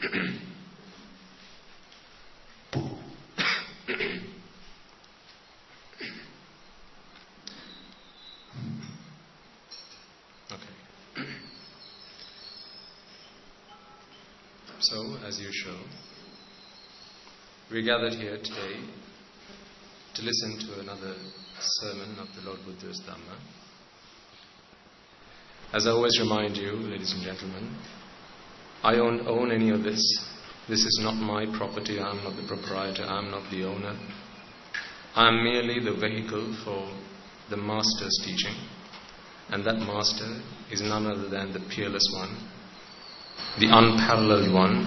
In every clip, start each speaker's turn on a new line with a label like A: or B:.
A: So, as usual, we gathered here today to listen to another sermon of the Lord Buddha's Dhamma. As I always remind you, ladies and gentlemen, I don't own any of this. This is not my property. I am not the proprietor. I am not the owner. I am merely the vehicle for the Master's teaching. And that Master is none other than the Peerless One, the unparalleled One,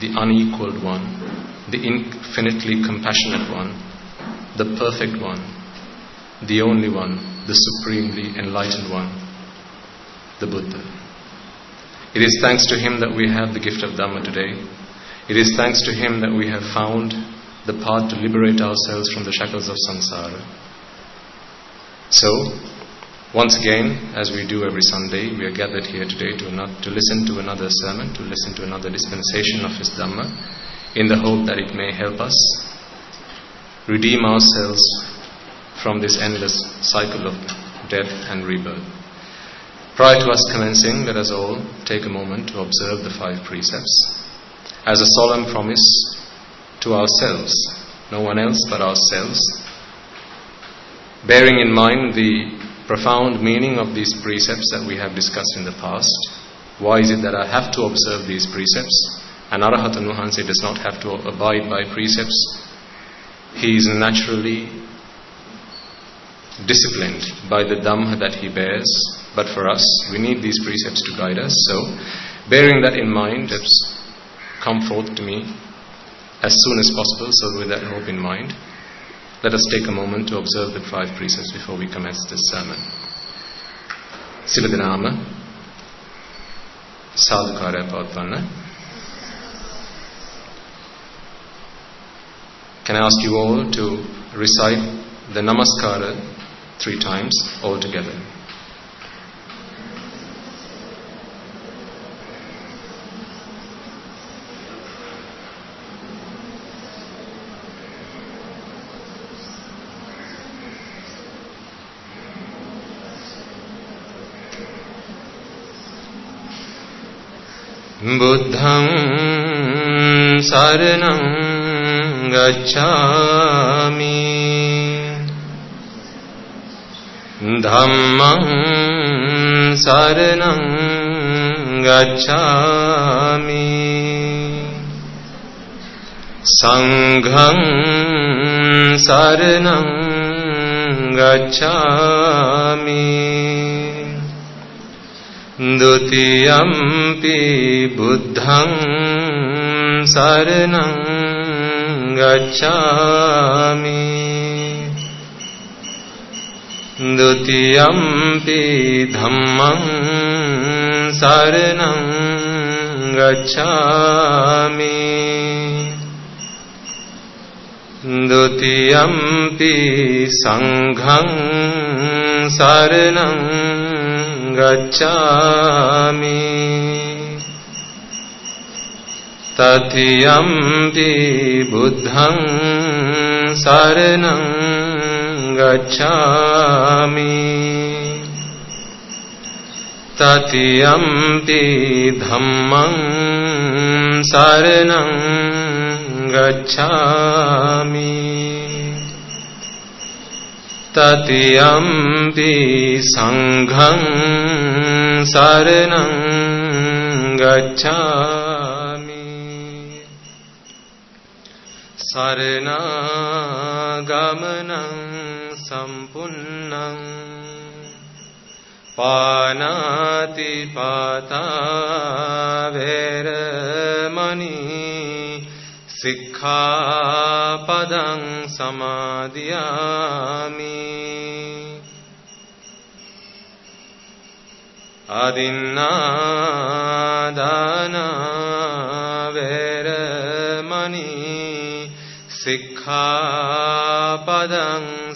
A: the unequaled One, the infinitely compassionate One, the perfect One, the only One, the supremely enlightened One, the Buddha. It is thanks to Him that we have the gift of Dhamma today. It is thanks to Him that we have found the path to liberate ourselves from the shackles of samsara. So, once again, as we do every Sunday, we are gathered here today to listen to another sermon, to listen to another dispensation of His Dhamma, in the hope that it may help us redeem ourselves from this endless cycle of death and rebirth. Prior to us commencing, let us all take a moment to observe the 5 precepts as a solemn promise to ourselves, no one else but ourselves, bearing in mind the profound meaning of these precepts that we have discussed in the past. Why is it that I have to observe these precepts? An Arahatan Nuhanse does not have to abide by precepts. He is naturally disciplined by the Dhamma that he bears. But for us, we need these precepts to guide us. So, bearing that in mind, come forth to me as soon as possible. So with that hope in mind, let us take a moment to observe the 5 precepts before we commence this sermon. Sila Dinama Sadhukarya Pavatvanna. Can I ask you all to recite the Namaskara 3 times all together? Buddhaṃ saraṇaṃ gacchāmi, Dhammaṃ saraṇaṃ gacchāmi, Saṅghaṃ saraṇaṃ gacchāmi, Dutiyampi buddhaṃ saraṇaṃ gacchāmi, Dutiyampi dhammaṃ saraṇaṃ gacchāmi, Dutiyampi saṅghaṃ saraṇaṃ gacchāmi, Tatiyampi buddhaṃ saraṇaṃ gacchāmi, Tatiyampi dhammaṃ saraṇaṃ gacchāmi, Tatiyampi saṅghaṃ saraṇaṃ gacchāmi. Saranāgamaṇaṃ sampunnaṃ pānātipātā veramani sikkhapadang samadhiyāmi, adinādāna veramani sikkhapadang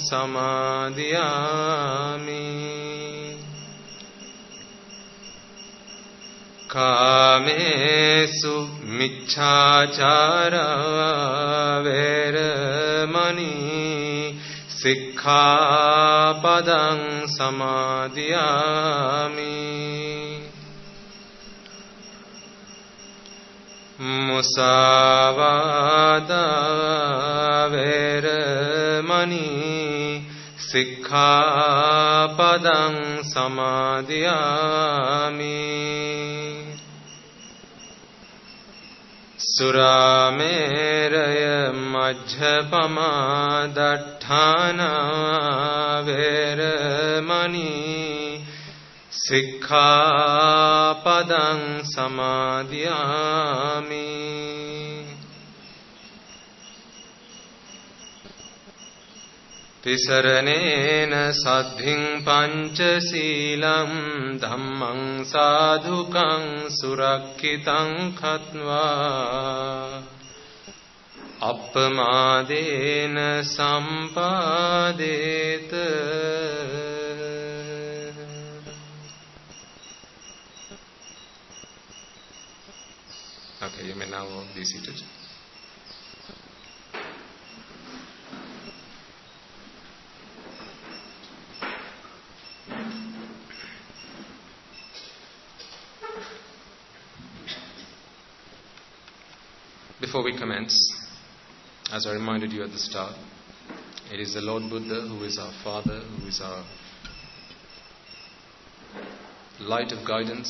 A: samadhiyāmi, Kamesu miccācara veramani sikkhapadang samadhiyāmi. Musavada veramani sikkhapadang samadhiyāmi. Surameraya majjapama datthana veramani sikkhapadang samadhiyāmi. Tisaranena saddhiṃ pañcasīlaṃ dhammaṃ sādhukaṃ surakkitaṃ khatva appamādena sampādeta. Okay, you may now all be seated. Before we commence, as I reminded you at the start, it is the Lord Buddha who is our Father, who is our light of guidance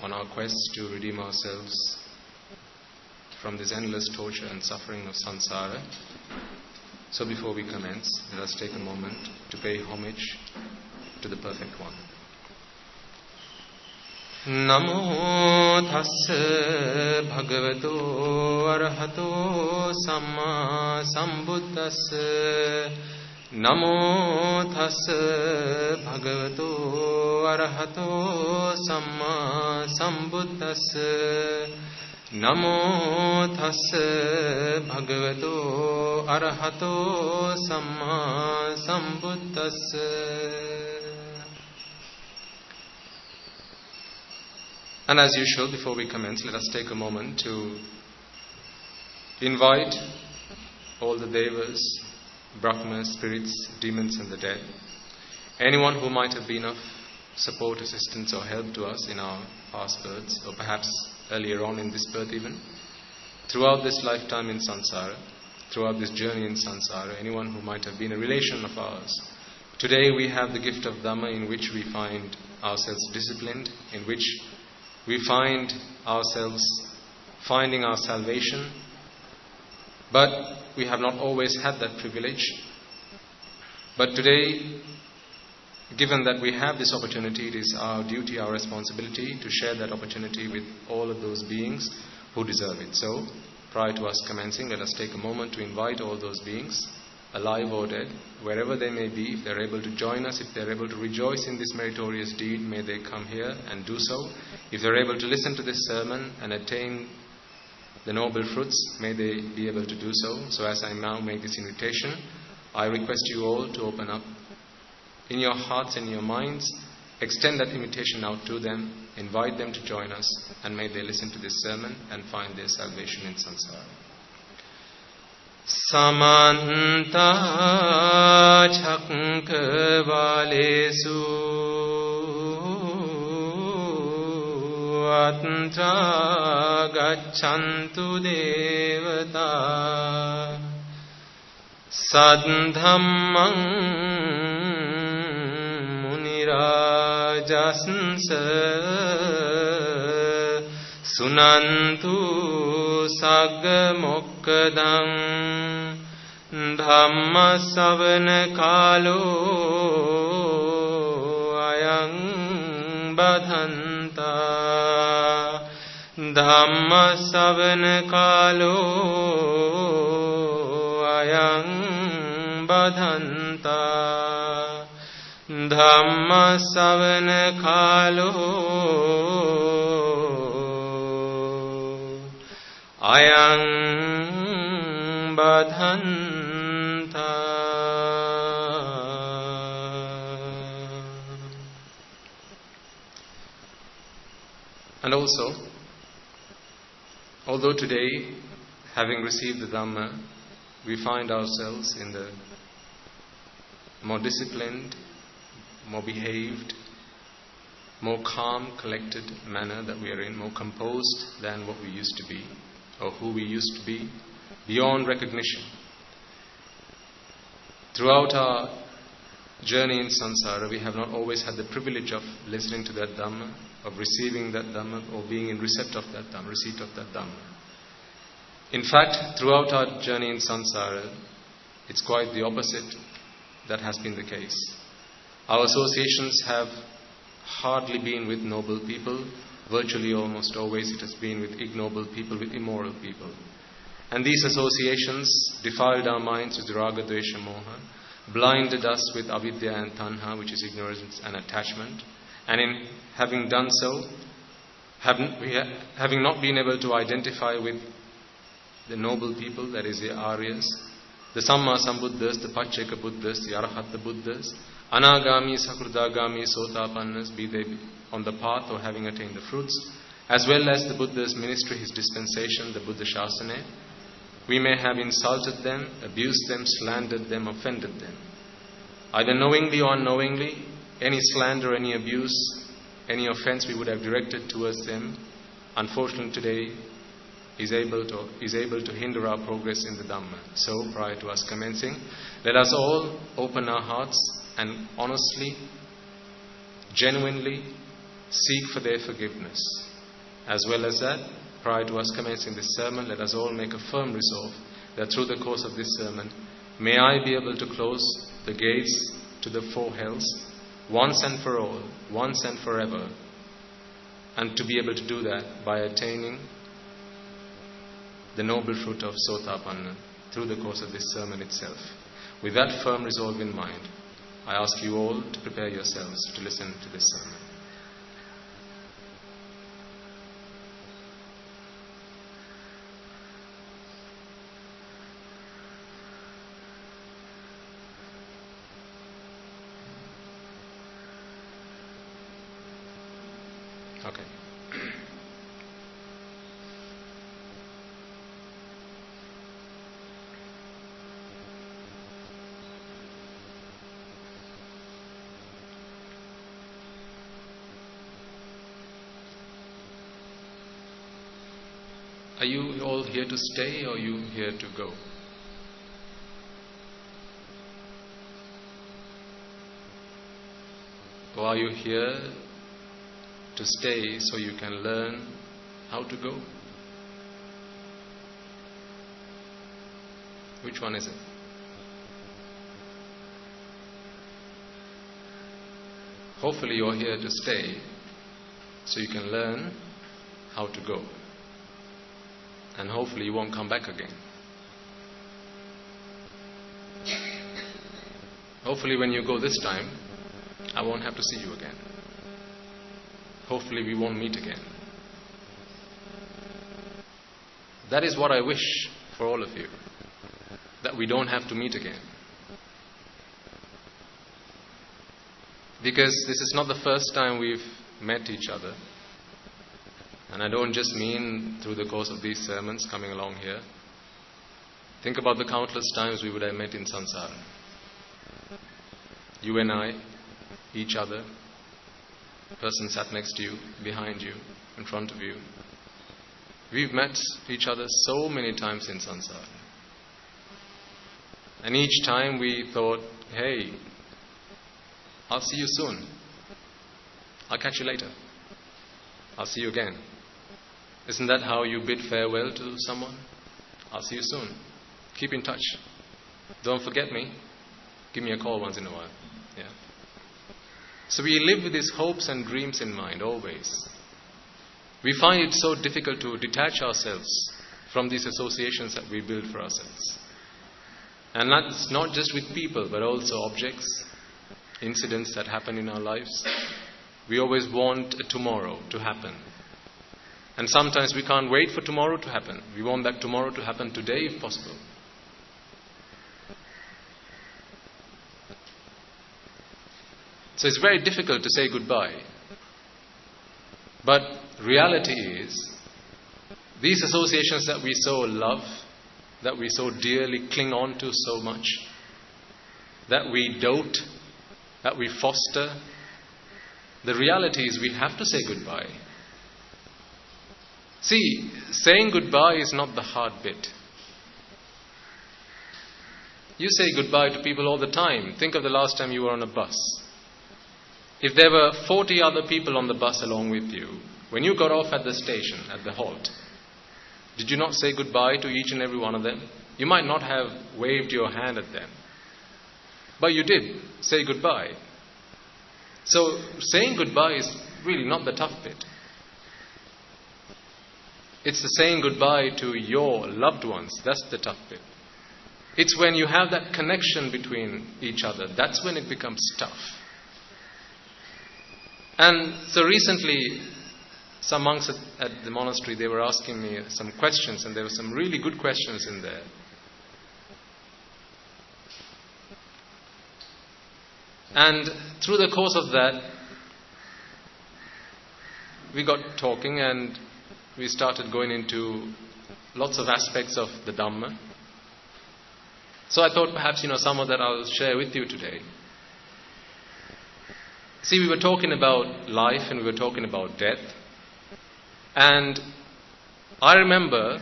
A: on our quest to redeem ourselves from this endless torture and suffering of samsara. So before we commence, let us take a moment to pay homage to the Perfect One. Namo tassa bhagavato arahato samma sambuddhassa. Namo tassa bhagavato arahato samma sambuddhassa. Namo tassa bhagavato arahato samma sambuddhassa. And as usual, before we commence, let us take a moment to invite all the devas, brahmas, spirits, demons and the dead, anyone who might have been of support, assistance or help to us in our past births, or perhaps earlier on in this birth even, throughout this lifetime in samsara, throughout this journey in samsara, anyone who might have been a relation of ours. Today we have the gift of Dhamma, in which we find ourselves disciplined, in which we find ourselves finding our salvation, but we have not always had that privilege. But today, given that we have this opportunity, it is our duty, our responsibility to share that opportunity with all of those beings who deserve it. So, prior to us commencing, let us take a moment to invite all those beings, alive or dead, wherever they may be. If they're able to join us, if they're able to rejoice in this meritorious deed, may they come here and do so. If they're able to listen to this sermon and attain the noble fruits, may they be able to do so. So as I now make this invitation, I request you all to open up in your hearts and your minds, extend that invitation out to them, invite them to join us, and may they listen to this sermon and find their salvation in samsara. Samanta chakravalesu atra gacchantu devata sadhammam munirajasnsa sunantu sagga mokkadam dhamma savana kalo ayang badhanta dhamma savana kalo ayang badhanta dhamma savana kalo ayang badhanta. And also, although today, having received the Dhamma, we find ourselves in the more disciplined, more behaved, more calm, collected manner that we are in, more composed than what we used to be, or who we used to be, beyond recognition. Throughout our journey in samsara, we have not always had the privilege of listening to that Dhamma, of receiving that Dhamma, or being in receipt of that Dhamma. In fact, throughout our journey in samsara, it's quite the opposite that has been the case. Our associations have hardly been with noble people. Virtually almost always it has been with ignoble people, with immoral people. And these associations defiled our minds with raga, dvesha, moha, blinded us with avidya and tanha, which is ignorance and attachment. And in having done so, having not been able to identify with the noble people, that is the Aryas, the Samma Sambuddhas, the Pacheka Buddhas, the Arahata Buddhas, Anagami, Sakurdagami, Sotapannas, be they on the path or having attained the fruits, as well as the Buddha's ministry, his dispensation, the Buddha Shasana, we may have insulted them, abused them, slandered them, offended them. Either knowingly or unknowingly, any slander, any abuse, any offense we would have directed towards them, unfortunately today, is able to hinder our progress in the Dhamma. So, prior to us commencing, let us all open our hearts and honestly, genuinely seek for their forgiveness. As well as that, prior to us commencing this sermon, let us all make a firm resolve that through the course of this sermon, may I be able to close the gates to the four hells once and for all, once and forever, and to be able to do that by attaining the noble fruit of Sotapanna through the course of this sermon itself. With that firm resolve in mind, I ask you all to prepare yourselves to listen to this sermon. Okay. Are you all here to stay or are you here to go? Or are you here to stay so you can learn how to go? Which one is it? Hopefully you're here to stay so you can learn how to go. And hopefully you won't come back again. Hopefully when you go this time, I won't have to see you again. Hopefully we won't meet again. That is what I wish for all of you. That we don't have to meet again. Because this is not the first time we've met each other. And I don't just mean through the course of these sermons coming along here. Think about the countless times we would have met in samsara. You and I, each other, the person sat next to you, behind you, in front of you. We've met each other so many times in samsara. And each time we thought, hey, I'll see you soon. I'll catch you later. I'll see you again. Isn't that how you bid farewell to someone? I'll see you soon. Keep in touch. Don't forget me. Give me a call once in a while. Yeah. So we live with these hopes and dreams in mind always. We find it so difficult to detach ourselves from these associations that we build for ourselves. And that's not just with people, but also objects, incidents that happen in our lives. We always want a tomorrow to happen. And sometimes we can't wait for tomorrow to happen. We want that tomorrow to happen today if possible. So it's very difficult to say goodbye. But reality is, these associations that we so love, that we so dearly cling on to so much, that we dote, that we foster, the reality is we have to say goodbye. See, saying goodbye is not the hard bit. You say goodbye to people all the time. Think of the last time you were on a bus. If there were 40 other people on the bus along with you, when you got off at the station, at the halt, did you not say goodbye to each and every one of them? You might not have waved your hand at them, but you did say goodbye. So saying goodbye is really not the tough bit. It's the saying goodbye to your loved ones. That's the tough bit. It's when you have that connection between each other. That's when it becomes tough. And so recently, some monks at the monastery, they were asking me some questions, and there were some really good questions in there. And through the course of that, we got talking and we started going into lots of aspects of the Dhamma. So I thought perhaps, some of that I'll share with you today. See, we were talking about life and we were talking about death. And I remember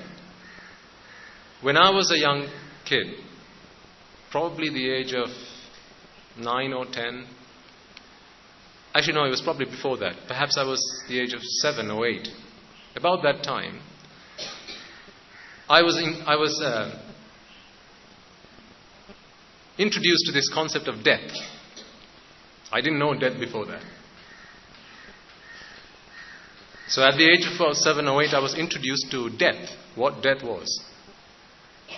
A: when I was a young kid, probably the age of 9 or 10. Actually, no, it was probably before that. Perhaps I was the age of 7 or 8. About that time, I was introduced to this concept of death. I didn't know death before that. So at the age of 7 or 8, I was introduced to death, what death was.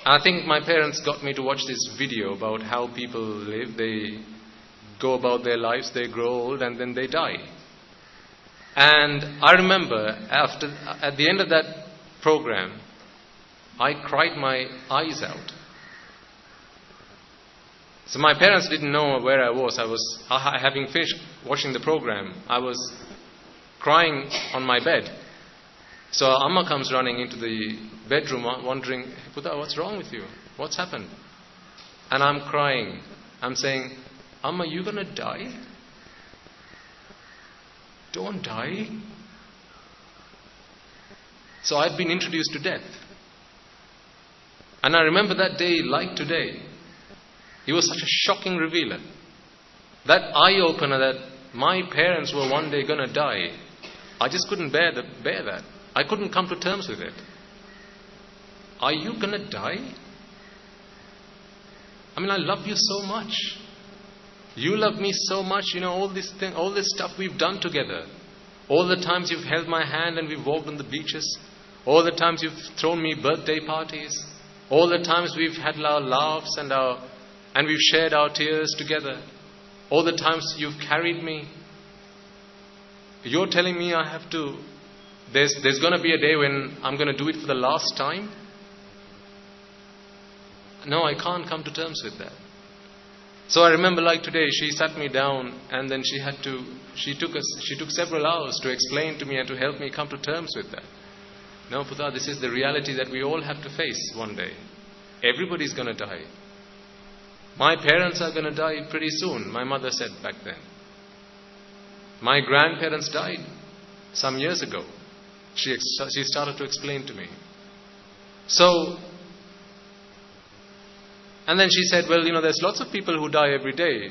A: I think my parents got me to watch this video about how people live. They go about their lives, they grow old, and then they die. And I remember at the end of that program, I cried my eyes out. So my parents didn't know where I was. Having finished watching the program, I was crying on my bed. So Amma comes running into the bedroom wondering, Buddha, what's wrong with you? What's happened? And I'm crying. I'm saying, Amma, you gonna die? Don't die. So I'd been introduced to death. And I remember that day like today. It was such a shocking revealer. That eye-opener that my parents were one day gonna die. I just couldn't bear that. I couldn't come to terms with it. Are you gonna die? I mean, I love you so much. You love me so much. All this stuff we've done together. All the times you've held my hand and we've walked on the beaches. All the times you've thrown me birthday parties. All the times we've had our laughs and we've shared our tears together. All the times you've carried me. You're telling me I have to... There's going to be a day when I'm going to do it for the last time? No, I can't come to terms with that. So I remember like today, she sat me down and then she took several hours to explain to me and to help me come to terms with that. No, Buddha, this is the reality that we all have to face one day. Everybody's going to die. My parents are going to die pretty soon, my mother said back then. My grandparents died some years ago. She started to explain to me. And then she said, well, there's lots of people who die every day.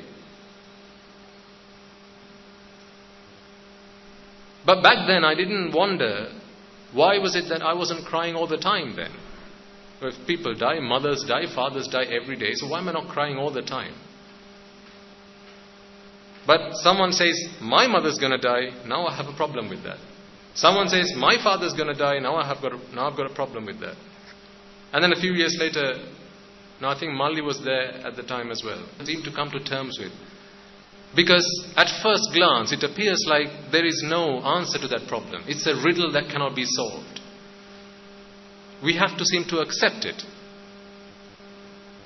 A: But back then I didn't wonder, why was it that I wasn't crying all the time then? If people die, mothers die, fathers die every day, so why am I not crying all the time? But someone says, my mother's going to die, now I have a problem with that. Someone says, my father's going to die, now I've got a problem with that. And then a few years later, I think Mali was there at the time as well. I seemed to come to terms with. Because at first glance, it appears like there is no answer to that problem. It's a riddle that cannot be solved. We have to seem to accept it.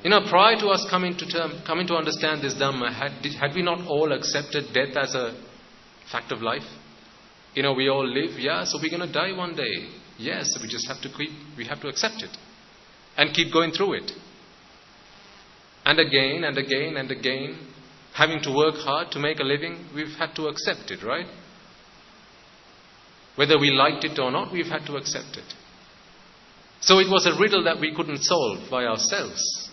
A: Prior to us coming to understand this Dhamma, had we not all accepted death as a fact of life? We all live, so we're going to die one day. Yes, we just have to accept it and keep going through it. And again and again and again, having to work hard to make a living, we've had to accept it, right? Whether we liked it or not, we've had to accept it. So it was a riddle that we couldn't solve by ourselves.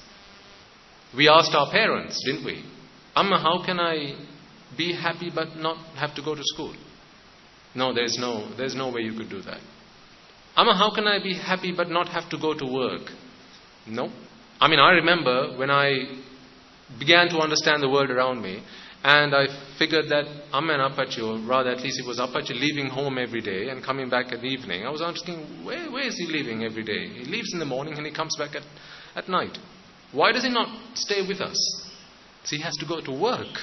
A: We asked our parents, didn't we? Amma, how can I be happy but not have to go to school? No, there's no way you could do that. Amma, how can I be happy but not have to go to work? No. I remember when I began to understand the world around me, and I figured that Amma and Appachi, or rather at least it was Appachi, leaving home every day and coming back in the evening. I was asking, where is he leaving every day? He leaves in the morning and he comes back at night. Why does he not stay with us? So he has to go to work.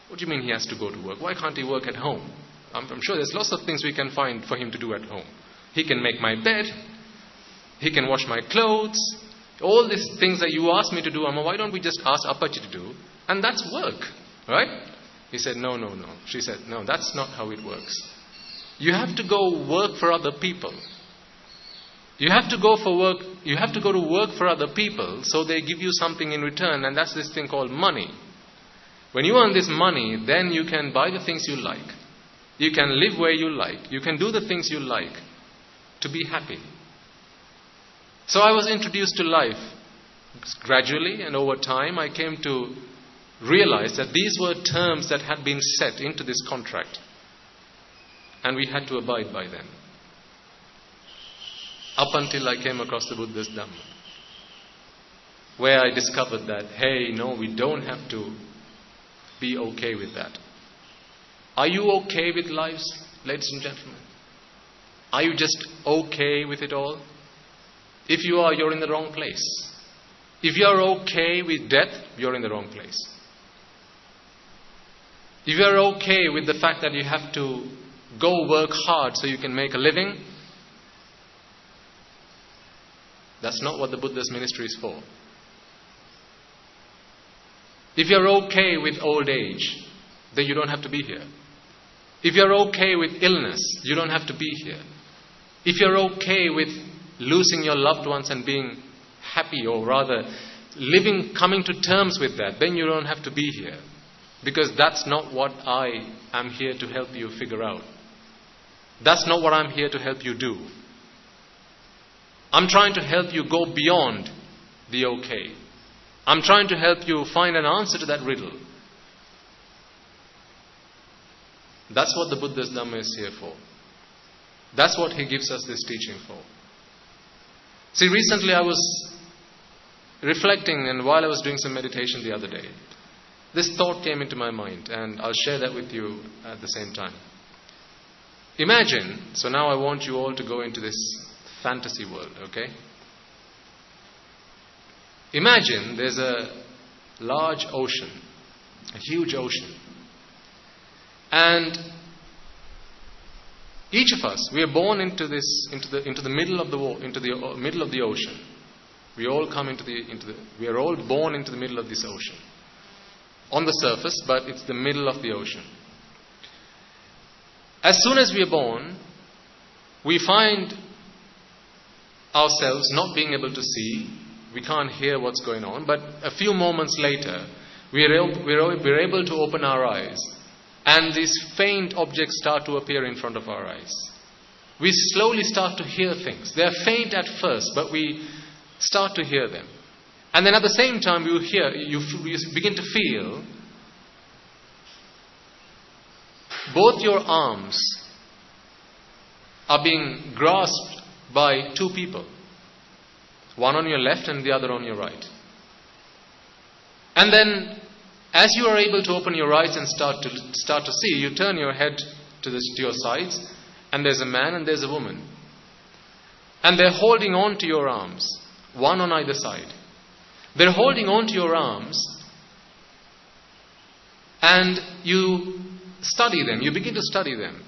A: What do you mean he has to go to work? Why can't he work at home? I'm sure there's lots of things we can find for him to do at home. He can make my bed. He can wash my clothes. All these things that you ask me to do, Amma, why don't we just ask Appachi to do? And that's work, right? He said, no. She said, no, that's not how it works. You have to go work for other people. You have to go to work for other people, so they give you something in return, and that's this thing called money. When you earn this money, then you can buy the things you like. You can live where you like. You can do the things you like to be happy. So I was introduced to life gradually, and over time I came to realize that these were terms that had been set into this contract, and we had to abide by them. Up until I came across the Buddha's Dhamma, where I discovered that, hey, no, we don't have to be okay with that. Are you okay with lives, ladies and gentlemen? Are you just okay with it all? If you are, you're in the wrong place. If you're okay with death, you're in the wrong place. If you're okay with the fact that you have to go work hard so you can make a living, that's not what the Buddha's ministry is for. If you're okay with old age, then you don't have to be here. If you're okay with illness, you don't have to be here. If you're okay with losing your loved ones and being happy, or rather coming to terms with that, then you don't have to be here. Because that's not what I am here to help you figure out. That's not what I'm here to help you do. I'm trying to help you go beyond the okay. I'm trying to help you find an answer to that riddle. That's what the Buddha's Dhamma is here for. That's what he gives us this teaching for. See, recently I was reflecting, and while I was doing some meditation the other day, this thought came into my mind, and I'll share that with you at the same time. Imagine, so now I want you all to go into this fantasy world, okay? Imagine there's a large ocean, a huge ocean. And each of us, we are born into the middle of the ocean. We all come we are all born into the middle of this ocean. On the surface, but it's the middle of the ocean. As soon as we are born, we find ourselves not being able to see. We can't hear what's going on. But a few moments later, we're able to open our eyes. And these faint objects start to appear in front of our eyes. We slowly start to hear things. They're faint at first, but we start to hear them. And then at the same time, you begin to feel both your arms are being grasped by two people. One on your left and the other on your right. And then, as you are able to open your eyes and start to see, you turn your head to your sides, and there's a man and there's a woman. And they're holding on to your arms, one on either side. They're holding on to your arms, and you study them. You begin to study them.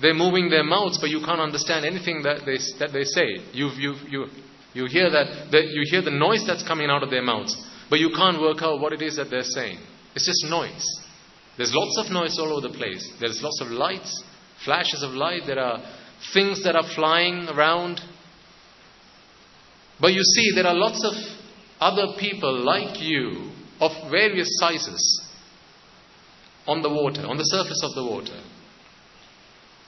A: They're moving their mouths, but you can't understand anything that they say. You hear you hear the noise that's coming out of their mouths, but you can't work out what it is that they're saying. It's just noise. There's lots of noise all over the place. There's lots of lights, flashes of light. There are things that are flying around. But you see, there are lots of other people like you of various sizes on the water, on the surface of the water.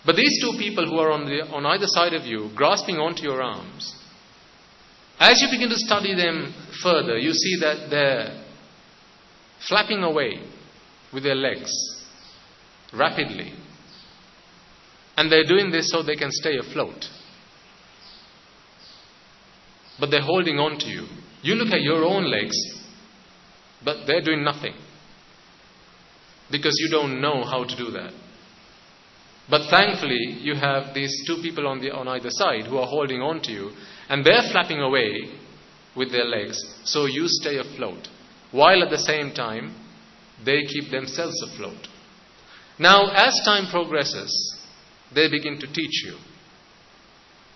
A: But these two people who are on either side of you, grasping onto your arms, as you begin to study them further, you see that they're flapping away with their legs rapidly. And they're doing this so they can stay afloat. But they're holding on to you. You look at your own legs, but they're doing nothing. Because you don't know how to do that. But thankfully, you have these two people on either side who are holding on to you, and they're flapping away with their legs, so you stay afloat. While at the same time, they keep themselves afloat. Now, as time progresses, they begin to teach you.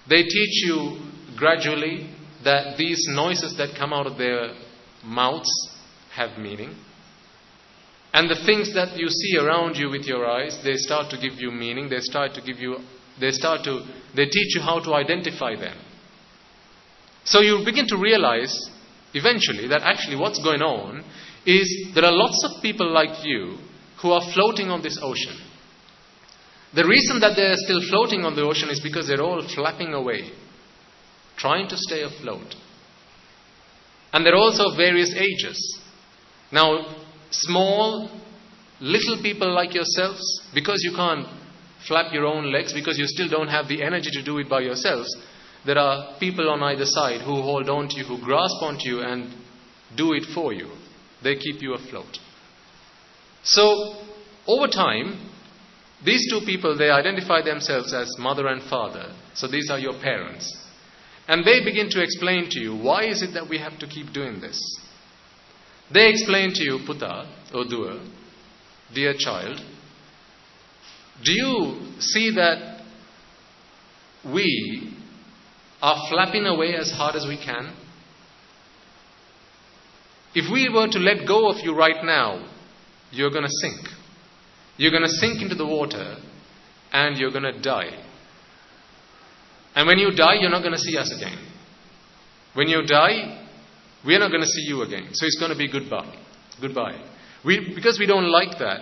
A: They teach you gradually that these noises that come out of their mouths have meaning. And the things that you see around you with your eyes, they start to give you meaning. They teach you how to identify them. So you begin to realize eventually that actually what's going on is there are lots of people like you who are floating on this ocean. The reason that they're still floating on the ocean is because they're all flapping away, trying to stay afloat. And they're also of various ages. Now, small, little people like yourselves, because you can't flap your own legs, because you still don't have the energy to do it by yourselves, there are people on either side who hold on to you, who grasp onto you and do it for you. They keep you afloat. So, over time, these two people, they identify themselves as mother and father. So these are your parents. And they begin to explain to you, why is it that we have to keep doing this? They explain to you, Puta, or Dua, dear child, do you see that we are flapping away as hard as we can? If we were to let go of you right now, you're going to sink. You're going to sink into the water and you're going to die. And when you die, you're not going to see us again. When you die, we're not going to see you again. So it's going to be goodbye. Goodbye. Because we don't like that,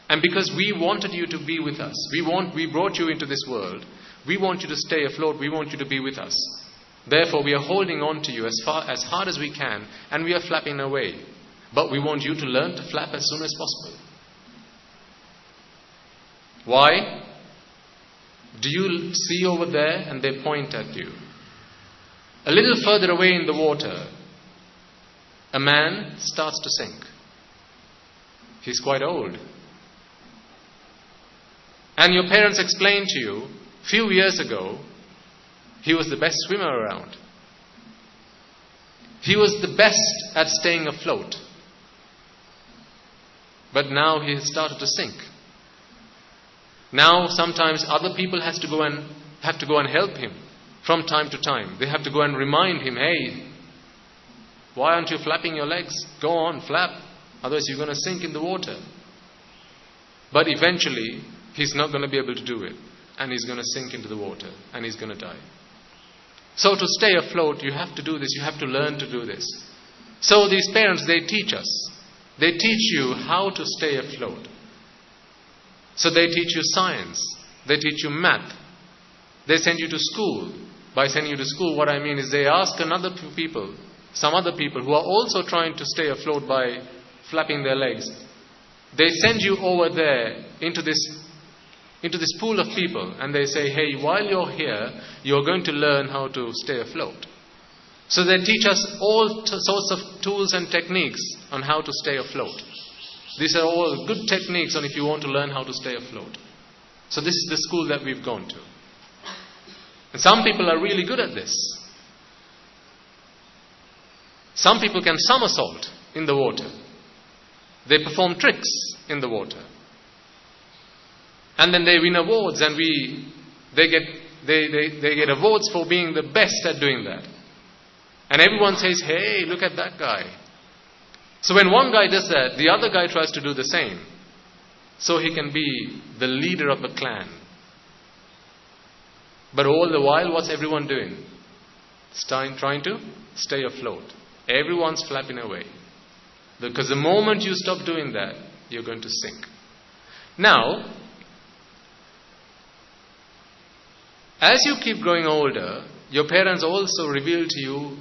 A: and because we wanted you to be with us, we brought you into this world, we want you to stay afloat, we want you to be with us. Therefore, we are holding on to you as hard as we can, and we are flapping away. But we want you to learn to flap as soon as possible. Why? Do you see over there? And they point at you. A little further away in the water, a man starts to sink. He's quite old. And your parents explained to you, few years ago, he was the best swimmer around. He was the best at staying afloat. But now he has started to sink. Now sometimes other people have to go and help him from time to time. They have to go and remind him, hey, why aren't you flapping your legs? Go on, flap. Otherwise you're going to sink in the water. But eventually he's not going to be able to do it. And he's going to sink into the water. And he's going to die. So to stay afloat, you have to do this. You have to learn to do this. So these parents, they teach us. They teach you how to stay afloat. So they teach you science. They teach you math. They send you to school. By sending you to school, what I mean is they ask some other people who are also trying to stay afloat by flapping their legs. They send you over there into this pool of people, and they say, hey, while you're here, you're going to learn how to stay afloat. So they teach us all sorts of tools and techniques on how to stay afloat. These are all good techniques on if you want to learn how to stay afloat. So this is the school that we've gone to. And some people are really good at this. Some people can somersault in the water. They perform tricks in the water. And then they win awards, and they get awards for being the best at doing that. And everyone says, hey, look at that guy. So when one guy does that, the other guy tries to do the same. so he can be the leader of a clan. But all the while, what's everyone doing? Trying to stay afloat. Everyone's flapping away. Because the moment you stop doing that, you're going to sink. Now, as you keep growing older, your parents also reveal to you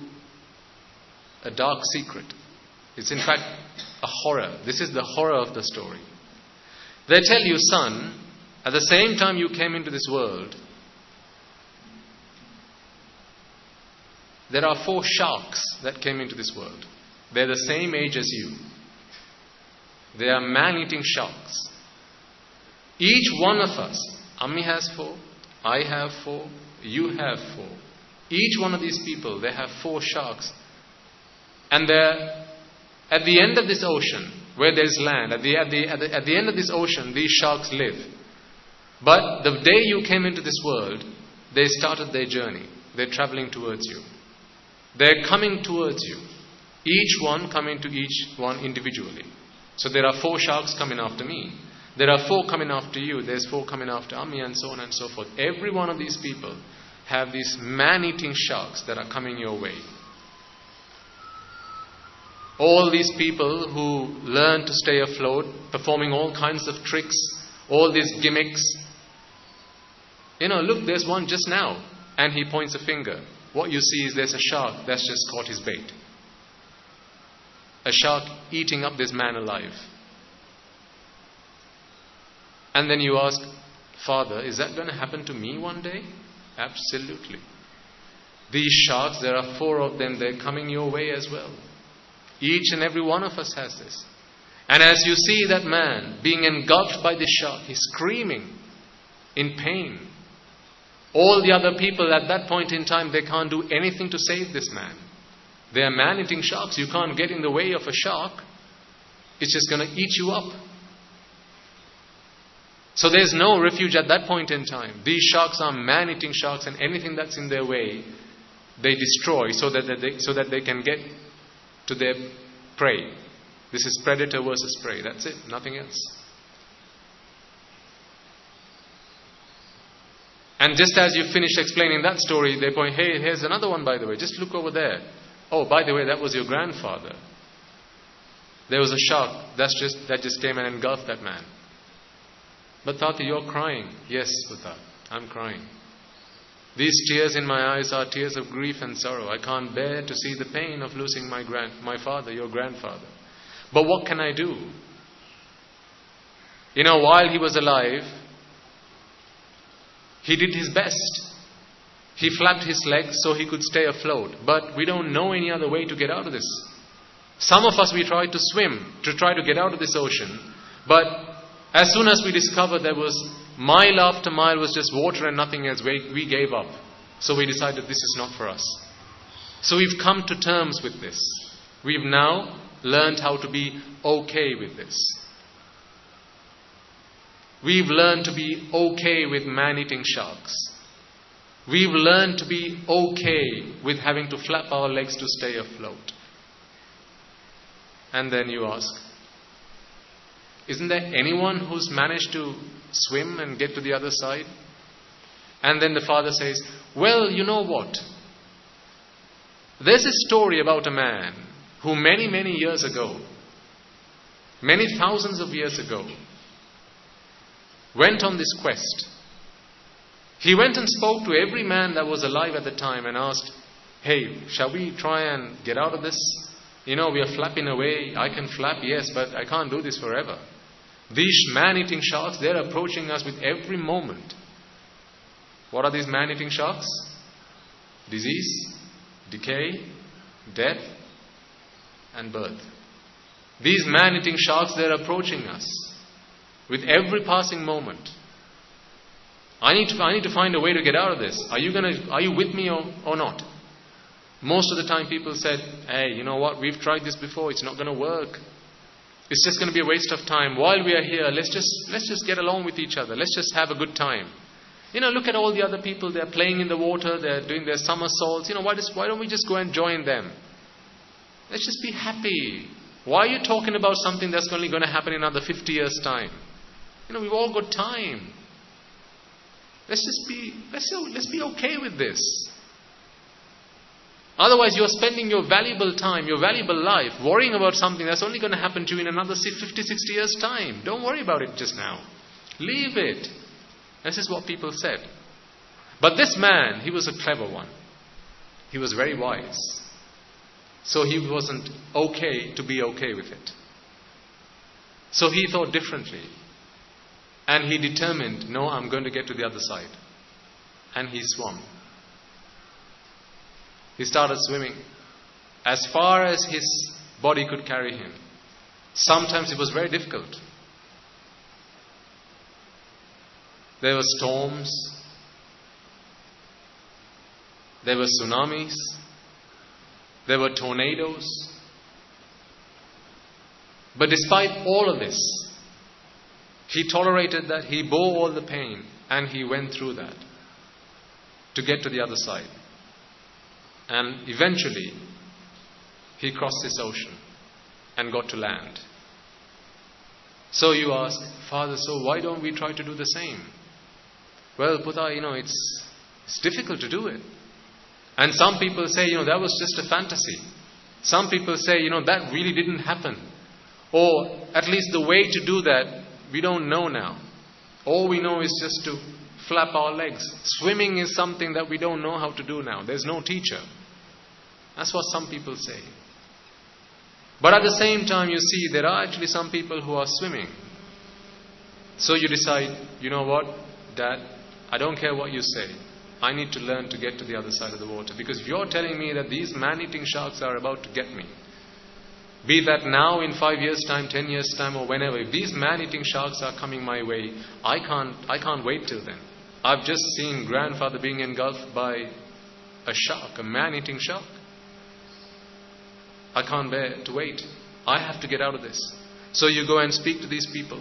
A: a dark secret. It's in fact a horror. This is the horror of the story. They tell you, son, at the same time you came into this world, there are 4 sharks that came into this world. They're the same age as you. They are man-eating sharks. Each one of us, Ammi has 4, I have 4, you have 4. Each one of these people, they have 4 sharks. And they're at the end of this ocean, where there's land, at the end of this ocean, these sharks live. But the day you came into this world, they started their journey. They're traveling towards you. They're coming towards you. Each one coming to each one individually. So there are 4 sharks coming after me. There are 4 coming after you. There's 4 coming after Ammi, and so on and so forth. Every one of these people have these man-eating sharks that are coming your way. All these people who learn to stay afloat, performing all kinds of tricks, all these gimmicks. Look, there's one just now. And he points a finger. What you see is there's a shark that's just caught his bait. A shark eating up this man alive. And then you ask, Father, is that going to happen to me one day? Absolutely. These sharks, there are 4 of them, they're coming your way as well. Each and every one of us has this. And as you see that man being engulfed by this shark, he's screaming in pain. All the other people at that point in time, they can't do anything to save this man. They are man-eating sharks. You can't get in the way of a shark. It's just going to eat you up. So there's no refuge at that point in time. These sharks are man-eating sharks, and anything that's in their way, they destroy so that they can get to their prey. This is predator versus prey. That's it. Nothing else. And just as you finish explaining that story, they point, hey, here's another one, by the way. Just look over there. Oh, by the way, that was your grandfather. There was a shark that just came and engulfed that man. But Tata, you're crying. Yes, Buddha, I'm crying. These tears in my eyes are tears of grief and sorrow. I can't bear to see the pain of losing my father, your grandfather. But what can I do? While he was alive, he did his best. He flapped his legs so he could stay afloat. But we don't know any other way to get out of this. Some of us, we tried to swim to try to get out of this ocean. But as soon as we discovered there was mile after mile was just water and nothing else, we gave up. So we decided this is not for us. So we've come to terms with this. We've now learned how to be okay with this. We've learned to be okay with man-eating sharks. We've learned to be okay with having to flap our legs to stay afloat. And then you ask, isn't there anyone who's managed to swim and get to the other side? And then the father says, well, you know what? There's a story about a man who many, many years ago, many thousands of years ago, went on this quest. He went and spoke to every man that was alive at the time and asked, hey, shall we try and get out of this? We are flapping away. I can flap, yes, but I can't do this forever. These man-eating sharks, they're approaching us with every moment. What are these man-eating sharks? Disease, decay, death, and birth. These man-eating sharks, they're approaching us with every passing moment. I need to find a way to get out of this. Are you with me or not? Most of the time people said, hey, you know what? We've tried this before. It's not going to work. It's just going to be a waste of time. While we are here, let's just get along with each other. Let's just have a good time. Look at all the other people. They're playing in the water. They're doing their somersaults. Why don't we just go and join them? Let's just be happy. Why are you talking about something that's only going to happen in another 50 years' time? We've all got time. Let's be okay with this. Otherwise, you're spending your valuable time, your valuable life, worrying about something that's only going to happen to you in another 50, 60 years' time. Don't worry about it just now. Leave it. This is what people said. But this man, he was a clever one. He was very wise. So he wasn't okay to be okay with it. So he thought differently. And he determined, no, I'm going to get to the other side. And he swam. He started swimming as far as his body could carry him. Sometimes it was very difficult. There were storms. There were tsunamis. There were tornadoes. But despite all of this, he tolerated that, he bore all the pain, and he went through that to get to the other side. And eventually, he crossed this ocean and got to land. So you ask, Father, so why don't we try to do the same? Well, Buddha, it's difficult to do it. And some people say, that was just a fantasy. Some people say, that really didn't happen. Or at least the way to do that, we don't know now. All we know is just to flap our legs. Swimming is something that we don't know how to do now. There's no teacher. That's what some people say. But at the same time, you see, there are actually some people who are swimming. So you decide, you know what, Dad, I don't care what you say. I need to learn to get to the other side of the water. Because if you're telling me that these man-eating sharks are about to get me, be that now, in 5 years' time, 10 years' time, or whenever, if these man-eating sharks are coming my way, I can't wait till then. I've just seen grandfather being engulfed by a shark, a man-eating shark. I can't bear to wait. I have to get out of this. So you go and speak to these people.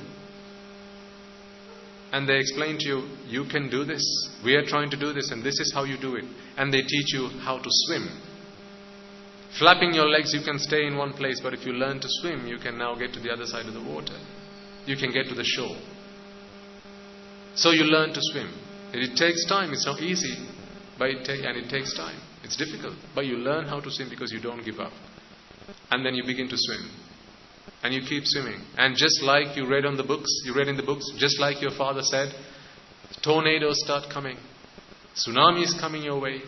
A: And they explain to you, you can do this. We are trying to do this, and this is how you do it. And they teach you how to swim. Flapping your legs, you can stay in one place, but if you learn to swim, you can now get to the other side of the water. You can get to the shore. So you learn to swim. It takes time. It's not easy, and it takes time. It's difficult, but you learn how to swim because you don't give up. And then you begin to swim. And you keep swimming. And just like you read in the books, just like your father said, tornadoes start coming. Tsunamis coming your way.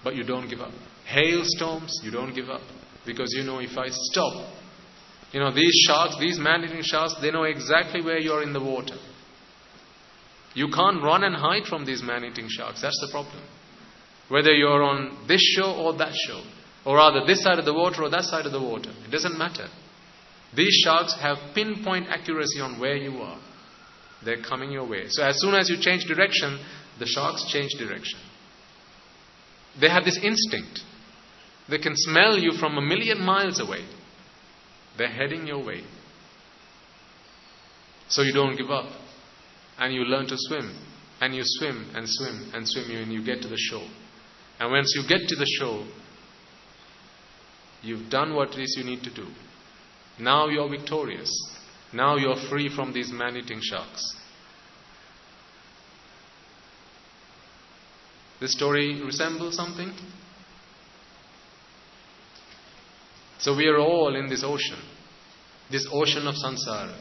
A: But you don't give up. Hailstorms, you don't give up. Because if I stop, these sharks, these man-eating sharks, they know exactly where you're in the water. You can't run and hide from these man-eating sharks. That's the problem. Whether you're on this shore or that shore, or rather this side of the water or that side of the water, it doesn't matter. These sharks have pinpoint accuracy on where you are. They're coming your way. So as soon as you change direction, the sharks change direction. They have this instinct. They can smell you from 1,000,000 miles away. They're heading your way. So you don't give up. And you learn to swim. And you swim and swim and swim, and you get to the shore. And once you get to the shore, you've done what it is you need to do. Now you're victorious. Now you're free from these man-eating sharks. This story resembles something? So we are all in this ocean of samsara.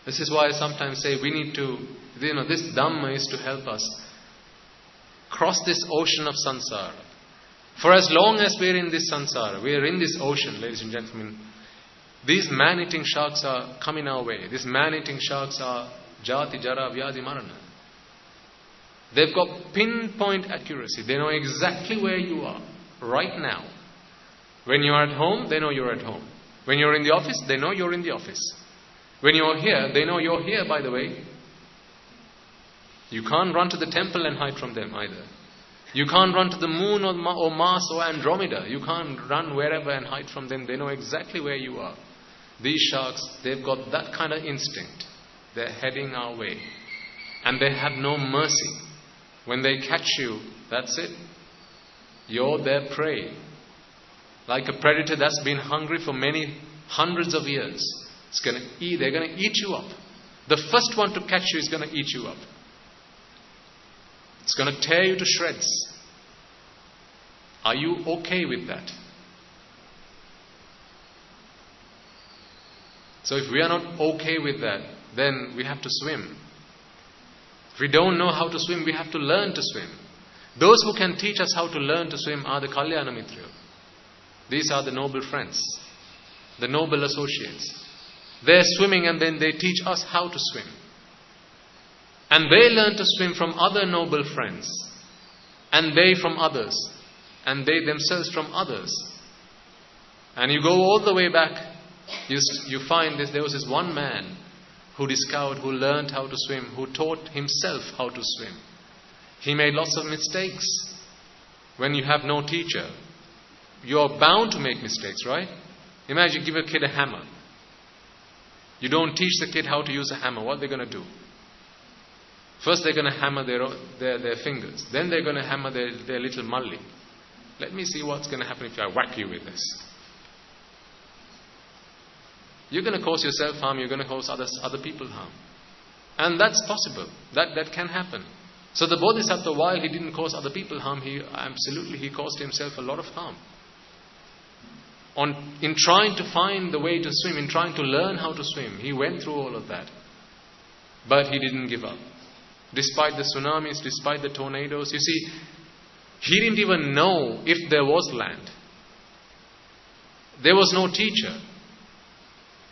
A: This is why I sometimes say we need to, this Dhamma is to help us cross this ocean of samsara. For as long as we are in this samsara, we are in this ocean, ladies and gentlemen, these man-eating sharks are coming our way. These man-eating sharks are jati, jara, vyadhi, marana. They've got pinpoint accuracy. They know exactly where you are right now. When you are at home, they know you're at home. When you're in the office, they know you're in the office. When you're here, they know you're here, by the way. You can't run to the temple and hide from them either. You can't run to the moon or Mars or Andromeda. You can't run wherever and hide from them. They know exactly where you are. These sharks, they've got that kind of instinct. They're heading our way. And they have no mercy. When they catch you, that's it. You're their prey. Like a predator that's been hungry for many hundreds of years. They're going to eat you up. the first one to catch you is going to eat you up. It's going to tear you to shreds. Are you okay with that? So if we are not okay with that, then we have to swim. If we don't know how to swim, we have to learn to swim. Those who can teach us how to learn to swim are the Kalyana Mitra. These are the noble friends, the noble associates. They're swimming and then they teach us how to swim. And they learn to swim from other noble friends. And they from others. And they themselves from others. And you go all the way back, you find this. There was this one man who discovered, who learned how to swim, who taught himself how to swim. He made lots of mistakes. When you have no teacher, you're bound to make mistakes, right? Imagine you give a kid a hammer. You don't teach the kid how to use a hammer. What are they going to do? First they're going to hammer their fingers. Then they're going to hammer their little mulli. Let me see what's going to happen if I whack you with this. You're going to cause yourself harm. You're going to cause other people harm. And that's possible. That can happen. So the Bodhisattva, while he didn't cause other people harm, he caused himself a lot of harm. In trying to find the way to swim, in trying to learn how to swim, he went through all of that. But he didn't give up. Despite the tsunamis, despite the tornadoes. You see, he didn't even know if there was land. There was no teacher.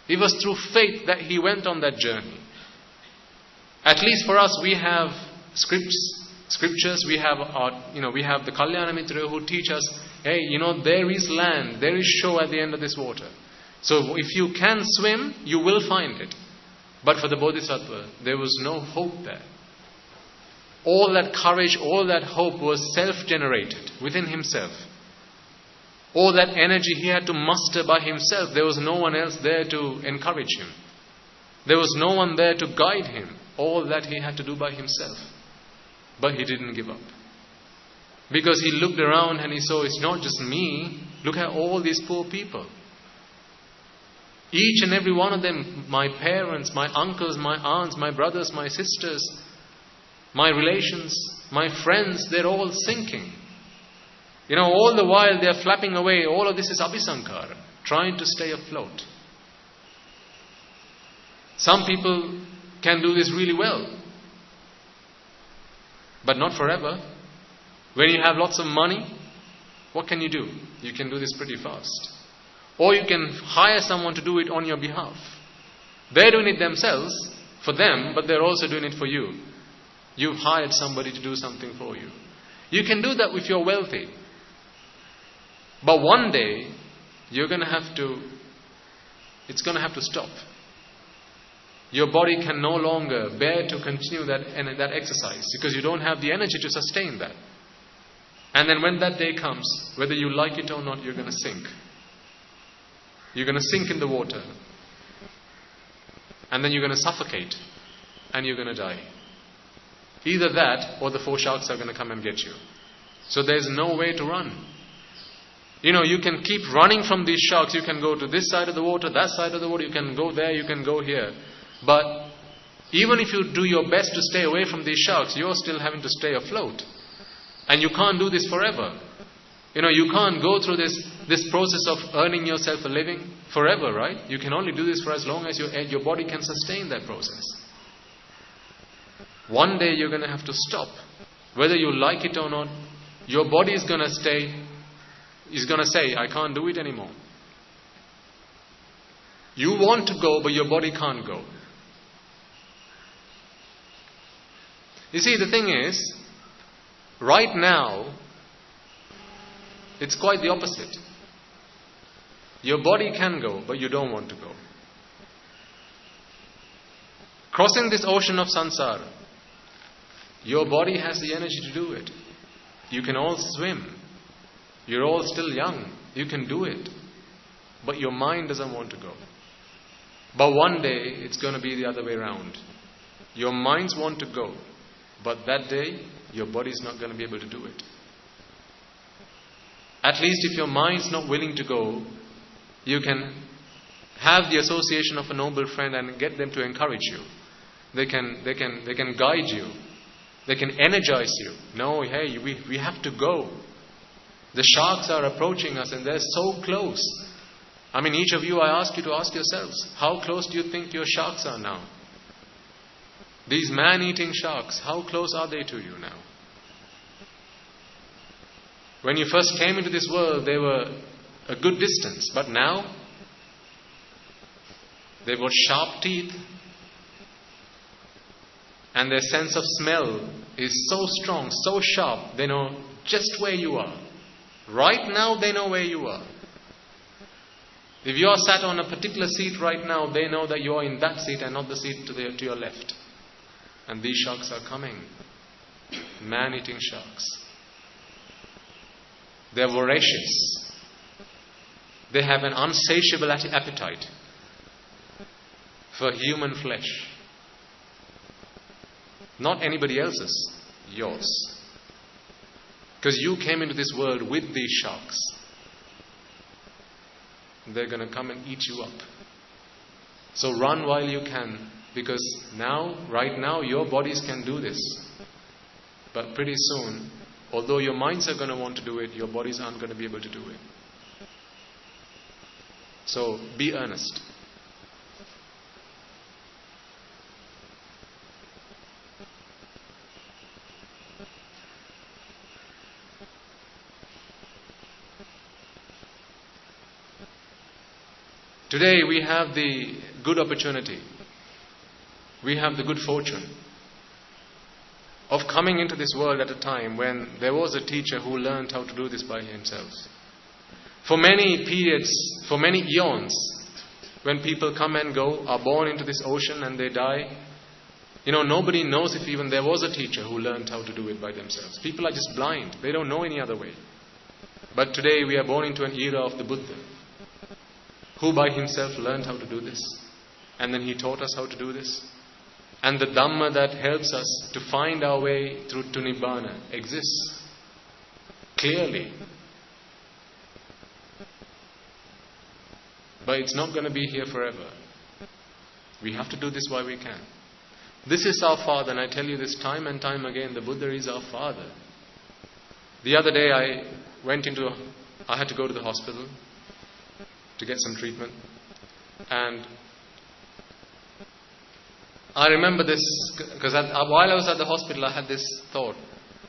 A: It was through faith that he went on that journey. At least for us, we have scriptures, we have the Kalyana Mitra who teach us, hey, there is land, there is shore at the end of this water. So if you can swim, you will find it. But for the Bodhisattva, there was no hope there. All that courage, all that hope was self-generated within himself. All that energy he had to muster by himself. There was no one else there to encourage him. There was no one there to guide him. All that he had to do by himself. But he didn't give up. Because he looked around and he saw, it's not just me. Look at all these poor people. Each and every one of them, my parents, my uncles, my aunts, my brothers, my sisters, my relations, my friends, they're all sinking. All the while they're flapping away. All of this is abhisankara, trying to stay afloat. Some people can do this really well. But not forever. When you have lots of money, what can you do? You can do this pretty fast. Or you can hire someone to do it on your behalf. They're doing it themselves, for them, but they're also doing it for you. You've hired somebody to do something for you. You can do that if you're wealthy. But one day, it's going to have to stop. Your body can no longer bear to continue that exercise because you don't have the energy to sustain that. And then when that day comes, whether you like it or not, you're going to sink. You're going to sink in the water. And then you're going to suffocate. And you're going to die. Either that or the 4 sharks are going to come and get you. So there's no way to run. You can keep running from these sharks. You can go to this side of the water, that side of the water. You can go there, you can go here. But even if you do your best to stay away from these sharks, you're still having to stay afloat. And you can't do this forever. You can't go through this process of earning yourself a living forever, right? You can only do this for as long as your body can sustain that process. One day you're going to have to stop. Whether you like it or not, your body is going to say, I can't do it anymore. You want to go, but your body can't go. You see, the thing is, right now, it's quite the opposite. Your body can go, but you don't want to go. Crossing this ocean of samsara, your body has the energy to do it. You can all swim. You're all still young. You can do it. But your mind doesn't want to go. But one day, it's going to be the other way around. Your minds want to go. But that day, your body's not going to be able to do it. At least if your mind's not willing to go, you can have the association of a noble friend and get them to encourage you. They can guide you. They can energize you. No, hey, we have to go. The sharks are approaching us and they're so close. I mean, each of you, I ask you to ask yourselves, how close do you think your sharks are now? These man-eating sharks, how close are they to you now? When you first came into this world, they were a good distance. But now, they've got sharp teeth. And their sense of smell is so strong, so sharp, they know just where you are. Right now, they know where you are. If you are sat on a particular seat right now, they know that you are in that seat and not the seat to your left. And these sharks are coming. Man-eating sharks. They're voracious. They have an unsatiable appetite for human flesh. Not anybody else's, yours. Because you came into this world with these sharks. They're going to come and eat you up. So run while you can, because right now, your bodies can do this. But pretty soon, although your minds are going to want to do it, your bodies aren't going to be able to do it. So be earnest. Today we have the good opportunity, we have the good fortune of coming into this world at a time when there was a teacher who learned how to do this by himself. For many periods, for many eons, when people come and go, are born into this ocean and they die, nobody knows if even there was a teacher who learned how to do it by themselves. People are just blind. They don't know any other way. But today we are born into an era of the Buddha, who by himself learned how to do this. And then he taught us how to do this. And the Dhamma that helps us to find our way through to Nibbana exists clearly. But it's not going to be here forever. We have to do this while we can. This is our Father, and I tell you this time and time again, the Buddha is our Father. The other day I had to go to the hospital to get some treatment. And I remember this, because while I was at the hospital, I had this thought.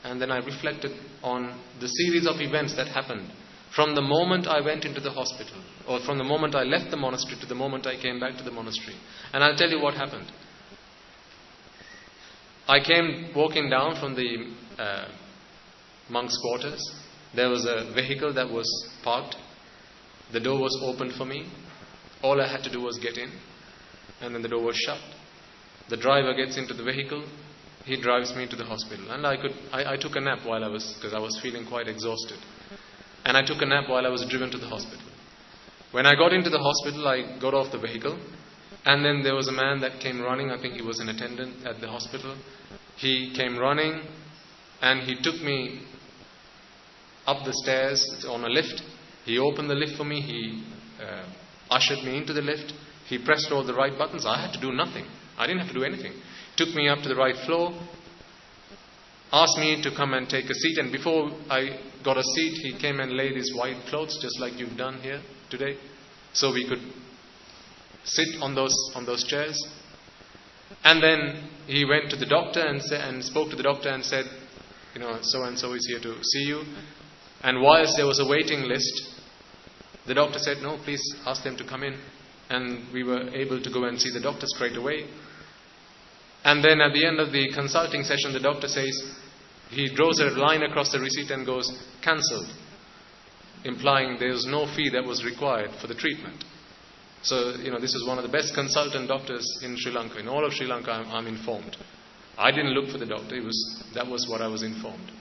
A: And then I reflected on the series of events that happened from the moment I went into the hospital, or from the moment I left the monastery to the moment I came back to the monastery. And I'll tell you what happened. I came walking down from the monks' quarters. There was a vehicle that was parked. The door was opened for me. All I had to do was get in. And then the door was shut. The driver gets into the vehicle. He drives me to the hospital. And I took a nap because I was feeling quite exhausted. And I took a nap while I was driven to the hospital. When I got into the hospital, I got off the vehicle. And then there was a man that came running. I think he was an attendant at the hospital. He came running and he took me up the stairs on a lift. He opened the lift for me. He ushered me into the lift. He pressed all the right buttons. I had to do nothing. I didn't have to do anything. He took me up to the right floor, asked me to come and take a seat. And before I got a seat, he came and laid his white clothes, just like you've done here today, so we could sit on those chairs. And then he went to the doctor and spoke to the doctor and said, so and so is here to see you. And whilst there was a waiting list, the doctor said, no, please ask them to come in. And we were able to go and see the doctor straight away. And then at the end of the consulting session, the doctor says, he draws a line across the receipt and goes, cancelled, implying there was no fee that was required for the treatment. So, this is one of the best consultant doctors in Sri Lanka. In all of Sri Lanka, I'm informed. I didn't look for the doctor. That was what I was informed.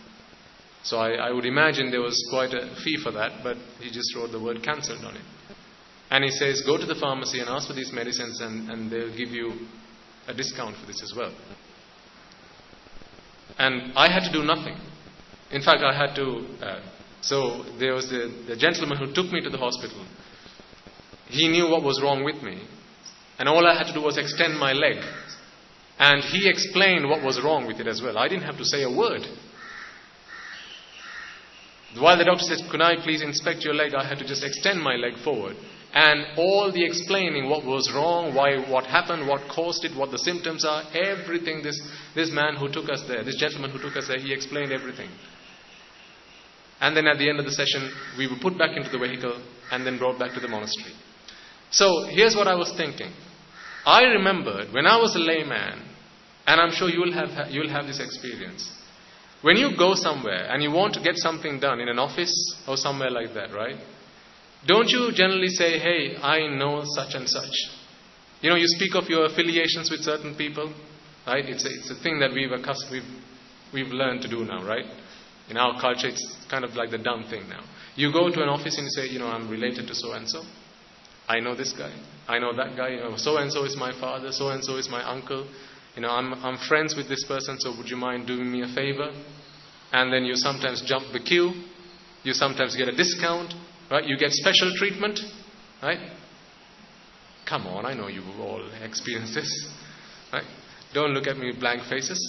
A: So I would imagine there was quite a fee for that, but he just wrote the word cancelled on it. And he says, go to the pharmacy and ask for these medicines and they'll give you a discount for this as well. And I had to do nothing. In fact, I had to... so there was the gentleman who took me to the hospital. He knew what was wrong with me. And all I had to do was extend my leg. And he explained what was wrong with it as well. I didn't have to say a word. While the doctor said, "Could I please inspect your leg?" I had to just extend my leg forward. And all the explaining what was wrong, why, what happened, what caused it, what the symptoms are, everything, this man who took us there, this gentleman who took us there, he explained everything. And then at the end of the session, we were put back into the vehicle and then brought back to the monastery. So here's what I was thinking. I remembered when I was a layman, and I'm sure you'll have this experience. When you go somewhere and you want to get something done in an office or somewhere like that, right? Don't you generally say, "Hey, I know such and such." You know, you speak of your affiliations with certain people, right? It's a thing that we've learned to do now, right? In our culture, it's kind of like the dumb thing now. You go to an office and you say, "I'm related to so and so. I know this guy. I know that guy. So and so is my father. So and so is my uncle. I'm friends with this person. So would you mind doing me a favor?" And then you sometimes jump the queue. You sometimes get a discount, right? You get special treatment, right? Come on, I know you've all experienced this, right? Don't look at me with blank faces.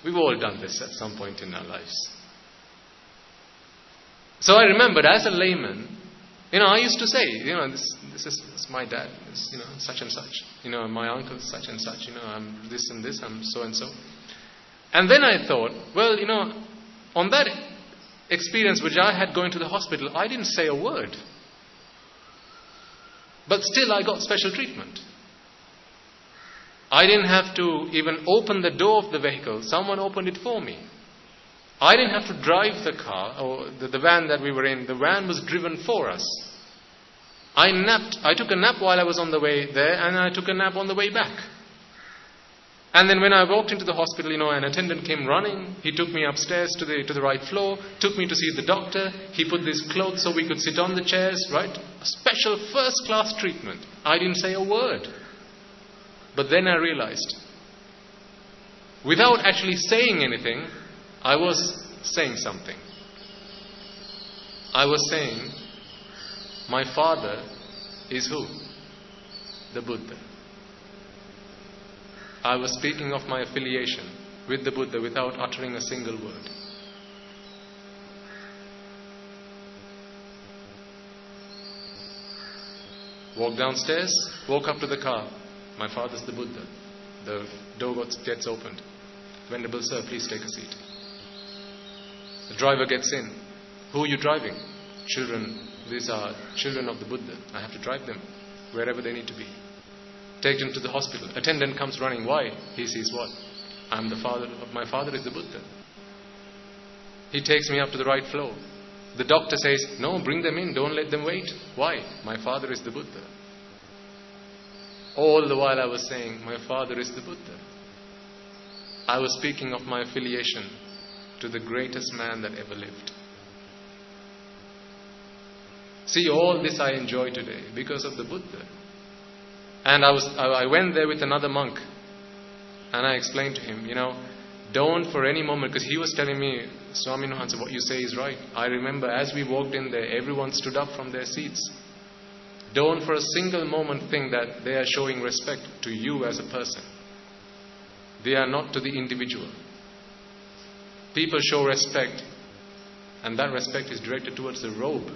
A: We've all done this at some point in our lives. So I remembered as a layman, I used to say, this is my dad, such and such. My uncle is such and such. I'm this and this, I'm so and so. And then I thought, well, on that experience which I had going to the hospital, I didn't say a word. But still I got special treatment. I didn't have to even open the door of the vehicle. Someone opened it for me. I didn't have to drive the car or the van that we were in. The van was driven for us. I napped. I took a nap while I was on the way there, and I took a nap on the way back. And then when I walked into the hospital, an attendant came running. He took me upstairs to the right floor, took me to see the doctor. He put these clothes so we could sit on the chairs, right? A special first-class treatment. I didn't say a word. But then I realized, without actually saying anything, I was saying something. I was saying, my father is who? The Buddha. I was speaking of my affiliation with the Buddha without uttering a single word. Walk downstairs, walk up to the car. My father's the Buddha. The door gets opened. Venerable sir, please take a seat. The driver gets in. Who are you driving? Children. These are children of the Buddha. I have to drive them wherever they need to be. Take them to the hospital. Attendant comes running. Why? He sees what? My father is the Buddha. He takes me up to the right floor. The doctor says, "No, bring them in. Don't let them wait." Why? My father is the Buddha. All the while I was saying, my father is the Buddha. I was speaking of my affiliation to the greatest man that ever lived. See, all this I enjoy today because of the Buddha. And I went there with another monk, and I explained to him, don't for any moment, because he was telling me, "Swami Nuhansa, what you say is right." I remember as we walked in there, everyone stood up from their seats. Don't for a single moment think that they are showing respect to you as a person. They are not to the individual. People show respect, and that respect is directed towards the robe.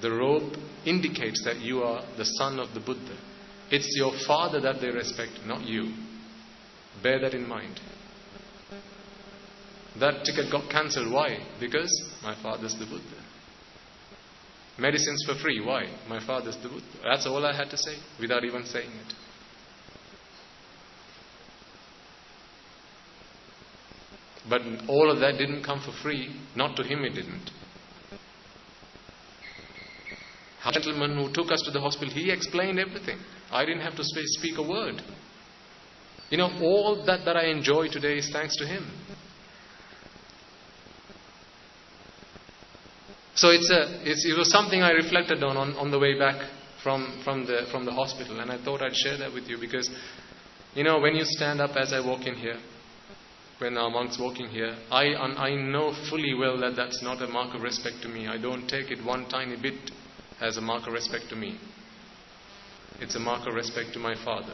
A: The robe indicates that you are the son of the Buddha. It's your father that they respect, not you. Bear that in mind. That ticket got cancelled. Why? Because my father's the Buddha. Medicines for free. Why? My father's the Buddha. That's all I had to say without even saying it. But all of that didn't come for free. Not to him it didn't. The gentleman who took us to the hospital, he explained everything. I didn't have to speak a word. All that I enjoy today is thanks to him. So it was something I reflected on the way back from the hospital, and I thought I'd share that with you because, when you stand up as I walk in here, when our monks walk in here, I know fully well that that's not a mark of respect to me. I don't take it one tiny bit as a mark of respect to me. It's a mark of respect to my father,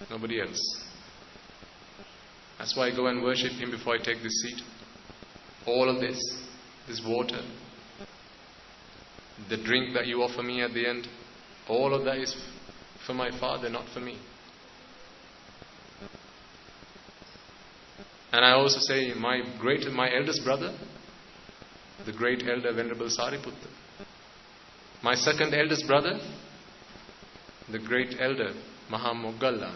A: nobody else. That's why I go and worship him before I take this seat. All of this water, the drink that you offer me at the end, all of that is for my Father, not for me. And I also say my eldest brother, the great elder Venerable Sariputta. My second eldest brother, the great elder Mahamoggalla.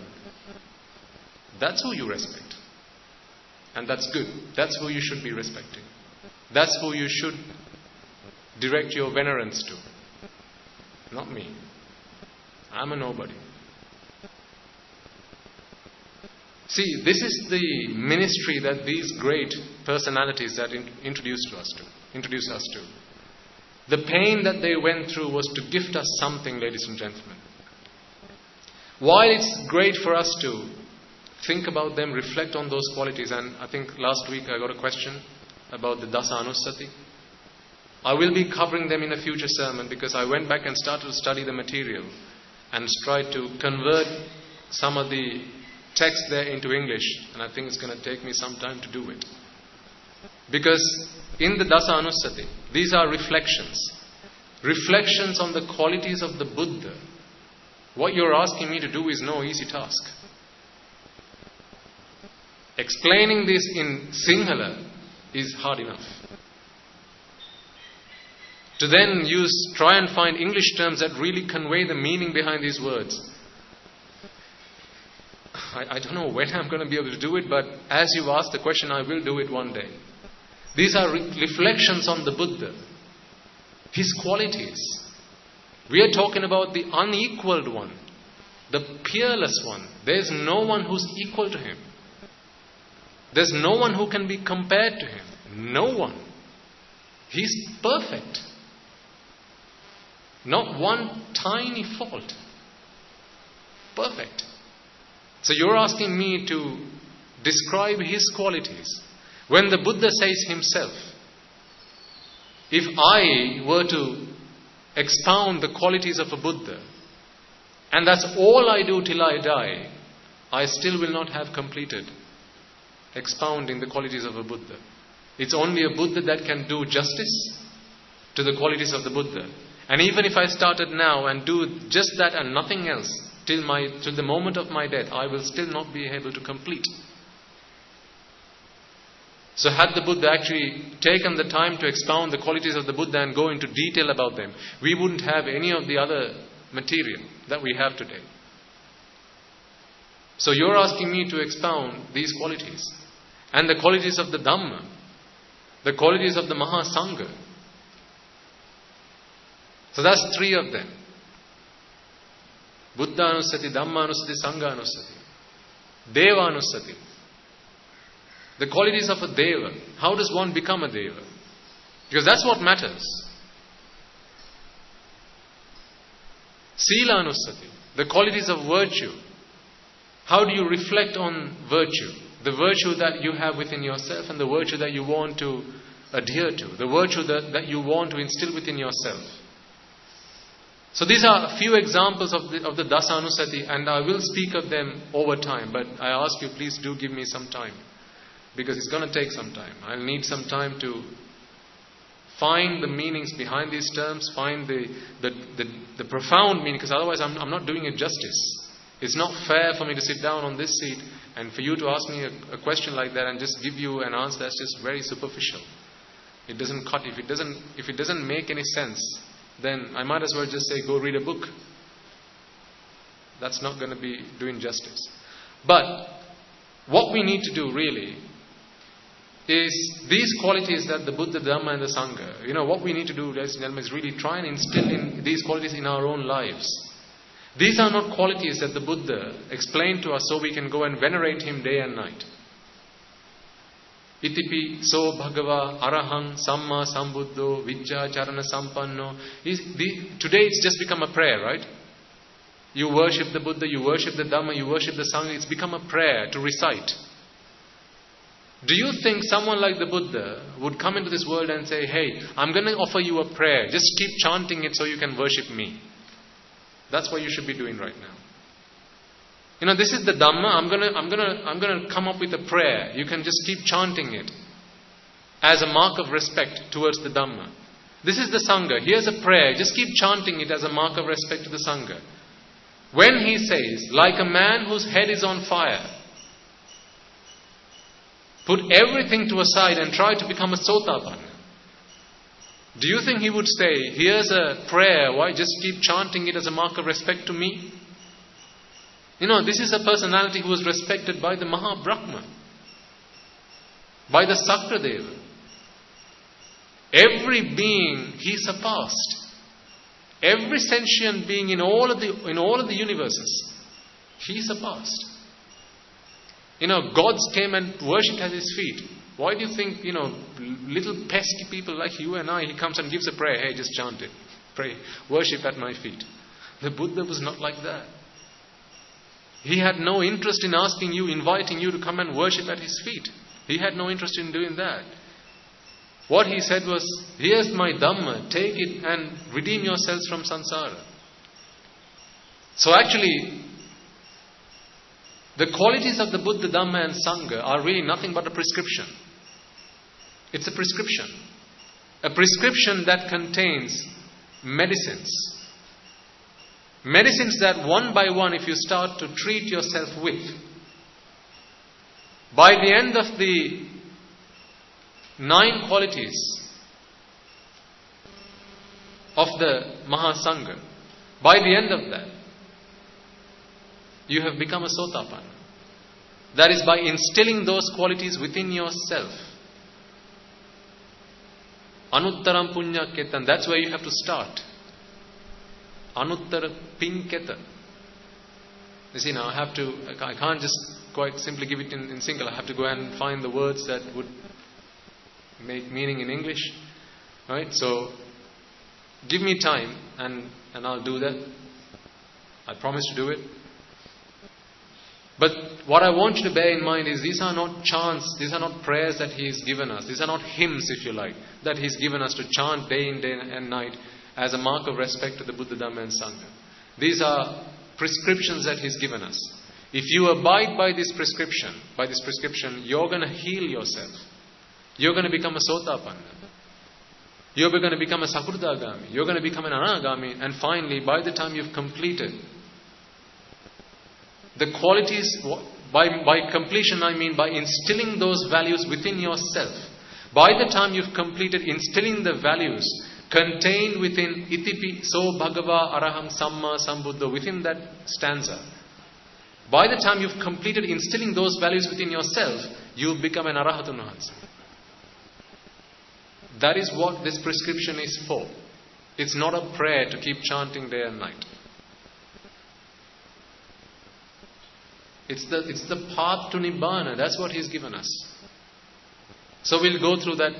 A: That's who you respect. And that's good. That's who you should be respecting. That's who you should direct your venerance to. Not me. I'm a nobody. See, this is the ministry that these great personalities that introduced us to. The pain that they went through was to gift us something, ladies and gentlemen. While it's great for us to think about them, reflect on those qualities, and I think last week I got a question about the Dasa Anussati. I will be covering them in a future sermon because I went back and started to study the material and tried to convert some of the text there into English, and I think it's going to take me some time to do it. Because in the Dasa Anussati, these are reflections on the qualities of the Buddha. What you're asking me to do is no easy task. Explaining this in Sinhala is hard enough. To then try and find English terms that really convey the meaning behind these words. I don't know when I'm going to be able to do it, but as you've asked the question, I will do it one day. These are reflections on the Buddha, his qualities. We are talking about the unequaled one, the peerless one. There's no one who's equal to him. There's no one who can be compared to him. No one. He's perfect. Not one tiny fault. Perfect. So you're asking me to describe his qualities. When the Buddha says himself, if I were to expound the qualities of a Buddha, and that's all I do till I die, I still will not have completed expounding the qualities of a Buddha. It's only a Buddha that can do justice to the qualities of the Buddha. And even if I started now and do just that and nothing else till the moment of my death, I will still not be able to complete. So had the Buddha actually taken the time to expound the qualities of the Buddha and go into detail about them, we wouldn't have any of the other material that we have today. So you're asking me to expound these qualities. And the qualities of the Dhamma, the qualities of the Mahasangha. So that's three of them. Buddha Anussati, Dhamma Anussati, Sangha Anussati. Deva Anussati. The qualities of a Deva. How does one become a Deva? Because that's what matters. Sila Anussati. The qualities of virtue. How do you reflect on virtue? The virtue that you have within yourself and the virtue that you want to adhere to. The virtue that you want to instill within yourself. So these are a few examples of the Dasa Anussati, and I will speak of them over time. But I ask you, please do give me some time. Because it's going to take some time. I'll need some time to find the meanings behind these terms, find the profound meaning, because otherwise I'm not doing it justice. It's not fair for me to sit down on this seat and for you to ask me a question like that and just give you an answer that's just very superficial. It doesn't cut. If it doesn't make any sense, then I might as well just say, go read a book. That's not going to be doing justice. But what we need to do really is these qualities that the Buddha, the Dhamma and the Sangha, what we need to do, ladies and gentlemen, is really try and instill in these qualities in our own lives. These are not qualities that the Buddha explained to us so we can go and venerate him day and night. Itipi so bhagava arahang samma sambuddho vijja charana sampanno. Today it's just become a prayer, right? You worship the Buddha, you worship the Dhamma, you worship the Sangha. It's become a prayer to recite. Do you think someone like the Buddha would come into this world and say, hey, I'm going to offer you a prayer. Just keep chanting it so you can worship me. That's what you should be doing right now. This is the Dhamma. I'm gonna come up with a prayer. You can just keep chanting it as a mark of respect towards the Dhamma. This is the Sangha. Here's a prayer. Just keep chanting it as a mark of respect to the Sangha. When he says, like a man whose head is on fire, put everything to a side and try to become a Sotapanna. Do you think he would say, here's a prayer, why just keep chanting it as a mark of respect to me? This is a personality who was respected by the Mahabrahma, by the Sakradeva. Every being he surpassed. Every sentient being in all of the universes, he surpassed. Gods came and worshipped at his feet. Why do you think, little pesky people like you and I, he comes and gives a prayer, hey, just chant it, pray, worship at my feet. The Buddha was not like that. He had no interest in asking you, inviting you to come and worship at his feet. He had no interest in doing that. What he said was, here's my Dhamma, take it and redeem yourselves from samsara. So actually, the qualities of the Buddha, Dhamma and Sangha are really nothing but a prescription. It's a prescription. A prescription that contains medicines. Medicines that one by one, if you start to treat yourself with, by the end of the 9 qualities of the Mahasangha, by the end of that, you have become a Sotapanna. That is by instilling those qualities within yourself. Anuttaram punya ketan. That's where you have to start. Anuttara pinketa. You see, now I can't just quite simply give it in single. I have to go and find the words that would make meaning in English. Right? So, give me time and I'll do that. I promise to do it. But what I want you to bear in mind is these are not chants, these are not prayers that He has given us. These are not hymns, if you like, that He's given us to chant day in, day and night as a mark of respect to the Buddha, Dhamma and Sangha. These are prescriptions that He's given us. If you abide by this prescription, you're going to heal yourself. You're going to become a Sotapanna. You're going to become a Sakurdagami. You're going to become an Anagami. And finally, by the time you've completed the qualities, by completion I mean by instilling those values within yourself. By the time you've completed instilling the values contained within Itipi So Bhagava Araham Samma Sambuddha, within that stanza, by the time you've completed instilling those values within yourself, you'll become an Arahatun Mahatsa. That is what this prescription is for. It's not a prayer to keep chanting day and night. It's the path to Nibbana. That's what He's given us. So we'll go through that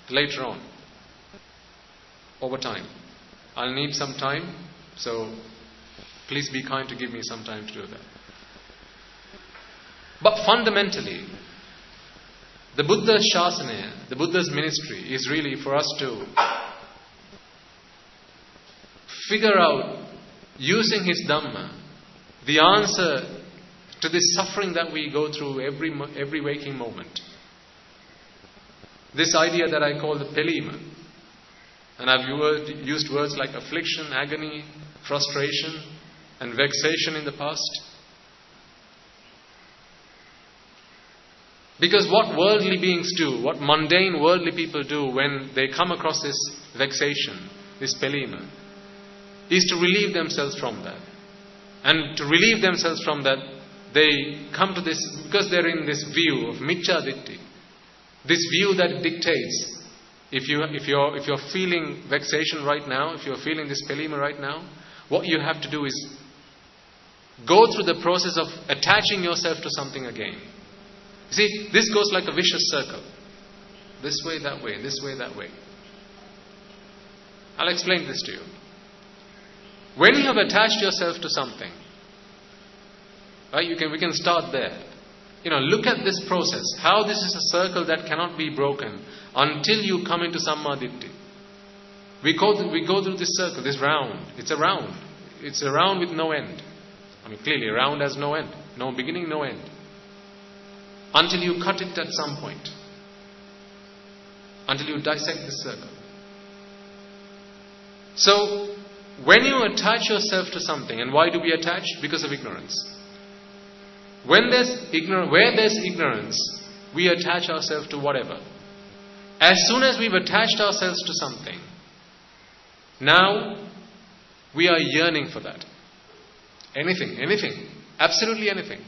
A: later on, over time. I'll need some time, so please be kind to give me some time to do that. But fundamentally, the Buddha's Shasana, the Buddha's ministry, is really for us to figure out, using His Dhamma, the answer to this suffering that we go through every waking moment. This idea that I call the pelima. And I've used words like affliction, agony, frustration, and vexation in the past. Because what worldly beings do, what mundane worldly people do when they come across this vexation, this pelima, is to relieve themselves from that. And to relieve themselves from that, they come to this, because they're in this view of Miccha Ditti, this view that dictates, if you're feeling vexation right now, if you're feeling this pelima right now, what you have to do is go through the process of attaching yourself to something again. You see, this goes like a vicious circle. This way, that way, this way, that way. I'll explain this to you. When you have attached yourself to something, right, we can start there. Look at this process. How this is a circle that cannot be broken until you come into Sammaditthi. We go through this circle, this round. It's a round. It's a round with no end. Clearly, a round has no end. No beginning, no end. Until you cut it at some point. Until you dissect the circle. So, when you attach yourself to something, and why do we attach? Because of ignorance. Where there's ignorance, we attach ourselves to whatever. As soon as we've attached ourselves to something, now we are yearning for that. Anything, absolutely anything.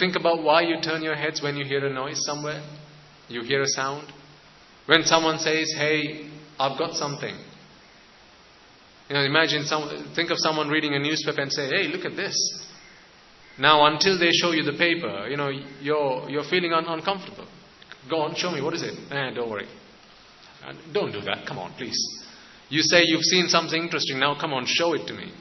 A: Think about why you turn your heads when you hear a noise somewhere. You hear a sound. When someone says, hey, I've got something. Think of someone reading a newspaper and say, hey, look at this. Now, until they show you the paper, you're feeling uncomfortable. Go on, show me, what is it? Don't worry. Don't do that, come on, please. You say you've seen something interesting, now come on, show it to me.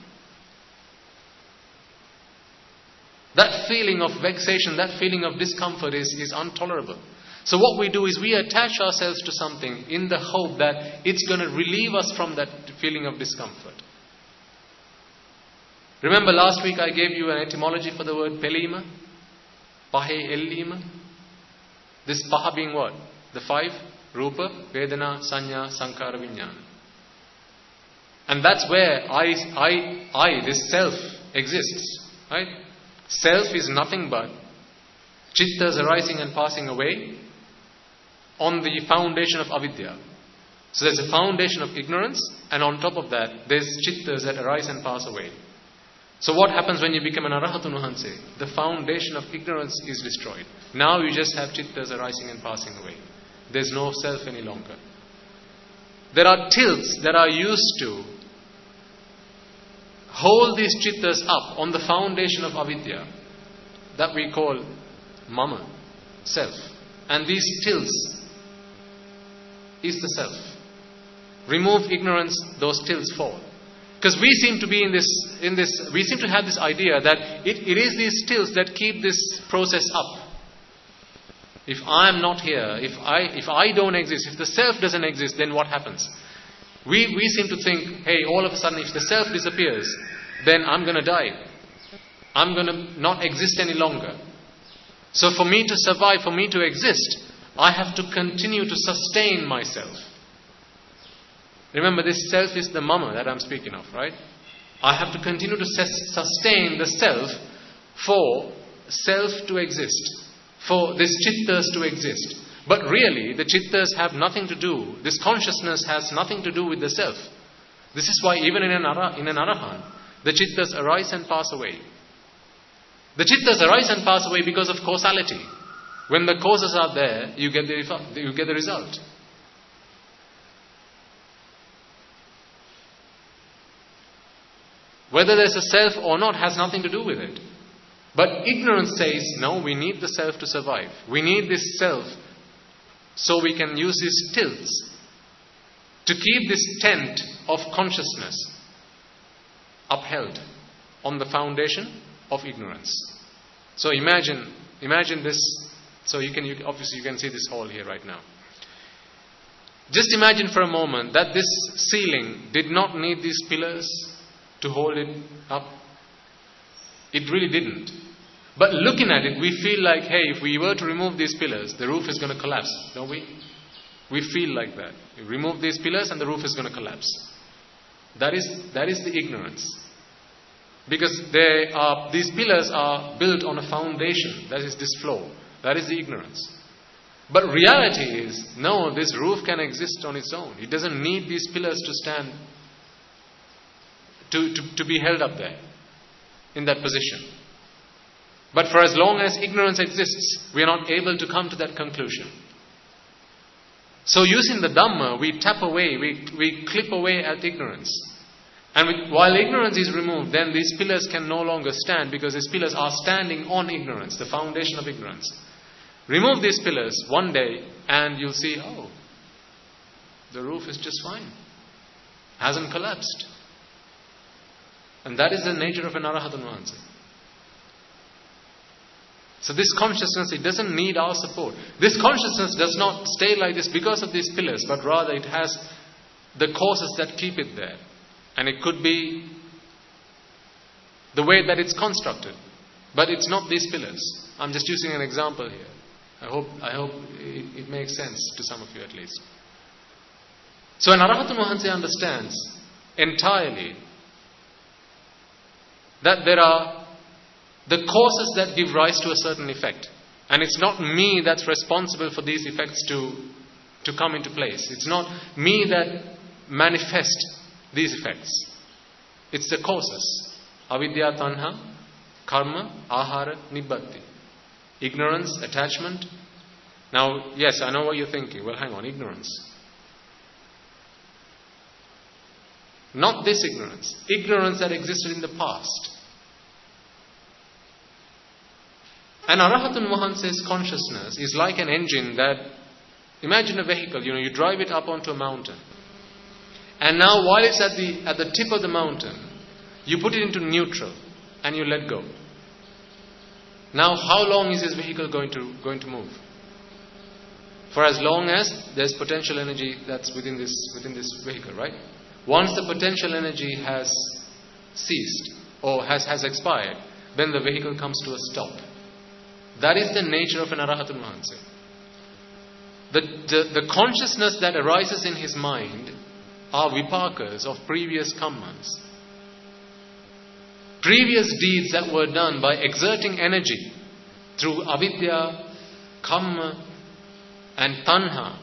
A: That feeling of vexation, that feeling of discomfort is intolerable. So what we do is we attach ourselves to something in the hope that it's going to relieve us from that feeling of discomfort. Remember last week I gave you an etymology for the word pelima? Pahe ellima? This paha being what? The five? Rupa, Vedana, Sanya, Sankara, Vijnana. And that's where I, this self, exists. Right? Self is nothing but chittas arising and passing away on the foundation of avidya. So there's a foundation of ignorance, and on top of that, there's chittas that arise and pass away. So what happens when you become an arahatunuhanse? The foundation of ignorance is destroyed. Now you just have chittas arising and passing away. There's no self any longer. There are tilts that are used to hold these chittas up on the foundation of avidya that we call mama, self. And these tilts is the self. Remove ignorance, those tilts fall. Because we seem to be we seem to have this idea that it is these tilts that keep this process up. If I am not here, if I don't exist, if the self doesn't exist, then what happens? We seem to think, hey, all of a sudden if the self disappears, then I'm going to die. I'm going to not exist any longer. So for me to survive, for me to exist, I have to continue to sustain myself. Remember, this self is the mama that I'm speaking of, right? I have to continue to sustain the self for self to exist, for this chittas to exist. But really, the chittas have nothing to do, this consciousness has nothing to do with the self. This is why even in an arahant, the chittas arise and pass away. The chittas arise and pass away because of causality. When the causes are there, you get the result. Whether there's a self or not has nothing to do with it. But ignorance says, no, we need the self to survive. We need this self so we can use these tilts to keep this tent of consciousness upheld on the foundation of ignorance. So imagine this. So obviously you can see this hall here right now. Just imagine for a moment that this ceiling did not need these pillars to hold it up. It really didn't. But looking at it, we feel like, hey, if we were to remove these pillars, the roof is going to collapse, don't we? We feel like that. You remove these pillars and the roof is going to collapse. That is the ignorance. Because these pillars are built on a foundation, that is this floor. That is the ignorance. But reality is, no, this roof can exist on its own. It doesn't need these pillars to stand, to be held up there, in that position. But for as long as ignorance exists, we are not able to come to that conclusion. So using the Dhamma, we tap away, we clip away at ignorance. And while ignorance is removed, then these pillars can no longer stand, because these pillars are standing on ignorance, the foundation of ignorance. Remove these pillars one day and you'll see, oh, the roof is just fine. Hasn't collapsed. And that is the nature of an arahatunuhanse. So this consciousness, it doesn't need our support. This consciousness does not stay like this because of these pillars, but rather it has the causes that keep it there. And it could be the way that it's constructed. But it's not these pillars. I'm just using an example here. I hope it makes sense to some of you at least. So an Arahatun Wahanse understands entirely that there are the causes that give rise to a certain effect. And it's not me that's responsible for these effects to come into place. It's not me that manifest these effects. It's the causes. Avidya, tanha, karma, ahara, nibbati. Ignorance, attachment. Now, yes, I know what you're thinking. Well, hang on, ignorance. Not this ignorance. Ignorance that existed in the past. An Arahatun Wahanse's consciousness is like an engine that, imagine a vehicle, you drive it up onto a mountain. And now while it's at the tip of the mountain, you put it into neutral and you let go. Now how long is this vehicle going to move? For as long as there's potential energy that's within this vehicle, right? Once the potential energy has ceased or has expired, then the vehicle comes to a stop. That is the nature of an Arahatun Wahanse. The consciousness that arises in his mind are vipakas of previous kammas. Previous deeds that were done by exerting energy through avidya, kamma and tanha.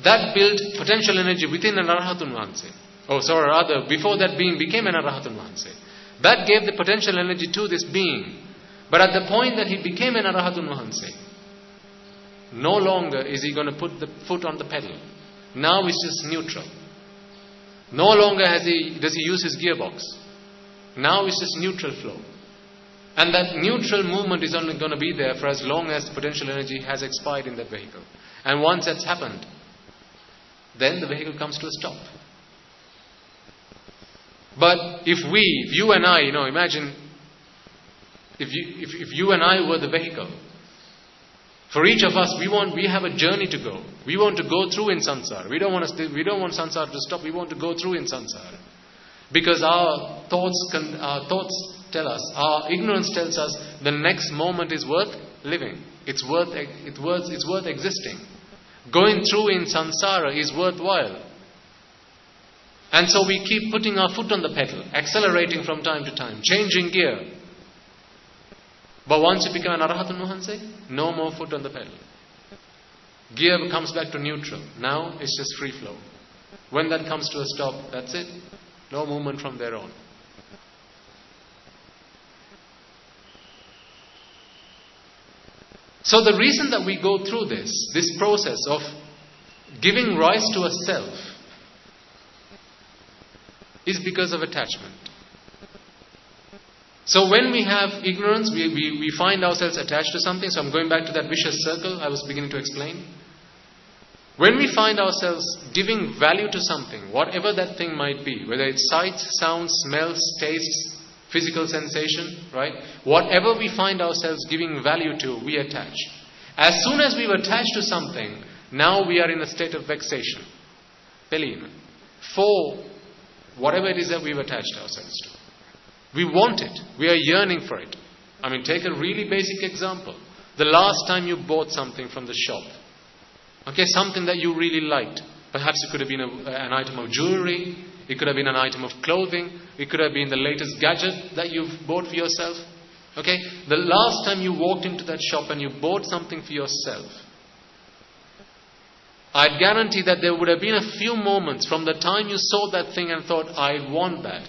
A: That built potential energy within an Arahatun Wahanse. Before that being became an Arahatun Wahanse. That gave the potential energy to this being. But at the point that he became an Arahatun Wahanse, no longer is he going to put the foot on the pedal. Now it's just neutral. No longer does he use his gearbox. Now it's just neutral flow. And that neutral movement is only going to be there for as long as the potential energy has expired in that vehicle. And once that's happened, then the vehicle comes to a stop. But if you and I, imagine if you and I were the vehicle, for each of us, we have a journey to go. We want to go through in samsara. We don't want samsara to stop. We want to go through in samsara, because our thoughts tell us, our ignorance tells us, the next moment is worth living. It's worth existing. Going through in samsara is worthwhile. And so we keep putting our foot on the pedal, accelerating from time to time, changing gear. But once you become an Arahatun Wahanse, no more foot on the pedal. Gear comes back to neutral. Now it's just free flow. When that comes to a stop, that's it. No movement from there on. So the reason that we go through this process of giving rise to a self, is because of attachment. So when we have ignorance, we find ourselves attached to something. So I'm going back to that vicious circle I was beginning to explain. When we find ourselves giving value to something, whatever that thing might be, whether it's sights, sounds, smells, tastes, physical sensation, right? Whatever we find ourselves giving value to, we attach. As soon as we've attached to something, now we are in a state of vexation. Pelina. For whatever it is that we've attached ourselves to. We want it. We are yearning for it. I mean, take a really basic example. The last time you bought something from the shop. Okay, something that you really liked. Perhaps it could have been an item of jewelry. It could have been an item of clothing. It could have been the latest gadget that you've bought for yourself. Okay, the last time you walked into that shop and you bought something for yourself, I'd guarantee that there would have been a few moments from the time you saw that thing and thought, I want that.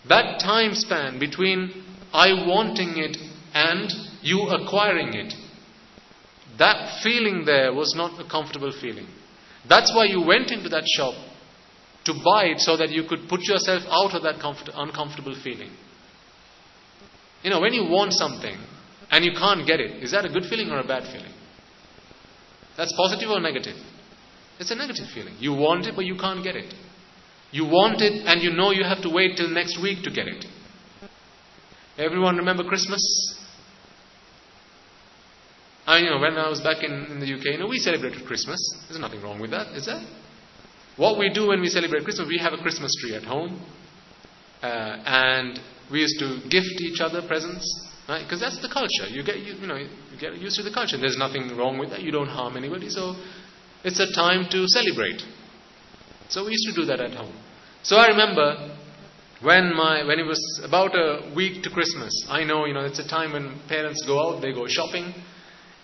A: That time span between I wanting it and you acquiring it, that feeling there was not a comfortable feeling. That's why you went into that shop to buy it, so that you could put yourself out of that uncomfortable feeling. You know, when you want something and you can't get it, is that a good feeling or a bad feeling? That's positive or negative? It's a negative feeling. You want it, but you can't get it. You want it and you know you have to wait till next week to get it. Everyone remember Christmas? When I was back in the UK, we celebrated Christmas. There's nothing wrong with that, is there? What we do when we celebrate Christmas, we have a Christmas tree at home. And we used to gift each other presents, right? Because that's the culture. You get used to the culture. There's nothing wrong with that. You don't harm anybody. So it's a time to celebrate. So we used to do that at home. So I remember when it was about a week to Christmas, I know, it's a time when parents go out, they go shopping,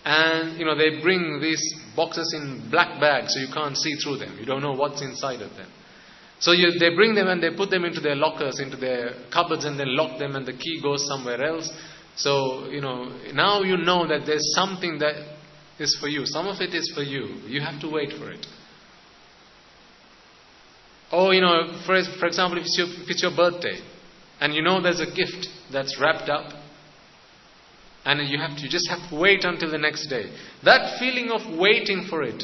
A: and, they bring these boxes in black bags so you can't see through them. You don't know what's inside of them. So they bring them and they put them into their lockers, into their cupboards, and then lock them, and the key goes somewhere else. So, now you know that there's something that is for you. Some of it is for you. You have to wait for it. Or, for example, if it's your birthday, and there's a gift that's wrapped up, and you just have to wait until the next day. That feeling of waiting for it,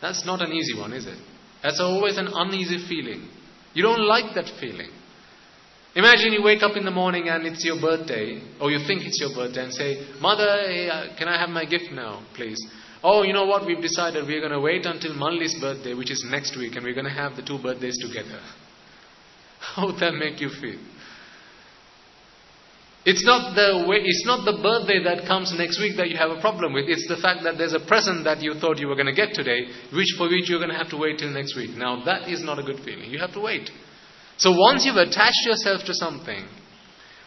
A: that's not an easy one, is it? That's always an uneasy feeling. You don't like that feeling. Imagine you wake up in the morning and it's your birthday, or you think it's your birthday, and say, "Mother, hey, can I have my gift now, please?" "Oh, you know what, we've decided we're going to wait until Manli's birthday, which is next week, and we're going to have the 2 birthdays together." How would that make you feel? It's not the birthday that comes next week that you have a problem with. It's the fact that there's a present that you thought you were going to get today, for which you're going to have to wait till next week. Now that is not a good feeling. You have to wait. So once you've attached yourself to something,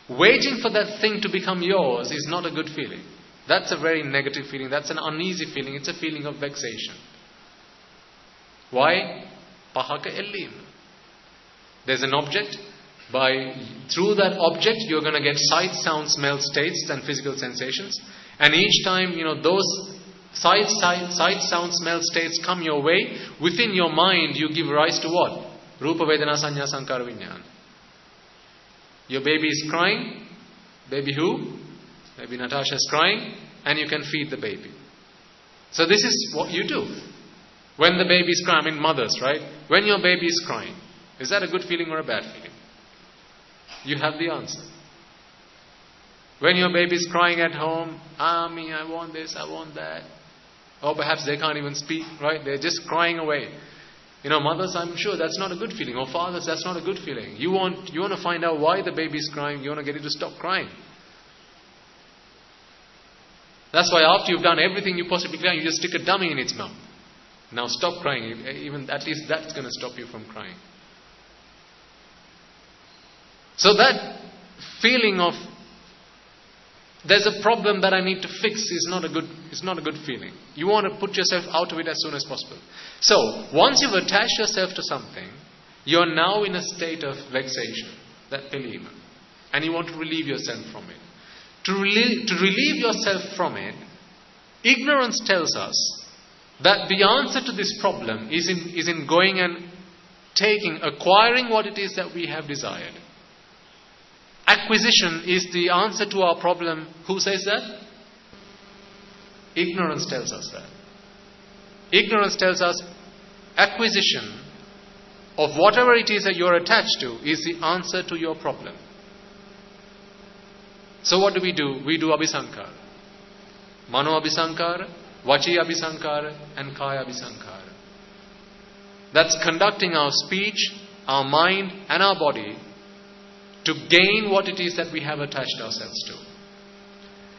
A: waiting for that thing to become yours is not a good feeling. That's a very negative feeling. That's an uneasy feeling. It's a feeling of vexation. Why? Pahaka ellim. There's an object. Through that object, you're going to get sight, sound, smell, states, and physical sensations. And each time, those sight, sound, smell, states come your way, within your mind, you give rise to what? Rupa, Vedana, Sanya, Sankara, Vijnana. Your baby is crying. Baby who? Maybe Natasha's crying, and you can feed the baby. So this is what you do. When the baby is crying, mothers, right? When your baby is crying, is that a good feeling or a bad feeling? You have the answer. When your baby is crying at home, "Mommy, I want this, I want that." Or perhaps they can't even speak, right? They're just crying away. Mothers, I'm sure that's not a good feeling. Or fathers, that's not a good feeling. You want to find out why the baby is crying. You want to get it to stop crying. That's why after you've done everything you possibly can, you just stick a dummy in its mouth. Now stop crying. Even at least that's going to stop you from crying. So that feeling of there's a problem that I need to fix is not a good feeling. You want to put yourself out of it as soon as possible. So once you've attached yourself to something, you're now in a state of vexation, that pelima, and you want to relieve yourself from it. To relieve yourself from it, ignorance tells us that the answer to this problem is in going and acquiring what it is that we have desired. Acquisition is the answer to our problem. Who says that? Ignorance tells us that. Ignorance tells us acquisition of whatever it is that you're attached to is the answer to your problem. So what do? We do abhisankara. Mano abhisankara, vachi abhisankara, and kaya abhisankara. That's conducting our speech, our mind, and our body to gain what it is that we have attached ourselves to.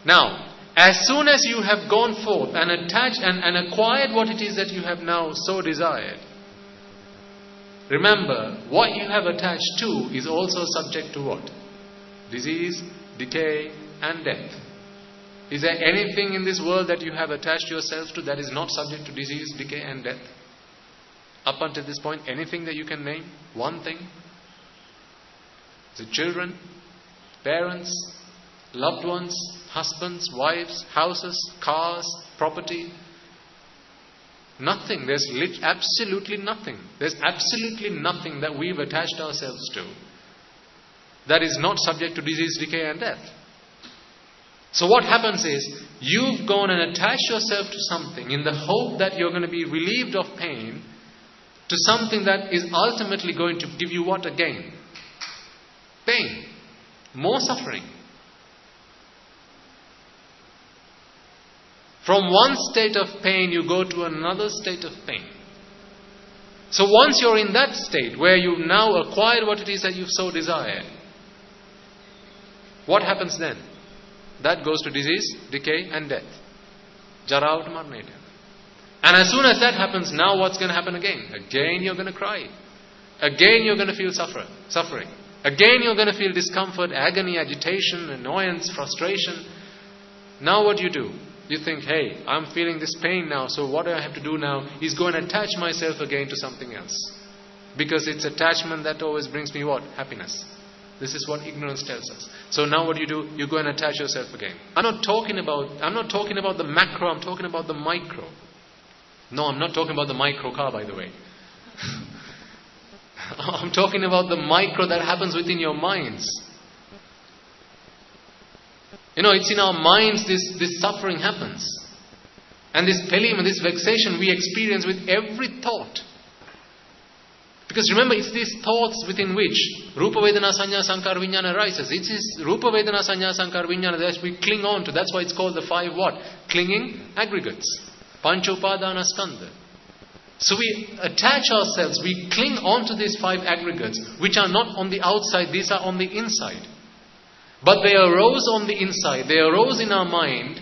A: Now, as soon as you have gone forth and attached and acquired what it is that you have now so desired, remember, what you have attached to is also subject to what? Disease, decay, and death. Is there anything in this world that you have attached yourself to that is not subject to disease, decay, and death? Up until this point, anything that you can name? One thing? Is it children, parents, loved ones, husbands, wives, houses, cars, property? Nothing. There's absolutely nothing. There's absolutely nothing that we've attached ourselves to that is not subject to disease, decay, and death. So what happens is, you've gone and attached yourself to something in the hope that you're going to be relieved of pain, to something that is ultimately going to give you what again? Pain. More suffering. From one state of pain, you go to another state of pain. So once you're in that state, where you've now acquired what it is that you've so desired, What happens then? That goes to disease, decay and death. Jara Marneta. And as soon as that happens, now what's going to happen again? Again you're going to cry. Again you're going to feel suffering. Again you're going to feel discomfort, agony, agitation, annoyance, frustration. Now what do? You think, hey, I'm feeling this pain now, so what I have to do now is go and attach myself again to something else. Because it's attachment that always brings me what? Happiness. This is what ignorance tells us. So now what do? You go and attach yourself again. I'm not talking about the macro, I'm talking about the micro. No, I'm not talking about the micro car, by the way. I'm talking about the micro that happens within your minds. It's in our minds this suffering happens. And this pelima, this vexation we experience with every thought. Because remember, it's these thoughts within which Rupa Vedana Sanya Sankara Vijnana arises. It is Rupa Vedana Sanya Sankara Vijnana that we cling on to. That's why it's called the 5 what? Clinging aggregates. Pancha Upadana Skandha. So we attach ourselves, we cling on to these 5 aggregates, which are not on the outside, these are on the inside. But they arose on the inside, they arose in our mind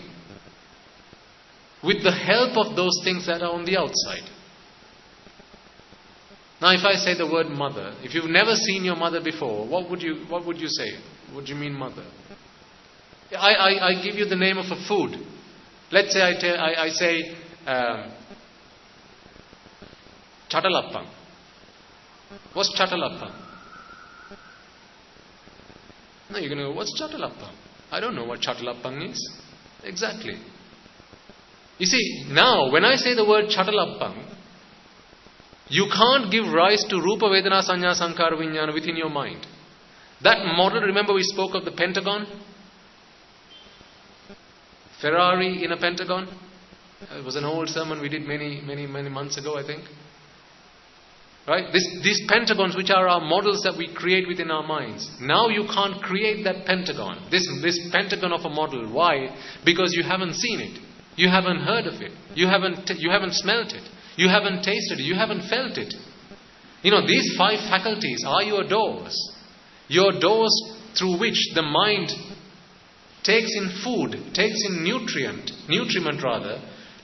A: with the help of those things that are on the outside. Now if I say the word mother, if you've never seen your mother before, what would you say? What do you mean mother? I give you the name of a food. Let's say I say Chatalappam. What's Chatalappam? No, you're going to go, what's Chatalappam? I don't know what Chatalappam is. Exactly. You see, now when I say the word Chatalappam, you can't give rise to Rupa Vedana Sanya Sankara Vijnana within your mind. That model, remember we spoke of the Pentagon? Ferrari in a Pentagon? It was an old sermon we did many months ago, I think. Right? These pentagons which are our models that we create within our minds. Now you can't create that pentagon. This pentagon of a model. Why? Because you haven't seen it. You haven't heard of it. You haven't smelt it. You haven't tasted it. You haven't felt it. These 5 faculties are your doors. Your doors through which the mind takes in food, takes in nutriment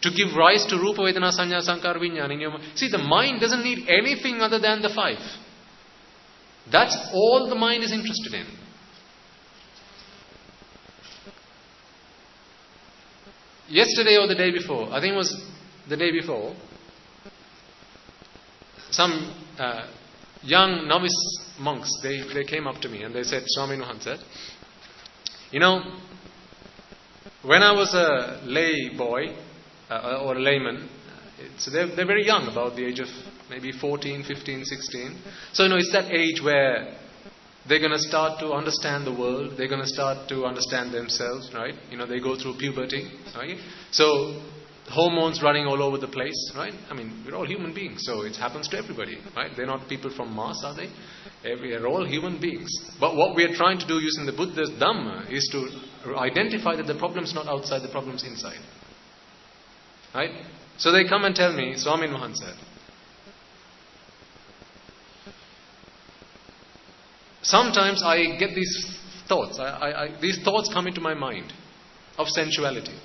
A: to give rise to Rupa Vedana Sanya Sankara Vijnana in your mind. See, the mind doesn't need anything other than the 5. That's all the mind is interested in. Yesterday or the day before, I think it was the day before, some young novice monks, they came up to me and they said, Swami Nuhan said, when I was a lay boy, or a layman, they're very young, about the age of maybe 14, 15, 16. So, it's that age where they're going to start to understand the world, they're going to start to understand themselves, right? They go through puberty, right? So, hormones running all over the place, right? I mean, we're all human beings, so it happens to everybody, right? They're not people from Mars, are they? We're all human beings. But what we're trying to do using the Buddha's Dhamma is to identify that the problem's not outside, the problem's inside. Right? So they come and tell me, Swami Nuhan said, sometimes I get these thoughts. These thoughts come into my mind of sensuality.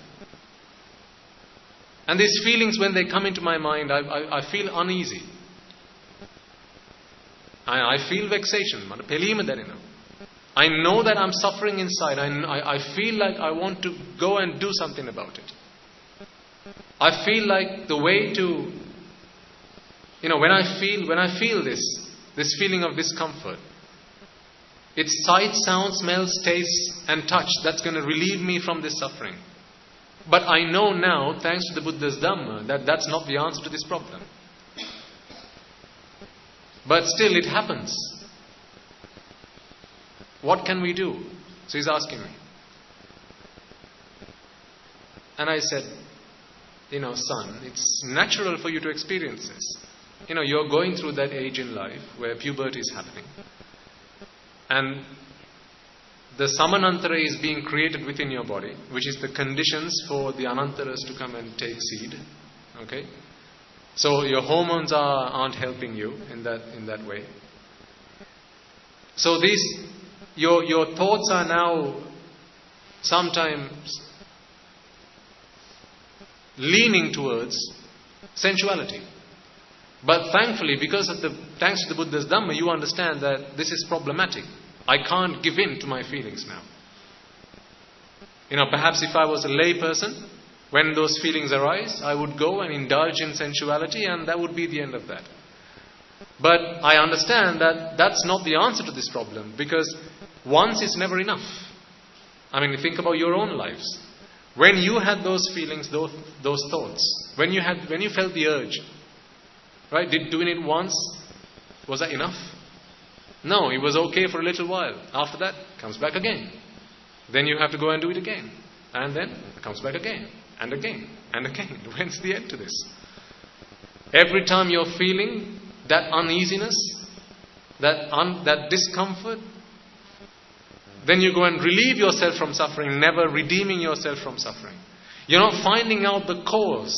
A: And these feelings, when they come into my mind, I feel uneasy. I feel vexation. I know that I'm suffering inside. I feel like I want to go and do something about it. I feel like the way to, when I feel this feeling of discomfort, it's sight, sound, smells, tastes and touch that's going to relieve me from this suffering. But I know now, thanks to the Buddha's Dhamma, that that's not the answer to this problem. But still it happens. What can we do? So he's asking me. And I said, son, it's natural for you to experience this. You're going through that age in life where puberty is happening. And the samanantara is being created within your body, which is the conditions for the anantaras to come and take seed. Okay? So your hormones aren't helping you in that way. So these your thoughts are now sometimes leaning towards sensuality. But thankfully, thanks to the Buddha's Dhamma, you understand that this is problematic. I can't give in to my feelings now. Perhaps if I was a lay person, when those feelings arise, I would go and indulge in sensuality, and that would be the end of that. But I understand that that's not the answer to this problem, because once is never enough. Think about your own lives. When you had those feelings, those thoughts, when you felt the urge, right? Doing it once, was that enough? No, it was okay for a little while. After that, it comes back again. Then you have to go and do it again. And then it comes back again. And again. And again. When's the end to this? Every time you're feeling that uneasiness, that discomfort, then you go and relieve yourself from suffering, never redeeming yourself from suffering. You're not finding out the cause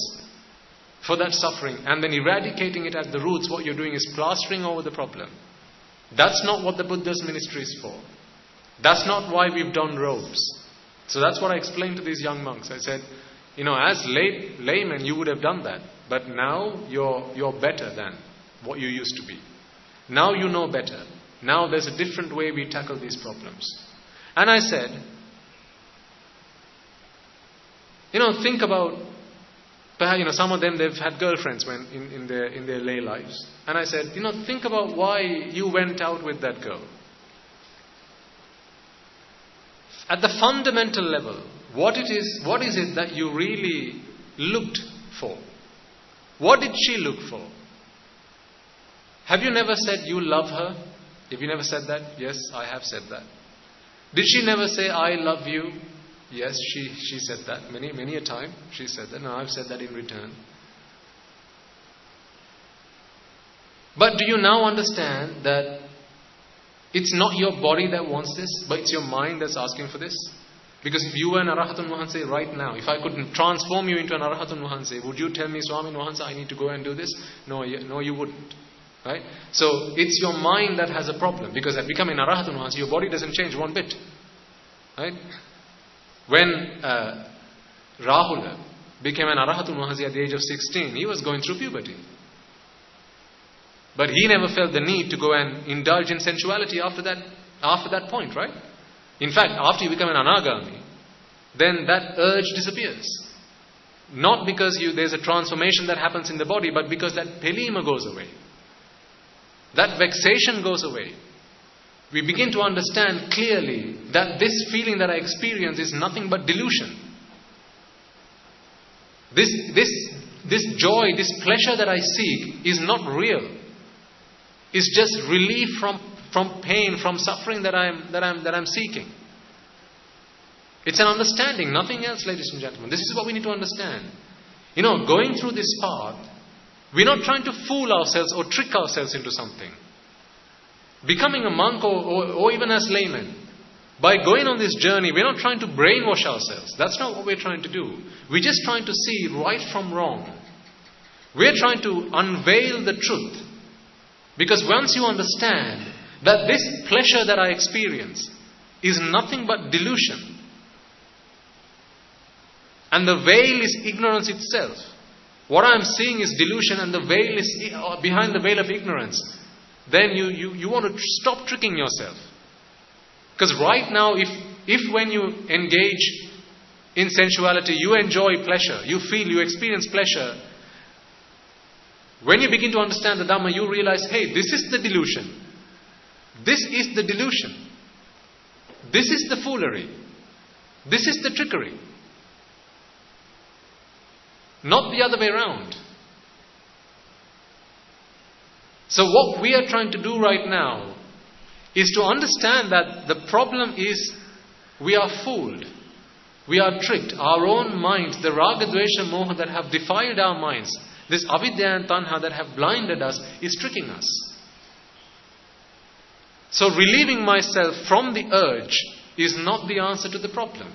A: for that suffering and then eradicating it at the roots. What you're doing is plastering over the problem. That's not what the Buddha's ministry is for. That's not why we've donned robes. So that's what I explained to these young monks. I said, as laymen you would have done that, but now you're better than what you used to be. Now you know better. Now there's a different way we tackle these problems. And I said, think about, perhaps, some of them, they've had girlfriends when in their lay lives. And I said, think about why you went out with that girl. At the fundamental level, what is it that you really looked for? What did she look for? Have you never said you love her? Have you never said that? Yes, I have said that. Did she never say, I love you? Yes, she said that. Many a time she said that. And I've said that in return. But do you now understand that it's not your body that wants this, but it's your mind that's asking for this? Because if you were an Arahatun Wahanse right now, if I could transform you into an Arahatun Wahanse, would you tell me, Swami Wahanse, I need to go and do this? No, you wouldn't. Right? So it's your mind that has a problem, because at becoming an Arahatun Wahanse, your body doesn't change one bit. Right? When Rahula became an Arahatun Wahanse at the age of 16, he was going through puberty. But he never felt the need to go and indulge in sensuality after that point, right? In fact, after you become an Anagami, then that urge disappears. Not because there's a transformation that happens in the body, but because that pelima goes away. That vexation goes away. We begin to understand clearly that this feeling that I experience is nothing but delusion. This joy, this pleasure that I seek is not real. It's just relief from pain, from suffering that I'm seeking. It's an understanding, nothing else, ladies and gentlemen. This is what we need to understand. Going through this path, we're not trying to fool ourselves or trick ourselves into something. Becoming a monk or even as laymen, by going on this journey, we're not trying to brainwash ourselves. That's not what we're trying to do. We're just trying to see right from wrong. We're trying to unveil the truth. Because once you understand that this pleasure that I experience is nothing but delusion, and the veil is ignorance itself. What I am seeing is delusion, and the veil is behind the veil of ignorance. Then you want to stop tricking yourself. Because right now, if when you engage in sensuality, you enjoy pleasure, you experience pleasure, when you begin to understand the Dhamma, you realize, hey, this is the delusion. This is the delusion. This is the foolery. This is the trickery. Not the other way around. So what we are trying to do right now is to understand that the problem is we are fooled. We are tricked. Our own minds, the raga, dvesha, moha that have defiled our minds, this avidya and tanha that have blinded us, is tricking us. So relieving myself from the urge is not the answer to the problem.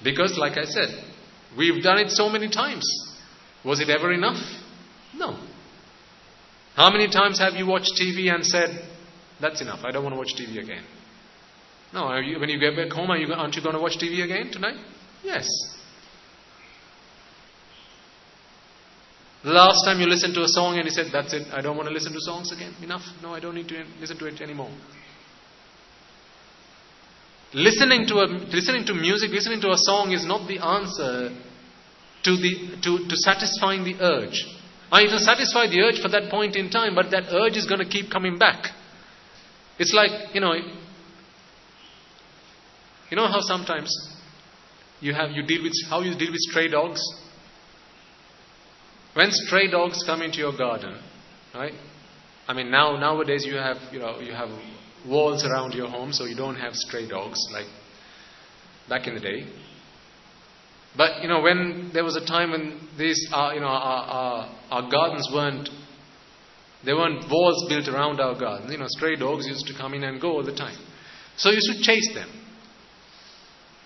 A: Because, like I said, we've done it so many times. Was it ever enough? No. How many times have you watched TV and said,
B: That's enough. I don't want to watch TV again. No, when you get back home, aren't you going to watch TV again tonight? Yes. The last time you listened to a song and you said, that's it, I don't want to listen to songs again. Enough. No, I don't need to listen to it anymore. Listening to music, listening to a song is not the answer to satisfying the urge. It will satisfy the urge for that point in time, but that urge is going to keep coming back. It's like, you know how sometimes you deal with stray dogs? When stray dogs come into your garden, right? I mean, nowadays you have walls around your home, so you don't have stray dogs like back in the day. But when there was a time when these our gardens weren't walls built around our gardens. Stray dogs used to come in and go all the time. So you should chase them.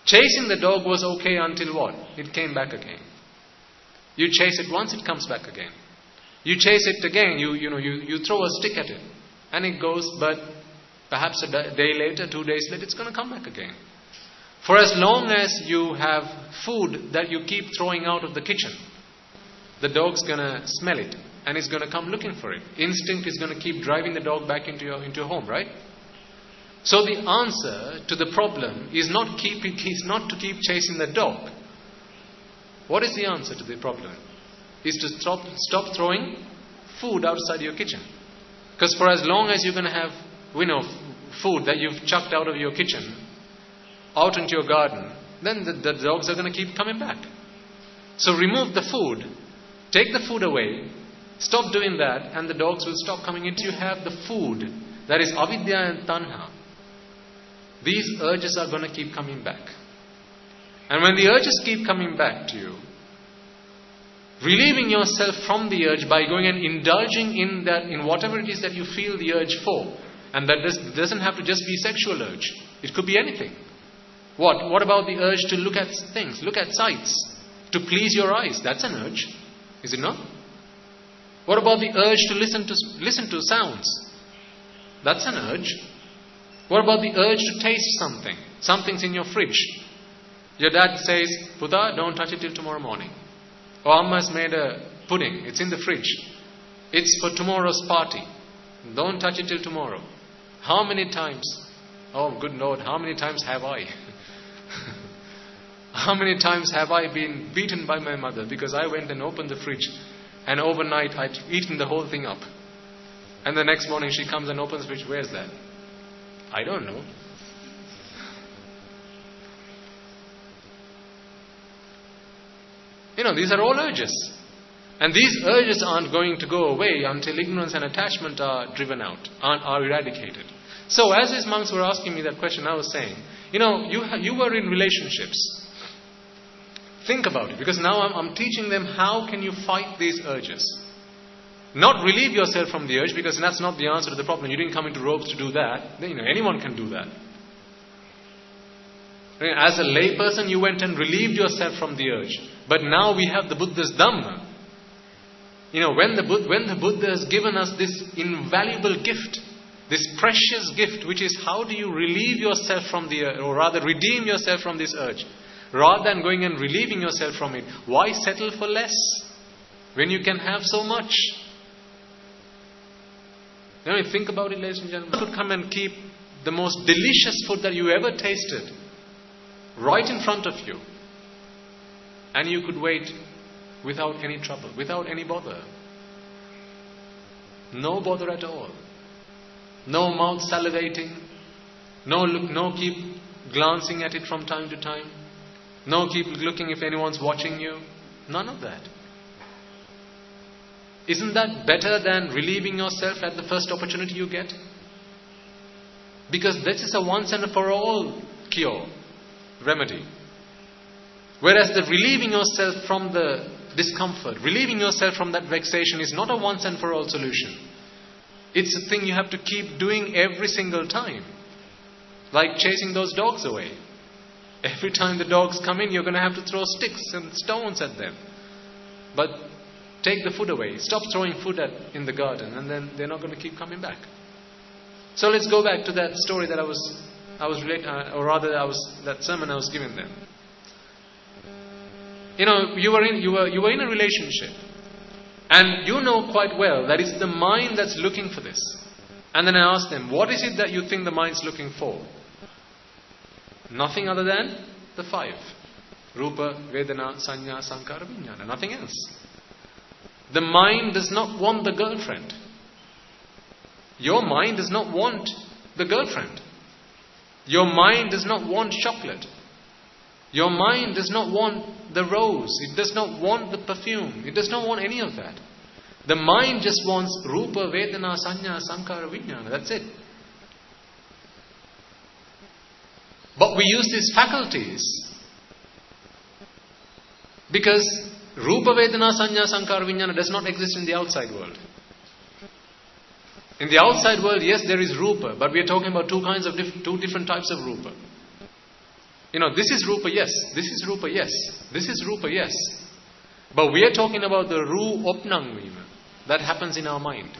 B: Chasing the dog was okay until what? It came back again. You chase it once, it comes back again. You chase it again, you throw a stick at it, and it goes, but perhaps a day later, 2 days later, it's going to come back again. For as long as you have food that you keep throwing out of the kitchen, the dog's going to smell it, and it's going to come looking for it. Instinct is going to keep driving the dog back into your home, right? So the answer to the problem is not to keep chasing the dog. What is the answer to the problem? Is to stop throwing food outside your kitchen. Because for as long as you're going to have food that you've chucked out of your kitchen out into your garden, then the dogs are going to keep coming back. So remove the food, take the food away, stop doing that, and the dogs will stop coming into. You have the food, that is avidya and tanha. These urges are going to keep coming back. And when the urges keep coming back to you, relieving yourself from the urge by going and indulging in whatever it is that you feel the urge for. And that doesn't have to just be sexual urge. It could be anything. What about the urge to look at things, look at sights, to please your eyes? That's an urge, is it not? What about the urge to listen to sounds? That's an urge. What about the urge to taste something? Something's in your fridge. Your dad says, Puta, don't touch it till tomorrow morning. Or Amma's made a pudding. It's in the fridge. It's for tomorrow's party. Don't touch it till tomorrow. How many times? Oh, good Lord, how many times have I? How many times have I been beaten by my mother because I went and opened the fridge and overnight I'd eaten the whole thing up. And the next morning she comes and opens the fridge. Where's that? I don't know. These are all urges. And these urges aren't going to go away until ignorance and attachment are driven out, are eradicated. So as these monks were asking me that question, I was saying, you were in relationships. Think about it, because now I'm teaching them how can you fight these urges. Not relieve yourself from the urge, because that's not the answer to the problem. You didn't come into robes to do that. Anyone can do that. As a lay person, you went and relieved yourself from the urge. But now we have the Buddha's Dhamma. When the Buddha has given us this invaluable gift, this precious gift, which is how do you relieve yourself from the urge, or rather redeem yourself from this urge, rather than going and relieving yourself from it. Why settle for less when you can have so much? Think about it, ladies and gentlemen. You could come and keep the most delicious food that you ever tasted right in front of you, and you could wait without any trouble, without any bother. No bother at all. No mouth salivating. No keep glancing at it from time to time. No keep looking if anyone's watching you. None of that. Isn't that better than relieving yourself at the first opportunity you get? Because this is a once and for all cure, remedy. Whereas the relieving yourself from the discomfort, relieving yourself from that vexation is not a once and for all solution. It's a thing you have to keep doing every single time. Like chasing those dogs away. Every time the dogs come in, you're going to have to throw sticks and stones at them. But take the food away. Stop throwing food in the garden, and then they're not going to keep coming back. So let's go back to that story that I was that sermon I was giving them. You were in a relationship, and you know quite well that it's the mind that's looking for this. And then I asked them, what is it that you think the mind's looking for? Nothing other than the 5. Rupa, Vedana, Sanya, Sankara, Vijnana. Nothing else. The mind does not want the girlfriend. Your mind does not want the girlfriend. Your mind does not want chocolate. Your mind does not want the rose. It does not want the perfume. It does not want any of that. The mind just wants Rupa, Vedana, Sanya, Sankara, Vijnana. That's it. But we use these faculties because Rupa, Vedana, Sanya, Sankara, Vijnana does not exist in the outside world. In the outside world, yes, there is Rupa, but we are talking about two different types of Rupa. This is Rupa, yes. This is Rupa, yes. This is Rupa, yes. But we are talking about the Ru Opnangvima that happens in our mind.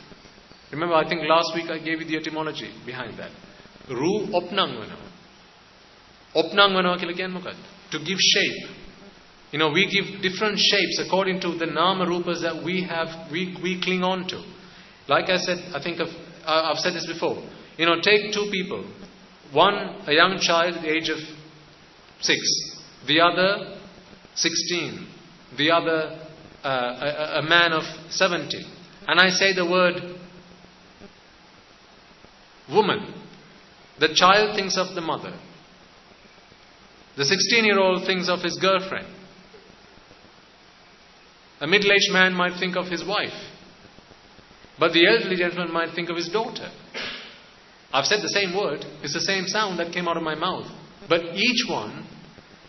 B: Remember, I think last week I gave you the etymology behind that. Ru Opnangvana. Opnangvana kila kiyan mokad? To give shape. We give different shapes according to the Nama Rupas that we have, we cling on to. Like I said, I've said this before. Take 2 people. One, a young child at the age of 6. The other, 16. The other, a man of 70. And I say the word woman. The child thinks of the mother. The 16-year-old thinks of his girlfriend. A middle-aged man might think of his wife. But the elderly gentleman might think of his daughter. I've said the same word. It's the same sound that came out of my mouth. But each one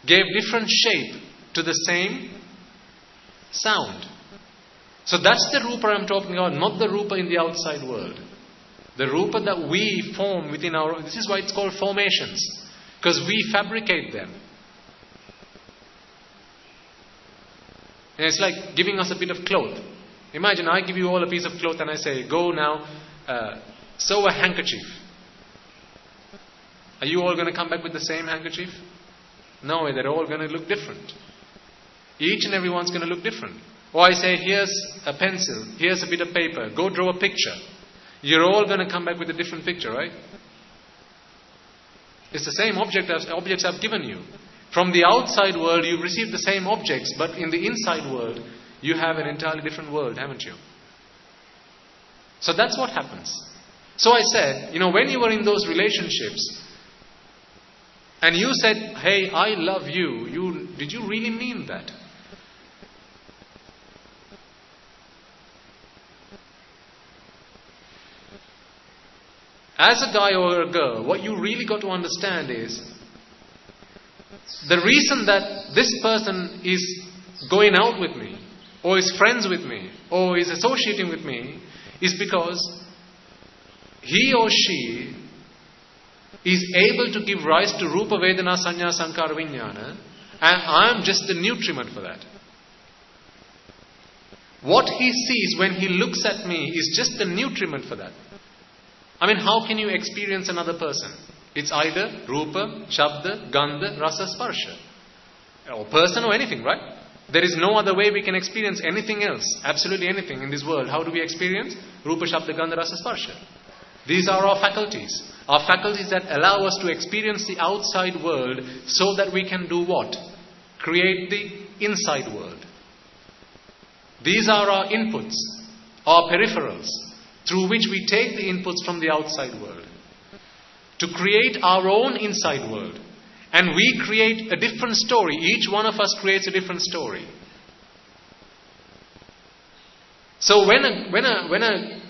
B: gave different shape to the same sound. So that's the Rupa I'm talking about, not the Rupa in the outside world. The Rupa that we form within our... This is why it's called formations. Because we fabricate them. And it's like giving us a bit of cloth. Imagine I give you all a piece of cloth and I say, go now, sew a handkerchief. Are you all going to come back with the same handkerchief? No, they're all going to look different. Each and every one's going to look different. Or I say, here's a pencil, here's a bit of paper, go draw a picture. You're all going to come back with a different picture, right? It's the same objects I've given you. From the outside world, you've received the same objects, but in the inside world, you have an entirely different world, haven't you? So that's what happens. So I said, when you were in those relationships, and you said, hey, I love you, did you really mean that? As a guy or a girl, what you really got to understand is, the reason that this person is going out with me, or is friends with me, or is associating with me, is because he or she is able to give rise to Rupa, Vedana, Sanya, Sankara, Vijnana, and I am just the nutriment for that. What he sees when he looks at me is just the nutriment for that. How can you experience another person? It's either Rupa, Shabda, Gandha, Rasa, Sparsha. Or person or anything, right? There is no other way we can experience anything else. Absolutely anything in this world. How do we experience? Rupa, Shabda, Gandha, Rasa, Sparsha. These are our faculties. Our faculties that allow us to experience the outside world so that we can do what? Create the inside world. These are our inputs, our peripherals, through which we take the inputs from the outside world to create our own inside world. And we create a different story. Each one of us creates a different story. So when a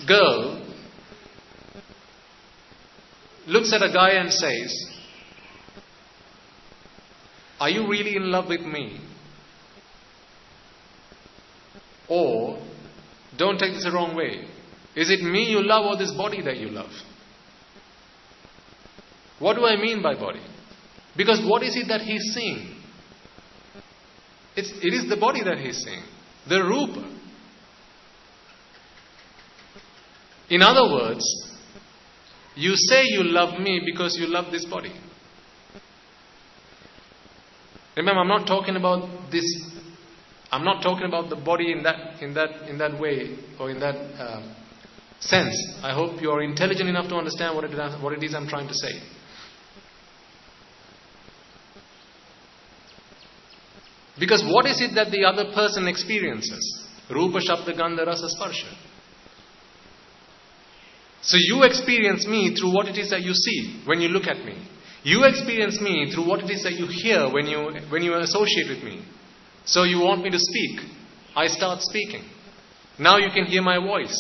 B: girl looks at a guy and says, are you really in love with me? Or, don't take this the wrong way, is it me you love or this body that you love? What do I mean by body? Because what is it that he's seeing? It is the body that he's seeing. The Rupa. In other words, you say you love me because you love this body. Remember, I'm not talking about this. I'm not talking about the body in that way or in that sense. I hope you are intelligent enough to understand what it is I'm trying to say. Because what is it that the other person experiences? Rupa, Shabda, Gandha, Rasa, Sparsha. So you experience me through what it is that you see when you look at me. You experience me through what it is that you hear when you associate with me. So you want me to speak. I start speaking. Now you can hear my voice.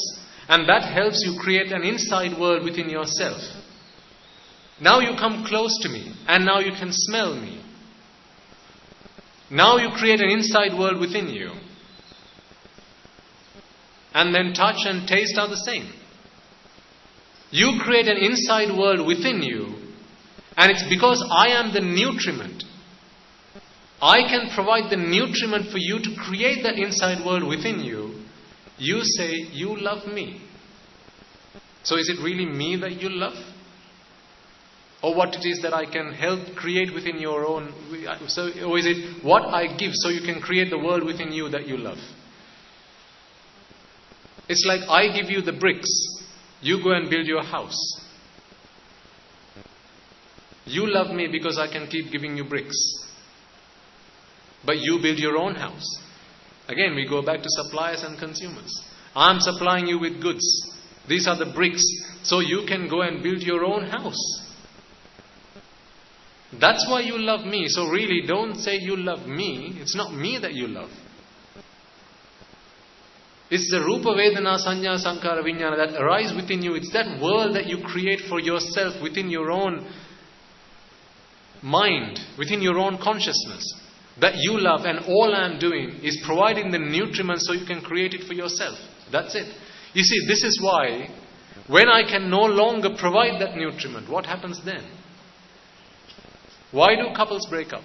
B: And that helps you create an inside world within yourself. Now you come close to me. And now you can smell me. Now you create an inside world within you. And then touch and taste are the same. You create an inside world within you. And it's because I am the nutriment. I can provide the nutriment for you to create that inside world within you. You say, you love me. So is it really me that you love? Or what it is that I can help create within your own... or is it what I give so you can create the world within you that you love? It's like I give you the bricks. You go and build your house. You love me because I can keep giving you bricks. But you build your own house. Again, we go back to suppliers and consumers. I'm supplying you with goods. These are the bricks. So you can go and build your own house. That's why you love me. So really, don't say you love me. It's not me that you love. It's the Rupa, Vedana, Sanya, Sankara, Vijnana that arise within you. It's that world that you create for yourself within your own mind, within your own consciousness, that you love, and all I am doing is providing the nutriment so you can create it for yourself. That's it. You see, this is why when I can no longer provide that nutriment, what happens then? Why do couples break up?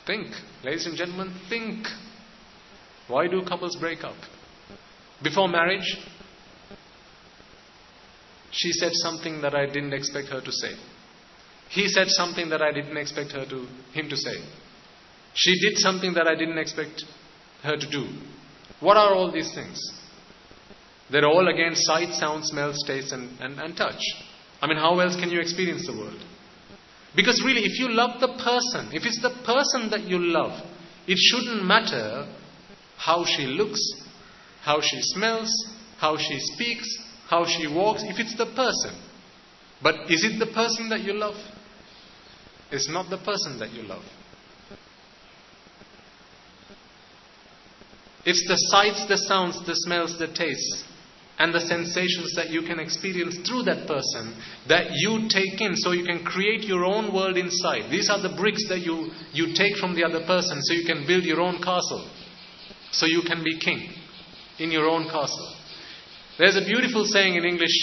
B: Think, ladies and gentlemen, think. Why do couples break up? Before marriage, she said something that I didn't expect her to say. He said something that I didn't expect him to say. She did something that I didn't expect her to do. What are all these things? They're all again sight, sound, smell, taste and touch. I mean, how else can you experience the world? Because really, if you love the person, if it's the person that you love, it shouldn't matter how she looks, how she smells, how she speaks, how she walks, if it's the person. But is it the person that you love? It's not the person that you love. It's the sights, the sounds, the smells, the tastes, and the sensations that you can experience through that person that you take in so you can create your own world inside. These are the bricks that you take from the other person so you can build your own castle. So you can be king in your own castle. There's a beautiful saying in English,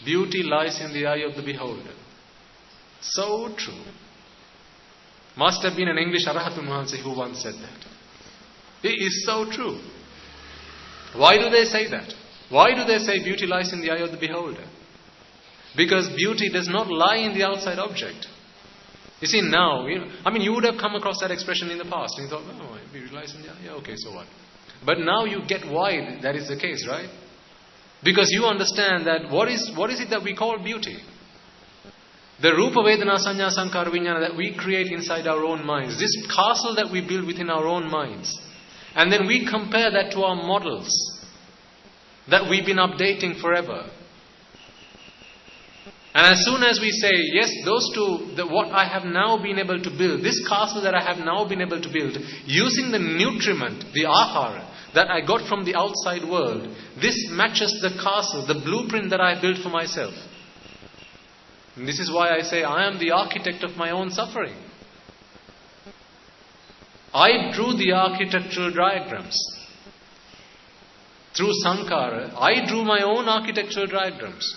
B: beauty lies in the eye of the beholder. So true. Must have been an English Arahatun Mahansi who once said that. It is so true. Why do they say that? Why do they say beauty lies in the eye of the beholder? Because beauty does not lie in the outside object. You see now, you would have come across that expression in the past and you thought, oh, beauty lies in the eye. Yeah, okay, so what? But now you get why that is the case, right? Because you understand that what is it that we call beauty? The Rupa, Vedana, Sanya, Sankara, Vijnana that we create inside our own minds. This castle that we build within our own minds. And then we compare that to our models that we've been updating forever. And as soon as we say, yes, those two, what I have now been able to build, this castle that I have now been able to build, using the nutriment, the ahara, that I got from the outside world, this matches the castle, the blueprint that I built for myself. And this is why I say I am the architect of my own suffering. I drew the architectural diagrams. Through Sankara, I drew my own architectural diagrams.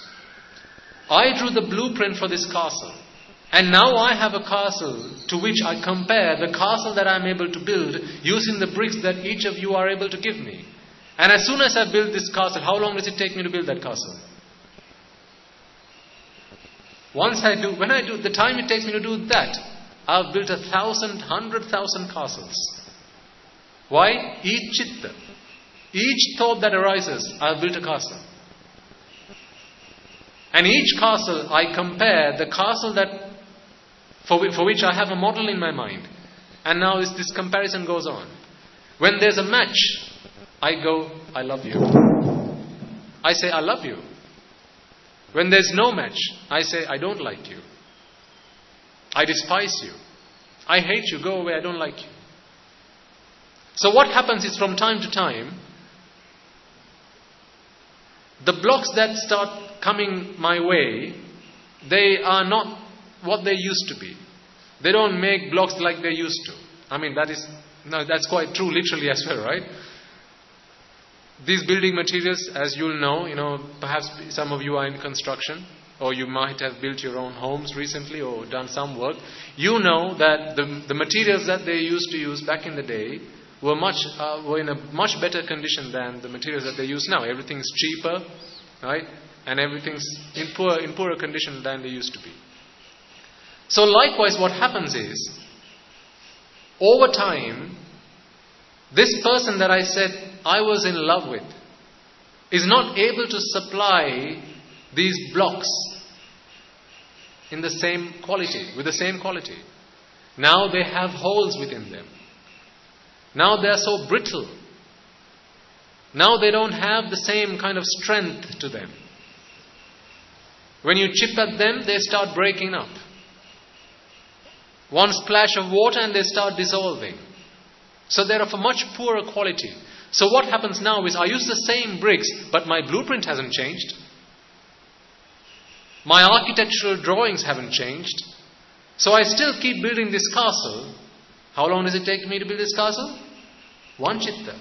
B: I drew the blueprint for this castle. And now I have a castle to which I compare the castle that I am able to build using the bricks that each of you are able to give me. And as soon as I build this castle, how long does it take me to build that castle? When I do, the time it takes me to do that, I've built 1,000, 100,000 castles. Why? Each chitta, each thought that arises, I've built a castle. And each castle, I compare the castle for which I have a model in my mind. And now this comparison goes on. When there's a match, I go, I love you. I say, I love you. When there's no match, I say, I don't like you. I despise you. I hate you. Go away. I don't like you. So what happens is, from time to time, the blocks that start coming my way, they are not what they used to be. They don't make blocks like they used to. I mean, that's quite true literally as well, right? These building materials, as you'll know, perhaps some of you are in construction, or you might have built your own homes recently or done some work. You know that the materials that they used to use back in the day were in a much better condition than the materials that they use now. Everything's cheaper, right? And everything's in poorer condition than they used to be. So likewise, what happens is, over time, this person that I said I was in love with is not able to supply these blocks with the same quality. Now they have holes within them. Now they are so brittle. Now they don't have the same kind of strength to them. When you chip at them, they start breaking up. One splash of water and they start dissolving. So they're of a much poorer quality. So what happens now is, I use the same bricks, but my blueprint hasn't changed. My architectural drawings haven't changed. So I still keep building this castle. How long does it take me to build this castle? One chitta.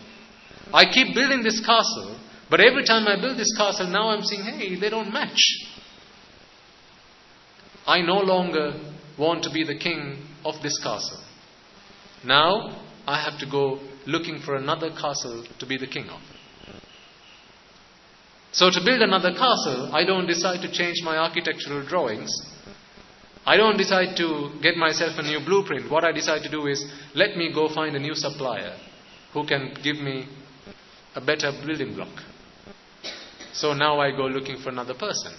B: I keep building this castle, but every time I build this castle, now I'm seeing, hey, they don't match. I no longer want to be the king of this castle. Now I have to go looking for another castle to be the king of. So to build another castle, I don't decide to change my architectural drawings. I don't decide to get myself a new blueprint. What I decide to do is, let me go find a new supplier who can give me a better building block. So now I go looking for another person.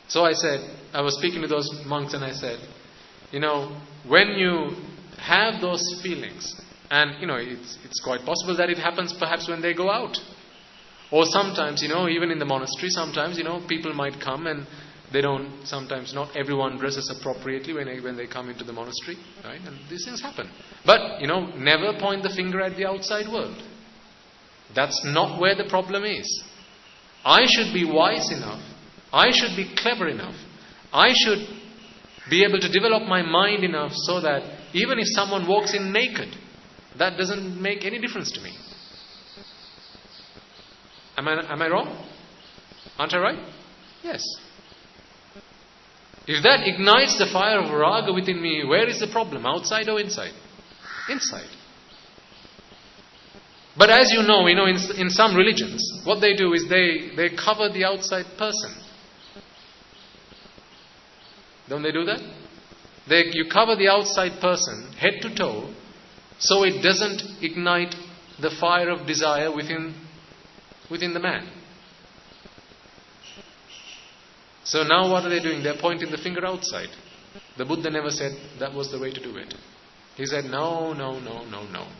B: So I was speaking to those monks and I said, when you have those feelings, and it's quite possible that it happens perhaps when they go out. Or sometimes, even in the monastery, sometimes, people might come and sometimes not everyone dresses appropriately when they come into the monastery, right? And these things happen. But, never point the finger at the outside world. That's not where the problem is. I should be wise enough. I should be clever enough. I should be able to develop my mind enough so that even if someone walks in naked, that doesn't make any difference to me. Am I wrong? Aren't I right? Yes. If that ignites the fire of raga within me, where is the problem? Outside or inside? Inside. But as you know, in some religions, what they do is they cover the outside person. Don't they do that? You cover the outside person, head to toe, so it doesn't ignite the fire of desire within the man. So now what are they doing? They're pointing the finger outside. The Buddha never said that was the way to do it. He said, no.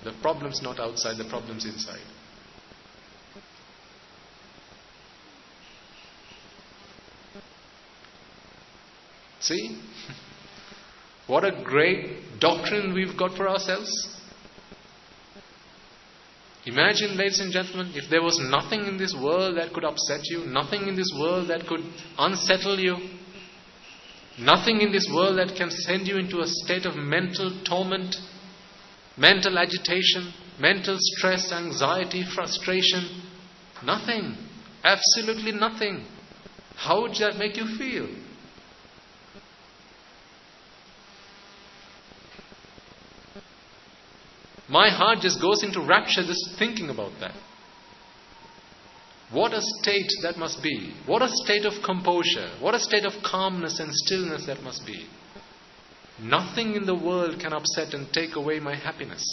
B: The problem's not outside, the problem's inside. See? What a great doctrine we've got for ourselves. Imagine, ladies and gentlemen, if there was nothing in this world that could upset you, nothing in this world that could unsettle you, nothing in this world that can send you into a state of mental torment, mental agitation, mental stress, anxiety, frustration. Nothing. Absolutely nothing. How would that make you feel? My heart just goes into rapture just thinking about that. What a state that must be. What a state of composure. What a state of calmness and stillness that must be. Nothing in the world can upset and take away my happiness.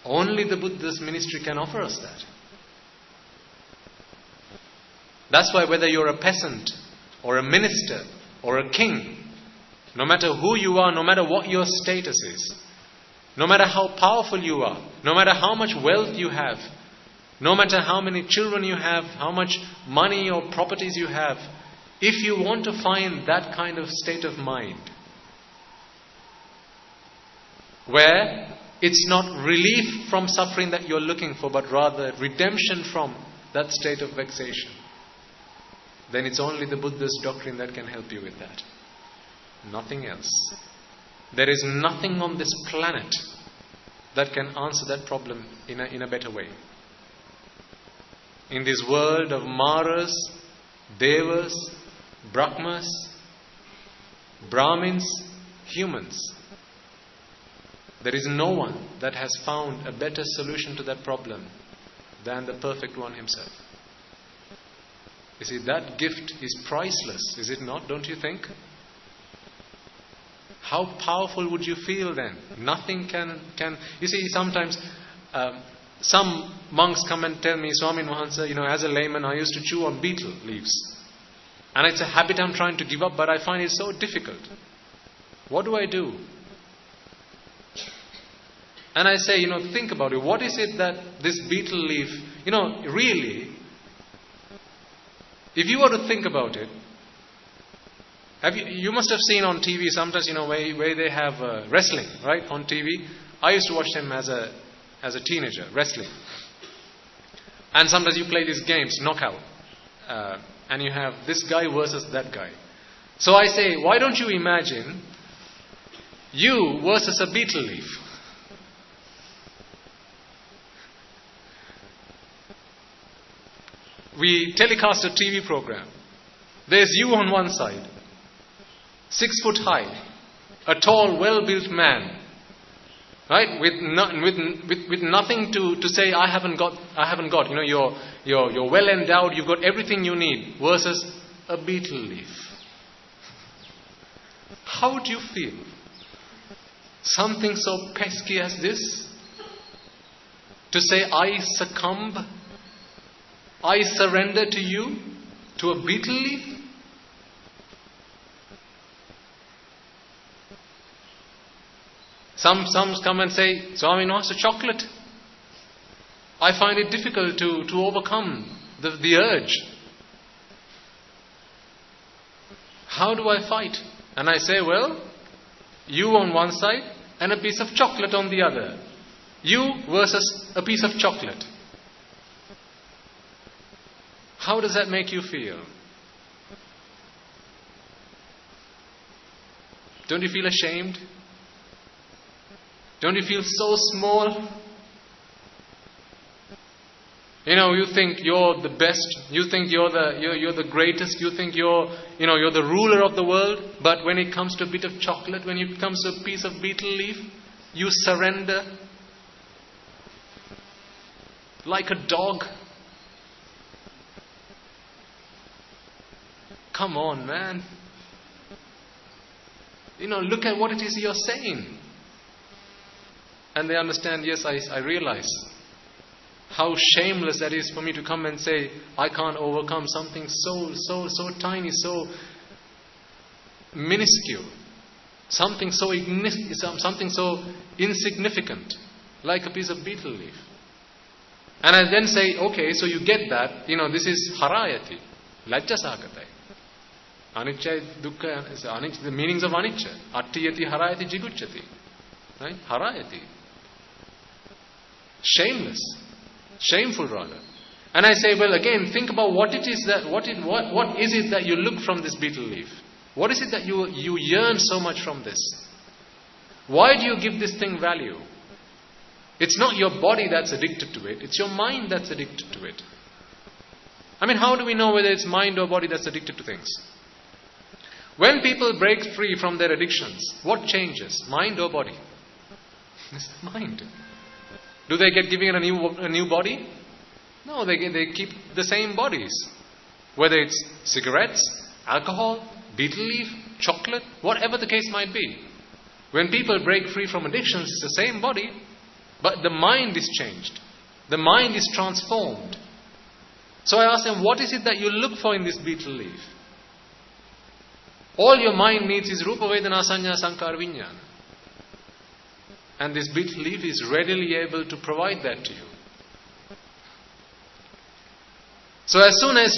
B: Only the Buddha's ministry can offer us that. That's why whether you're a peasant or a minister or a king, no matter who you are, no matter what your status is, no matter how powerful you are, no matter how much wealth you have, no matter how many children you have, how much money or properties you have, if you want to find that kind of state of mind, where it's not relief from suffering that you're looking for, but rather redemption from that state of vexation, then it's only the Buddha's doctrine that can help you with that. Nothing else. There is nothing on this planet that can answer that problem in a better way. In this world of Maras, Devas, Brahmas, Brahmins, humans, there is no one that has found a better solution to that problem than the perfect one himself. You see, that gift is priceless, is it not? Don't you think? How powerful would you feel then? Nothing can. You see, sometimes some monks come and tell me, Swami Mahansa, as a layman, I used to chew on betel leaves. And it's a habit I'm trying to give up, but I find it so difficult. What do I do? And I say, think about it. What is it that this betel leaf, really, if you were to think about it, you must have seen on TV sometimes, where they have wrestling, right, on TV. I used to watch them as a teenager, wrestling. And sometimes you play these games, knockout. And you have this guy versus that guy. So I say, why don't you imagine you versus a betel leaf? We telecast a TV program. There's you on one side, 6 foot high, a tall, well-built man, right? With nothing to say. I haven't got. You're well endowed. You've got everything you need. Versus a betel leaf. How would you feel? Something so pesky as this? To say, I succumb, I surrender to you, to a betel leaf? Some come and say, Swami, no, it's a chocolate. I find it difficult to overcome the urge. How do I fight? And I say, well, you on one side and a piece of chocolate on the other. You versus a piece of chocolate. How does that make you feel? Don't you feel ashamed? Don't you feel so small? You think you're the best. You think you're the greatest. You think you're the ruler of the world. But when it comes to a bit of chocolate, when it comes to a piece of betel leaf, you surrender like a dog. Come on, man. Look at what it is you're saying. And they understand, yes, I realize how shameless that is for me to come and say, I can't overcome something so tiny, so minuscule, something so insignificant, like a piece of betel leaf. And I then say, okay, so you get that, this is harayati, lajjasagatai. Anicca, dukkha, the meanings of anicca. Attiyati, harayati, jigucchati. Right? Harayati. Shameless. Shameful rather. And I say, well, again, think about what is it that you look from this betel leaf? What is it that you yearn so much from this? Why do you give this thing value? It's not your body that's addicted to it. It's your mind that's addicted to it. I mean, how do we know whether it's mind or body that's addicted to things? When people break free from their addictions, what changes? Mind or body? It's the mind. Do they get given a new body? No, they keep the same bodies. Whether it's cigarettes, alcohol, betel leaf, chocolate, whatever the case might be. When people break free from addictions, it's the same body, but the mind is changed. The mind is transformed. So I asked them, what is it that you look for in this betel leaf? All your mind needs is Rupa Vedana Sanya Sankara Vijnana. And this betel leaf is readily able to provide that to you. So as soon as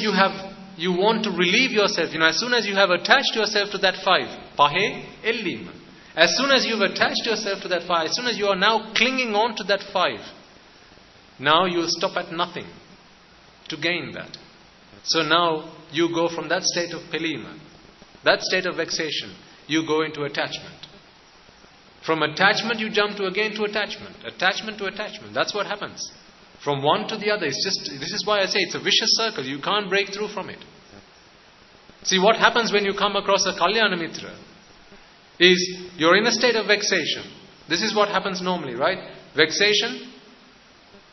B: you want to relieve yourself, as soon as you have attached yourself to that 5, pahe ellim. As soon as you've attached yourself to that 5, as soon as you are now clinging on to that 5, now you'll stop at nothing to gain that. So now you go from that state of pelima, that state of vexation, you go into attachment. From attachment you jump to attachment. Attachment to attachment. That's what happens. From one to the other. This is why I say it's a vicious circle. You can't break through from it. See, what happens when you come across a Kalyana Mitra is you're in a state of vexation. This is what happens normally, right? Vexation,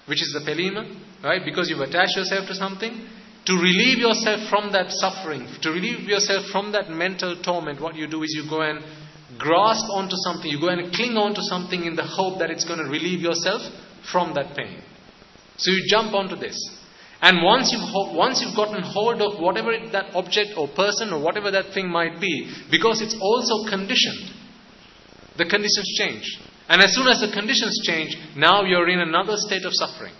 B: which is the pelima, right? Because you've attached yourself to something. To relieve yourself from that suffering, to relieve yourself from that mental torment, what you do is you go and grasp onto something. You go and cling onto something in the hope that it's going to relieve yourself from that pain. So you jump onto this. And once you've gotten hold of whatever that object or person or whatever that thing might be, because it's also conditioned, the conditions change. And as soon as the conditions change, now you're in another state of suffering.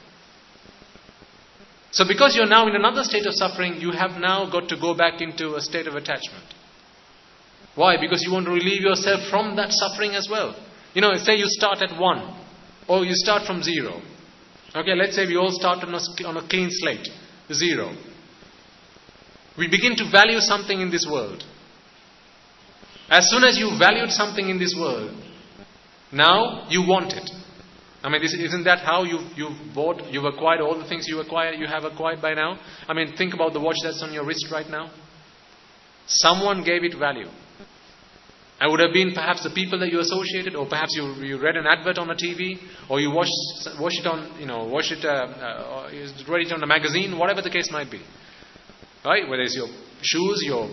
B: So because you're now in another state of suffering, you have now got to go back into a state of attachment. Why? Because you want to relieve yourself from that suffering as well. Say you start at 1, or you start from 0. Okay, let's say we all start on a clean slate, 0. We begin to value something in this world. As soon as you valued something in this world, now you want it. Isn't that how you've acquired all the things you have acquired by now? Think about the watch that's on your wrist right now. Someone gave it value. It would have been perhaps the people that you associated, or perhaps you read an advert on the TV, or you watched it read it on a magazine, whatever the case might be. Right? Whether it's your shoes, your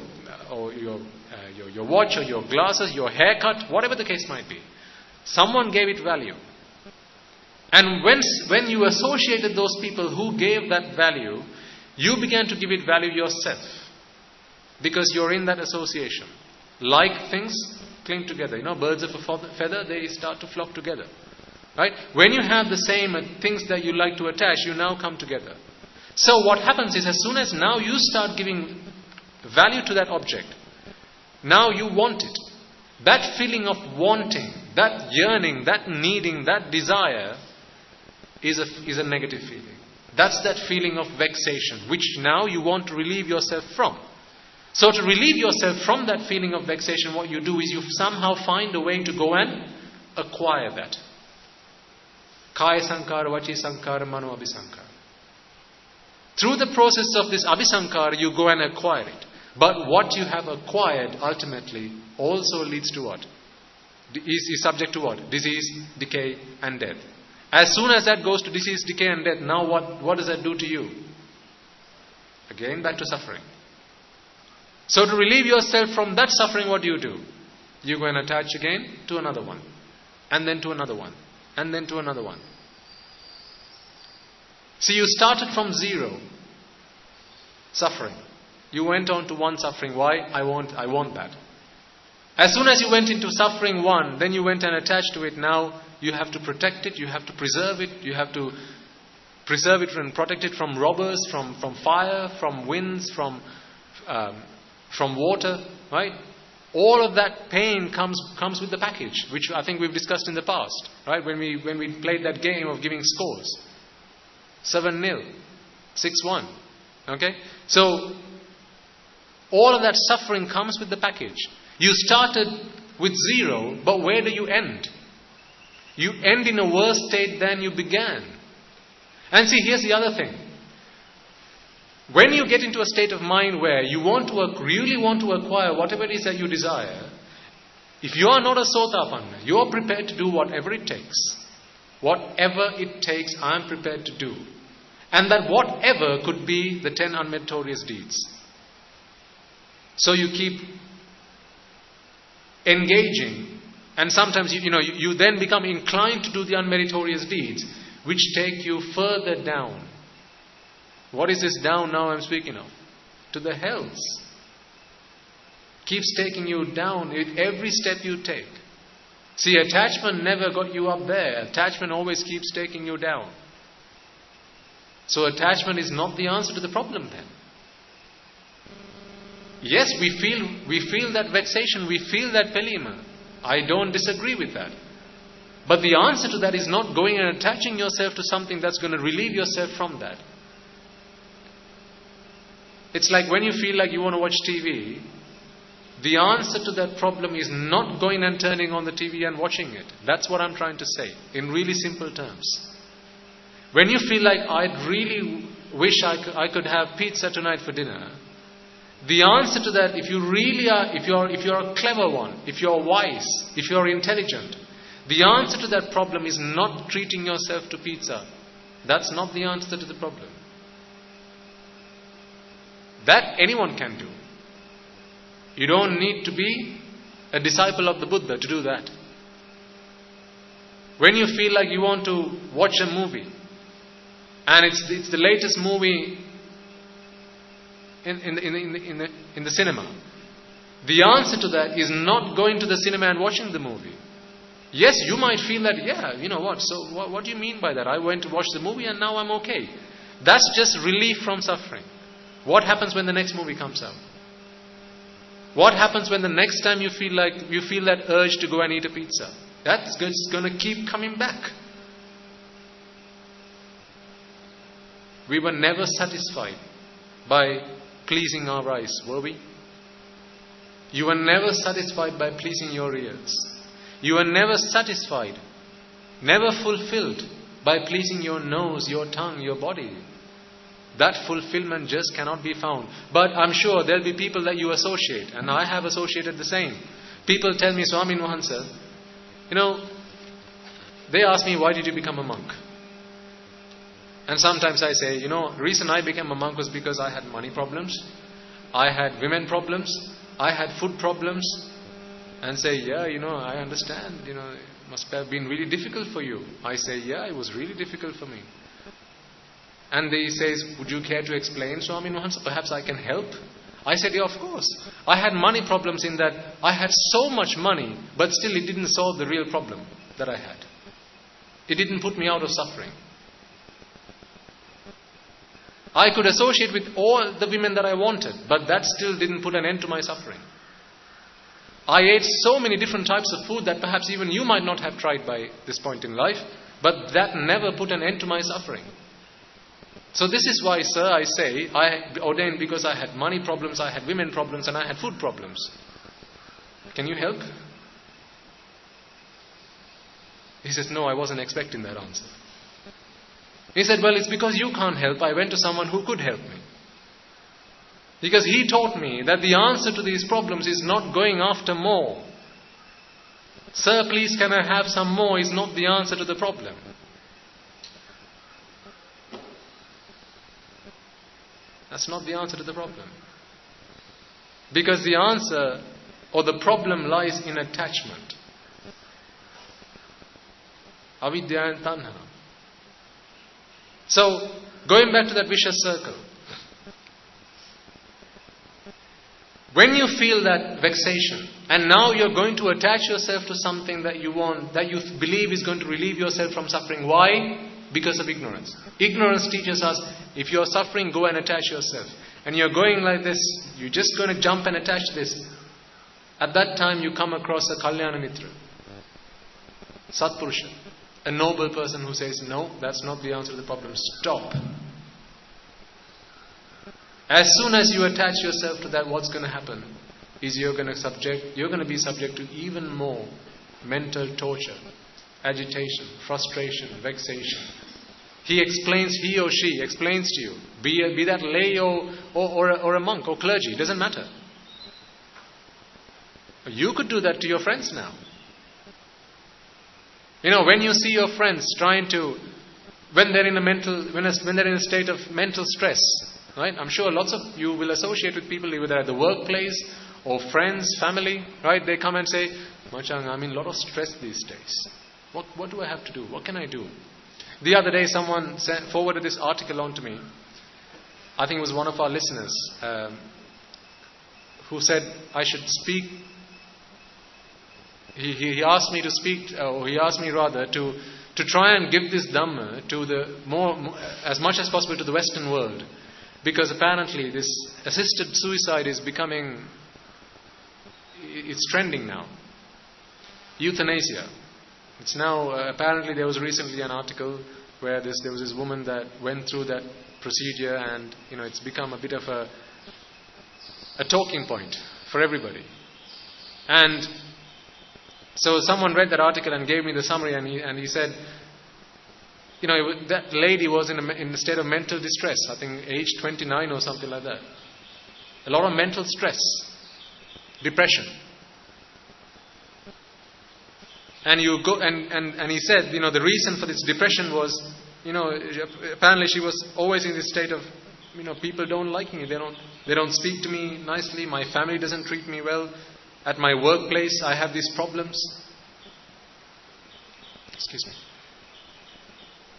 B: watch, or your glasses, your haircut, whatever the case might be. Someone gave it value. And when you associated those people who gave that value, you began to give it value yourself. Because you're in that association. Like things cling together. Birds of a feather, they start to flock together. Right? When you have the same things that you like to attach, you now come together. So what happens is, as soon as now you start giving value to that object, now you want it. That feeling of wanting, that yearning, that needing, that desire is a negative feeling. That's that feeling of vexation, which now you want to relieve yourself from. So to relieve yourself from that feeling of vexation, what you do is you somehow find a way to go and acquire that. Kaya sankara, vachi sankara, mano abhisankara. Through the process of this abhisankara, you go and acquire it. But what you have acquired ultimately also leads to what? Is subject to what? Disease, decay and death. As soon as that goes to disease, decay and death, now what does that do to you? Again, back to suffering. So to relieve yourself from that suffering, what do? You go and attach again to another one. And then to another one. And then to another one. See, you started from 0. Suffering. You went on to 1 suffering. Why? I want that. As soon as you went into suffering 1, then you went and attached to it. Now you have to protect it. You have to preserve it. You have to preserve it and protect it from robbers, from fire, from winds, from water, right? All of that pain comes with the package, which I think we've discussed in the past, right? When we played that game of giving scores, 7-0, 6-1, okay? So all of that suffering comes with the package. You started with 0, but where do you end? You end in a worse state than you began. And see, here's the other thing. When you get into a state of mind where you really want to acquire whatever it is that you desire, if you are not a Sotapanna, you are prepared to do whatever it takes. Whatever it takes, I am prepared to do. And that whatever could be the 10 unmeritorious deeds. So you keep engaging, and sometimes you then become inclined to do the unmeritorious deeds, which take you further down. What is this down now I'm speaking of? To the hells. Keeps taking you down with every step you take. See, attachment never got you up there. Attachment always keeps taking you down. So attachment is not the answer to the problem then. Yes, we feel that vexation, we feel that pelima. I don't disagree with that. But the answer to that is not going and attaching yourself to something that's going to relieve yourself from that. It's like when you feel like you want to watch TV, the answer to that problem is not going and turning on the TV and watching it. That's what I'm trying to say, in really simple terms. When you feel like I'd really wish I could have pizza tonight for dinner, the answer to that, if you really are, if you're a clever one, if you're wise, if you're intelligent, the answer to that problem is not treating yourself to pizza. That's not the answer to the problem. That anyone can do. You don't need to be a disciple of the Buddha to do that. When you feel like you want to watch a movie, and it's the latest movie in the cinema, the answer to that is not going to the cinema and watching the movie. Yes, you might feel that, you know what, so what do you mean by that? I went to watch the movie and now I'm okay. That's just relief from suffering. What happens when the next movie comes out? What happens when the next time you feel that urge to go and eat a pizza? That's going to keep coming back. We were never satisfied by pleasing our eyes, were we? You were never satisfied by pleasing your ears. You were never satisfied, never fulfilled by pleasing your nose, your tongue, your body. That fulfillment just cannot be found. But I'm sure there'll be people that you associate, and I have associated the same. People tell me, Swami Wahansa, they ask me, why did you become a monk? And sometimes I say, the reason I became a monk was because I had money problems, I had women problems, I had food problems. And say, I understand, it must have been really difficult for you. I say, it was really difficult for me. And he says, would you care to explain, Swami Wahansa? Perhaps I can help. I said, of course. I had money problems in that I had so much money, but still it didn't solve the real problem that I had. It didn't put me out of suffering. I could associate with all the women that I wanted, but that still didn't put an end to my suffering. I ate so many different types of food that perhaps even you might not have tried by this point in life, but that never put an end to my suffering. So this is why, sir, I say, I ordained because I had money problems, I had women problems, and I had food problems. Can you help? He says, no, I wasn't expecting that answer. He said, well, it's because you can't help. I went to someone who could help me. Because he taught me that the answer to these problems is not going after more. Sir, please can I have some more is not the answer to the problem. That's not the answer to the problem. Because the answer or the problem lies in attachment. Avidya and tanha. So, going back to that vicious circle. When you feel that vexation, and now you're going to attach yourself to something that you want, that you believe is going to relieve yourself from suffering. Why? Because of ignorance. Ignorance teaches us, if you're suffering, go and attach yourself. And you're going like this, you're just going to jump and attach this. At that time you come across a Kalyana Mitra, Satpurusha, a noble person who says, no, that's not the answer to the problem. Stop. As soon as you attach yourself to that, what's going to happen is you're going to be subject to even more mental torture, agitation, frustration, vexation. He or she explains to you. Be that lay or a monk or clergy, doesn't matter. You could do that to your friends now. When you see your friends trying to, when they're in a state of mental stress, right? I'm sure lots of you will associate with people either at the workplace or friends, family, right? They come and say, Machang, I'm in a lot of stress these days. What do I have to do? What can I do? The other day someone forwarded this article on to me. I think it was one of our listeners who said I should speak. He asked me to speak, or he asked me rather to try and give this Dhamma to the more as much as possible to the Western world, because apparently this assisted suicide is becoming, it's trending now. Euthanasia. It's now, apparently there was recently an article where there was this woman that went through that procedure, and it's become a bit of a talking point for everybody. And so someone read that article and gave me the summary, and he said, that lady was in a state of mental distress, I think age 29 or something like that. A lot of mental stress, depression. And he said, the reason for this depression was, apparently she was always in this state of, people don't like me. They don't speak to me nicely. My family doesn't treat me well. At my workplace, I have these problems. Excuse me.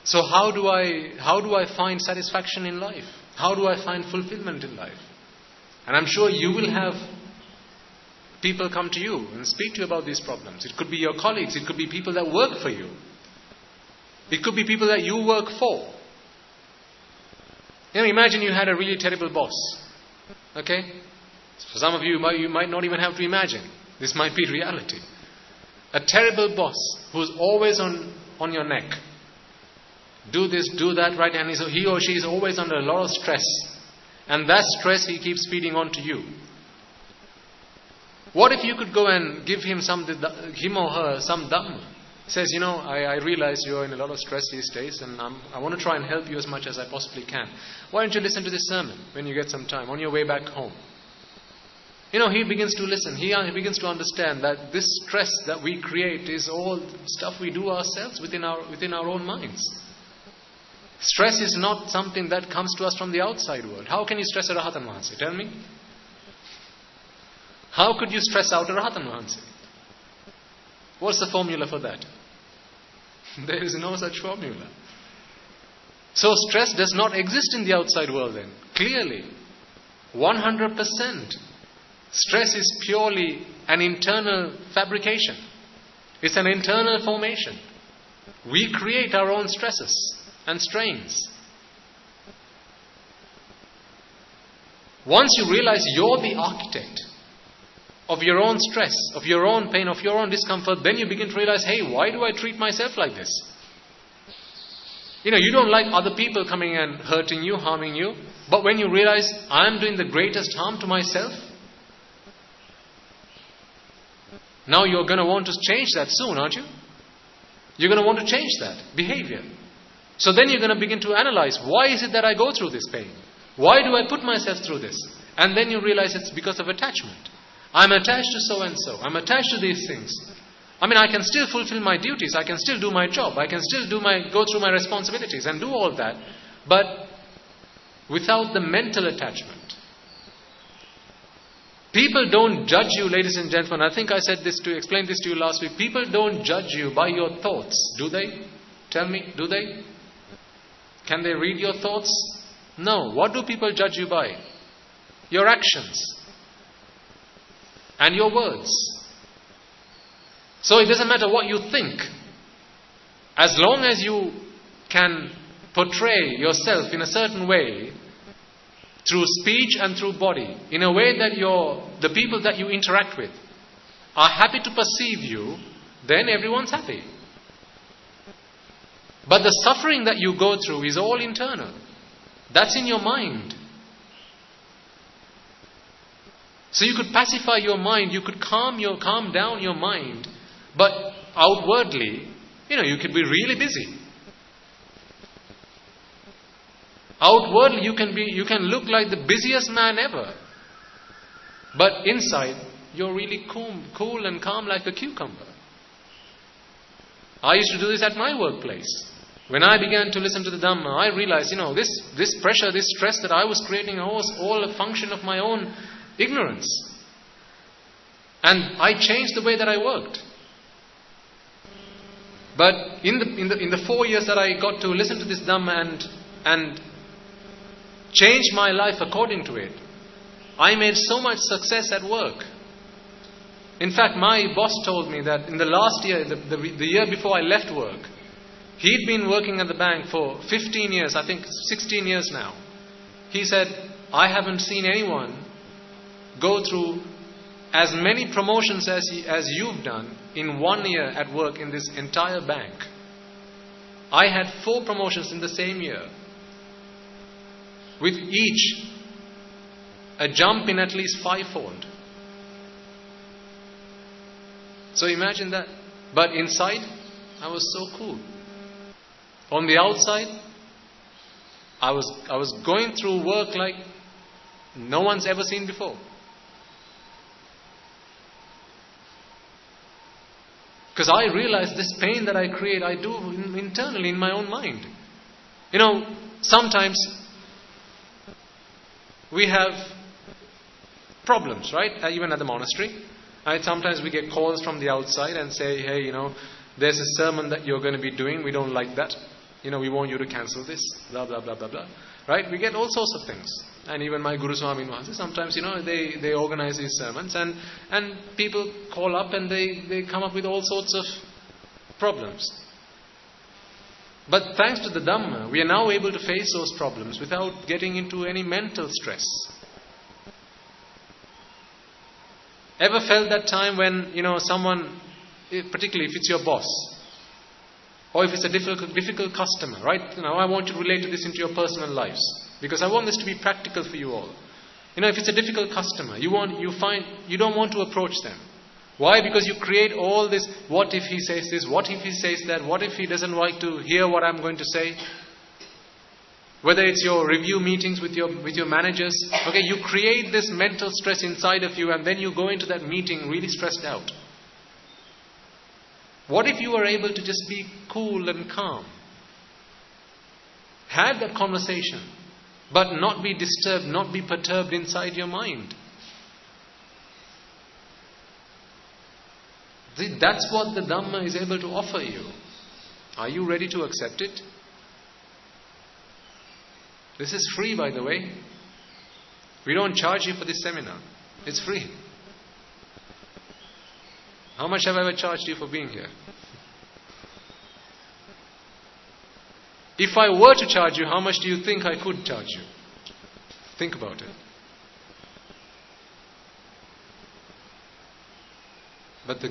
B: So how do I find satisfaction in life? How do I find fulfillment in life? And I'm sure you will have people come to you and speak to you about these problems. It could be your colleagues. It could be people that work for you. It could be people that you work for. Imagine you had a really terrible boss. Okay? For some of you, you might not even have to imagine. This might be reality. A terrible boss who's always on your neck. Do this, do that, right? And he or she is always under a lot of stress. And that stress he keeps feeding on to you. What if you could go and give him or her some Dhamma? Says, I realize you're in a lot of stress these days, and I want to try and help you as much as I possibly can. Why don't you listen to this sermon when you get some time, on your way back home? He begins to listen. He begins to understand that this stress that we create is all stuff we do ourselves within our own minds. Stress is not something that comes to us from the outside world. How can you stress a Rahatan Mahansa? Tell me. How could you stress out a Rahatan Mahansa? What's the formula for that? There is no such formula. So stress does not exist in the outside world then. Clearly. 100%. Stress is purely an internal fabrication. It's an internal formation. We create our own stresses and strains. Once you realize you're the architect of your own stress, of your own pain, of your own discomfort, then you begin to realize, hey, why do I treat myself like this? You don't like other people coming and hurting you, harming you, but when you realize I'm doing the greatest harm to myself, now you're going to want to change that soon, aren't you? You're going to want to change that behavior. So then you're going to begin to analyze, why is it that I go through this pain? Why do I put myself through this? And then you realize it's because of attachment. I'm attached to so and so. I'm attached to these things. I can still fulfill my duties. I can still do my job. I can still go through my responsibilities and do all that. But without the mental attachment. People don't judge you, ladies and gentlemen. I think I explained this to you last week. People don't judge you by your thoughts. Do they? Tell me, do they? Can they read your thoughts? No. What do people judge you by? Your actions. And your words. So it doesn't matter what you think. As long as you can portray yourself in a certain way, through speech and through body, in a way that the people that you interact with are happy to perceive you, then everyone's happy. But the suffering that you go through is all internal. That's in your mind. So you could pacify your mind, you could calm down your mind, but outwardly, you could be really busy. Outwardly, you can look like the busiest man ever. But inside, you're really cool and calm like a cucumber. I used to do this at my workplace. When I began to listen to the Dhamma, I realized, this pressure, this stress that I was creating was all a function of my own ignorance. And I changed the way that I worked. But in the 4 years that I got to listen to this Dhamma and change my life according to it, I made so much success at work. In fact, my boss told me that in the last year, the year before I left work, he'd been working at the bank for 15 years, I think 16 years now. He said, I haven't seen anyone go through as many promotions as you've done in 1 year at work in this entire bank. I had 4 promotions in the same year, with each a jump in at least 5-fold. So imagine that. But inside, I was so cool. On the outside, I was going through work like no one's ever seen before. Because I realized this pain that I create, I do internally in my own mind. Sometimes we have problems, right? Even at the monastery. Sometimes we get calls from the outside and say, hey, there's a sermon that you're going to be doing. We don't like that. We want you to cancel this. Blah, blah, blah, blah, blah. Right? We get all sorts of things. And even my Guru Swami Maharaj, sometimes, they organize these sermons and people call up and they come up with all sorts of problems. But thanks to the Dhamma, we are now able to face those problems without getting into any mental stress. Ever felt that time when, someone, particularly if it's your boss, or if it's a difficult customer, right? I want you to relate to this into your personal lives, because I want this to be practical for you all. If it's a difficult customer, you don't want to approach them. Why? Because you create all this, what if he says this, what if he says that, what if he doesn't like to hear what I'm going to say? Whether it's your review meetings with your managers, okay, you create this mental stress inside of you and then you go into that meeting really stressed out. What if you were able to just be cool and calm? Have that conversation, but not be disturbed, not be perturbed inside your mind. That's what the Dhamma is able to offer you. Are you ready to accept it? This is free, by the way. We don't charge you for this seminar. It's free. How much have I ever charged you for being here? If I were to charge you, how much do you think I could charge you? Think about it. But the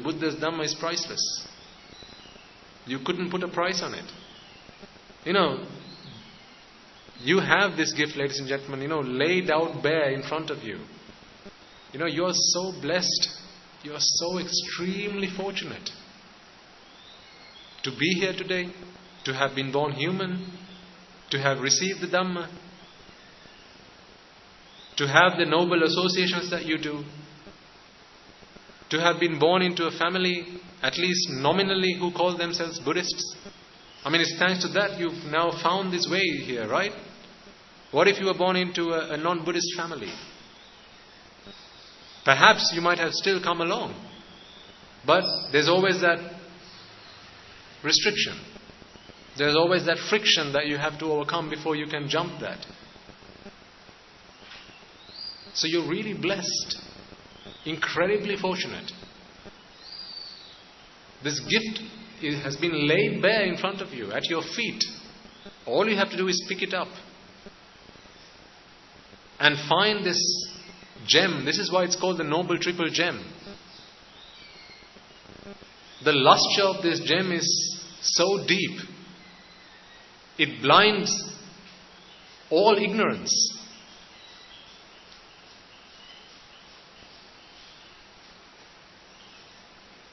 B: Buddha's Dhamma is priceless. You couldn't put a price on it. You have this gift, ladies and gentlemen, laid out bare in front of you. You are so blessed. You are so extremely fortunate to be here today, to have been born human, to have received the Dhamma, to have the noble associations that you do, to have been born into a family, at least nominally, who call themselves Buddhists. It's thanks to that you've now found this way here, right? What if you were born into a non-Buddhist family? Perhaps you might have still come along. But there's always that restriction. There's always that friction that you have to overcome before you can jump that. So you're really blessed. Incredibly fortunate. This gift has been laid bare in front of you, at your feet. All you have to do is pick it up. And find this gem. This is why it's called the Noble Triple Gem. The luster of this gem is so deep. It blinds all ignorance.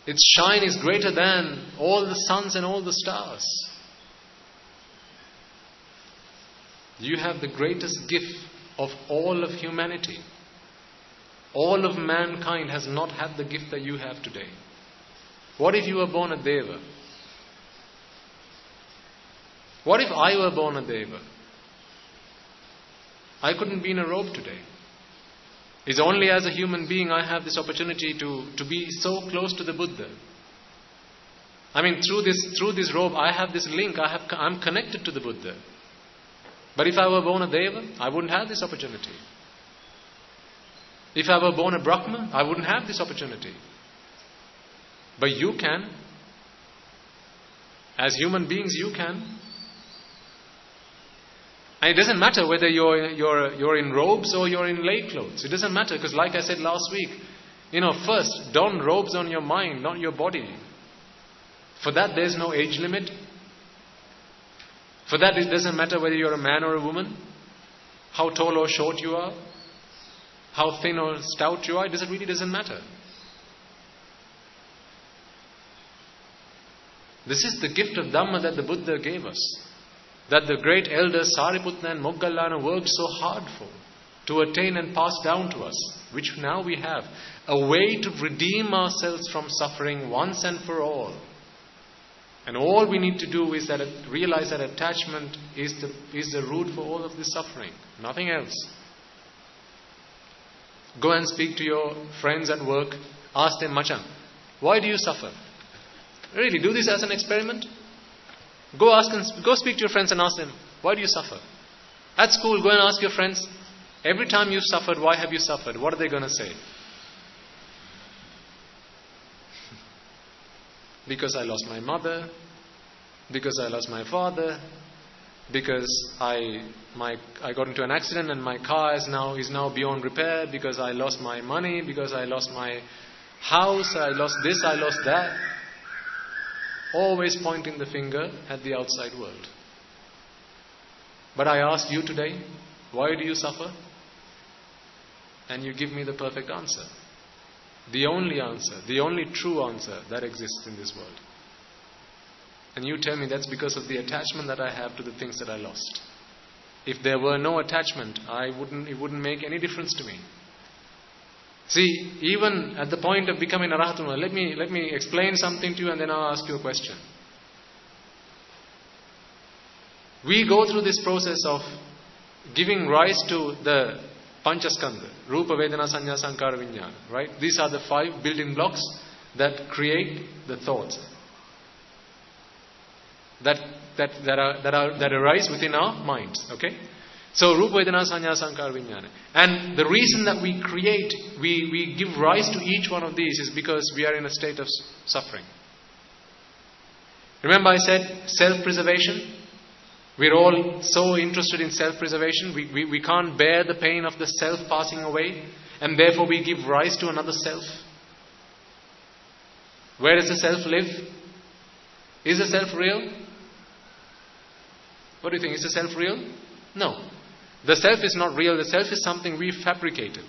B: Its shine is greater than all the suns and all the stars. You have the greatest gift of all of humanity. All of mankind has not had the gift that you have today. What if you were born a Deva? What if I were born a Deva? I couldn't be in a robe today. It's only as a human being I have this opportunity to be so close to the Buddha. I mean, through this robe, I have this link. I'm connected to the Buddha. But if I were born a Deva, I wouldn't have this opportunity. If I were born a Brahma, I wouldn't have this opportunity. But you can. As human beings, you can. And it doesn't matter whether you're in robes or you're in lay clothes. It doesn't matter, because like I said last week, first, don robes on your mind, not your body. For that, there's no age limit. For that, it doesn't matter whether you're a man or a woman, how tall or short you are, how thin or stout you are. It really doesn't matter. This is the gift of Dhamma that the Buddha gave us, that the great elders Sariputta and Moggallana worked so hard for, to attain and pass down to us, which now we have. A way to redeem ourselves from suffering once and for all. And all we need to do is realize that attachment is the root for all of this suffering. Nothing else. Go and speak to your friends at work. Ask them, Machan, why do you suffer? Really, do this as an experiment. Go speak to your friends and ask them, why do you suffer? At school, go and ask your friends, every time you've suffered, why have you suffered? What are they going to say? Because I lost my mother, because I lost my father, because I got into an accident and my car is now beyond repair, because I lost my money, because I lost my house, I lost this, I lost that. Always pointing the finger at the outside world. But I ask you today, why do you suffer? And you give me the perfect answer. The only true answer that exists in this world. And you tell me that's because of the attachment that I have to the things that I lost. If there were no attachment, it wouldn't make any difference to me. See, even at the point of becoming Arahatuna, let me explain something to you and then I'll ask you a question. We go through this process of giving rise to the Panchaskandha, Rupa, Vedana, Sanya, Sankara, Vijnana, right? These are the 5 building blocks that create the thoughts that arise within our minds, okay? So, Rupa, Vedana, Sanya, Sankara, Vijnana. And the reason that we give rise to each one of these is because we are in a state of suffering. Remember I said self-preservation? We're all so interested in self-preservation. We can't bear the pain of the self passing away, and therefore we give rise to another self. Where does the self live? Is the self real? What do you think? Is the self real? No. The self is not real. The self is something we fabricated.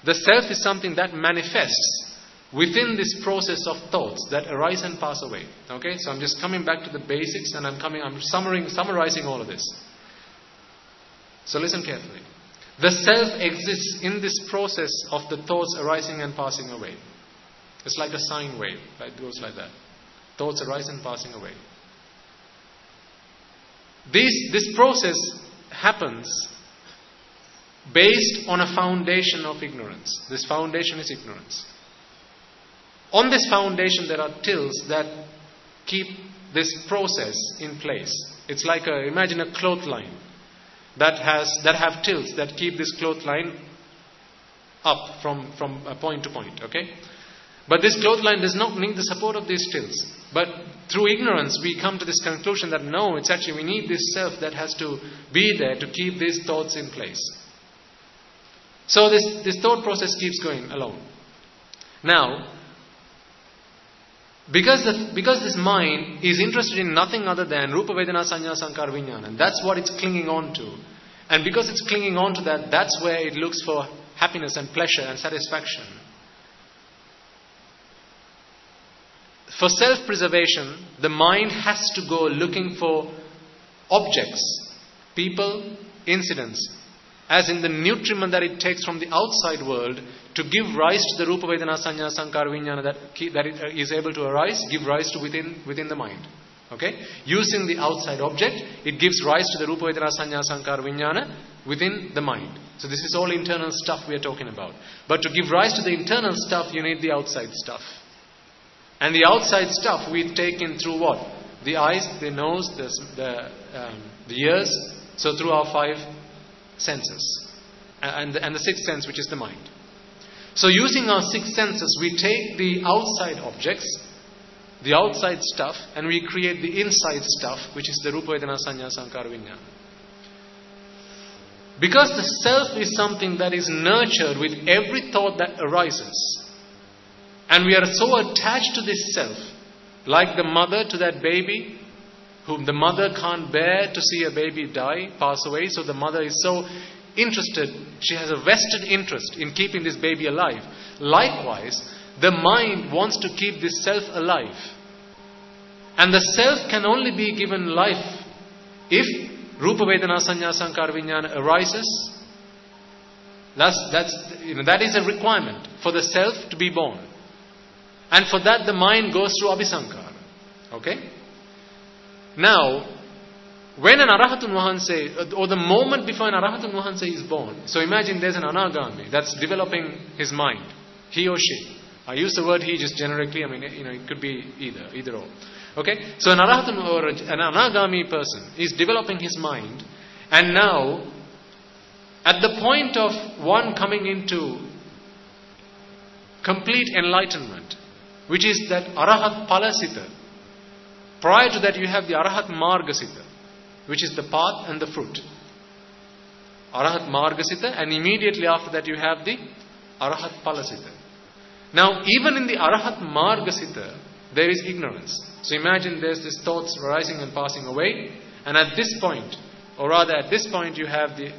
B: The self is something that manifests within this process of thoughts that arise and pass away. Okay? So I'm just coming back to the basics and I'm summarizing all of this. So listen carefully. The self exists in this process of the thoughts arising and passing away. It's like a sine wave. Right? It goes like that. Thoughts arise and passing away. This process happens based on a foundation of ignorance. This foundation is ignorance. On this foundation there are tilts that keep this process in place. It's like imagine a clothesline that have tilts that keep this clothesline up from point to point, okay? But this clothesline does not need the support of these tilts. But through ignorance we come to this conclusion that no, it's actually we need this self that has to be there to keep these thoughts in place. So this thought process keeps going along. Now, because this mind is interested in nothing other than Rupa, Vedana, Sanya, Sankara, Vijnana, and that's what it's clinging on to. And because it's clinging on to that, that's where it looks for happiness and pleasure and satisfaction. For self-preservation, the mind has to go looking for objects people, incidents, as in the nutriment that it takes from the outside world to give rise to the Rupa Vedana Sanya Sankara Vijnana that it is able to arise, give rise to within the mind. Okay? Using the outside object, it gives rise to the Rupa Vedana Sanya Sankara Vijnana within the mind. So this is all internal stuff we are talking about. But to give rise to the internal stuff, you need the outside stuff. And the outside stuff we take in through what? The eyes, the nose, the ears. So through our 5 senses. And the 6th sense, which is the mind. So using our 6 senses, we take the outside objects, the outside stuff, and we create the inside stuff, which is the Rupa Vedana Sanya Sankara Vijnana. Because the self is something that is nurtured with every thought that arises. And we are so attached to this self, like the mother to that baby, whom the mother can't bear to see a baby die, pass away. So the mother is so interested, she has a vested interest in keeping this baby alive. Likewise, the mind wants to keep this self alive. And the self can only be given life if Rupa Vedana Sanya Sankara Vijnana arises. That is a requirement for the self to be born. And for that the mind goes through Abhisankara. Okay? Now, when an Arahatun Vahanse, or the moment before an Arahatun Vahanse is born, so imagine there's an Anagami that's developing his mind, he or she. I use the word he just generically, it could be either or. Okay? So an Arahatun or an Anagami person is developing his mind, and now, at the point of one coming into complete enlightenment, which is that Arahat Palasita, prior to that you have the Arahat Margasita, which is the path and the fruit. Arahat Margasita, and immediately after that you have the Arahat Palasita. Now, even in the Arahat Margasita, there is ignorance. So imagine there's these thoughts rising and passing away, and at this point, or rather at this point, you have the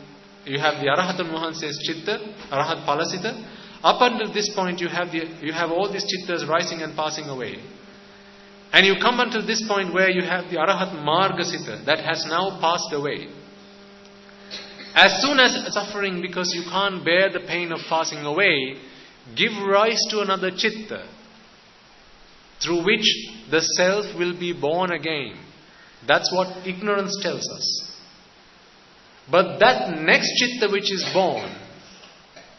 B: Arahatun Vahanse's Chitta, Arahat Palasita. Up until this point, you have all these Chittas rising and passing away. And you come until this point where you have the Arahat Margasita that has now passed away. As soon as suffering, because you can't bear the pain of passing away, give rise to another Chitta, through which the self will be born again. That's what ignorance tells us. But that next Chitta which is born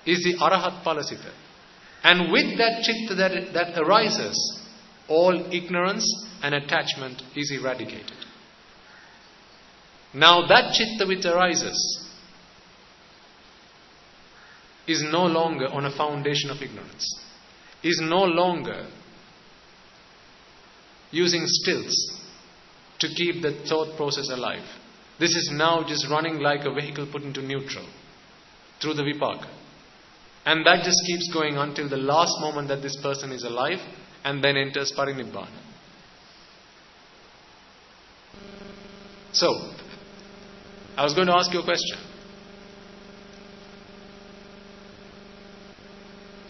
B: is the Arahat Palasita. And with that Chitta that arises, all ignorance and attachment is eradicated. Now that Chitta which arises is no longer on a foundation of ignorance, is no longer using stilts to keep the thought process alive. This is now just running like a vehicle put into neutral through the vipaka. And that just keeps going until the last moment that this person is alive, and then enters Parinibbana. So, I was going to ask you a question.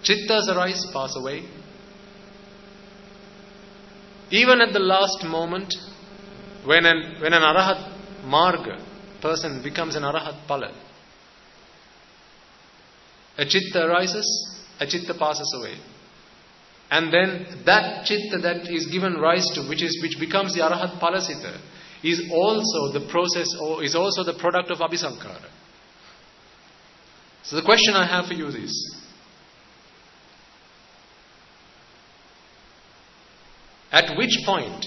B: Chittas arise, pass away. Even at the last moment, when an Arahat Marga person becomes an Arahat Pala, a Chitta arises, a Chitta passes away. And then that Chitta that is given rise to, which becomes the Arahat Palasita, is also the process, or is also the product of Abhisankara. So the question I have for you is, at which point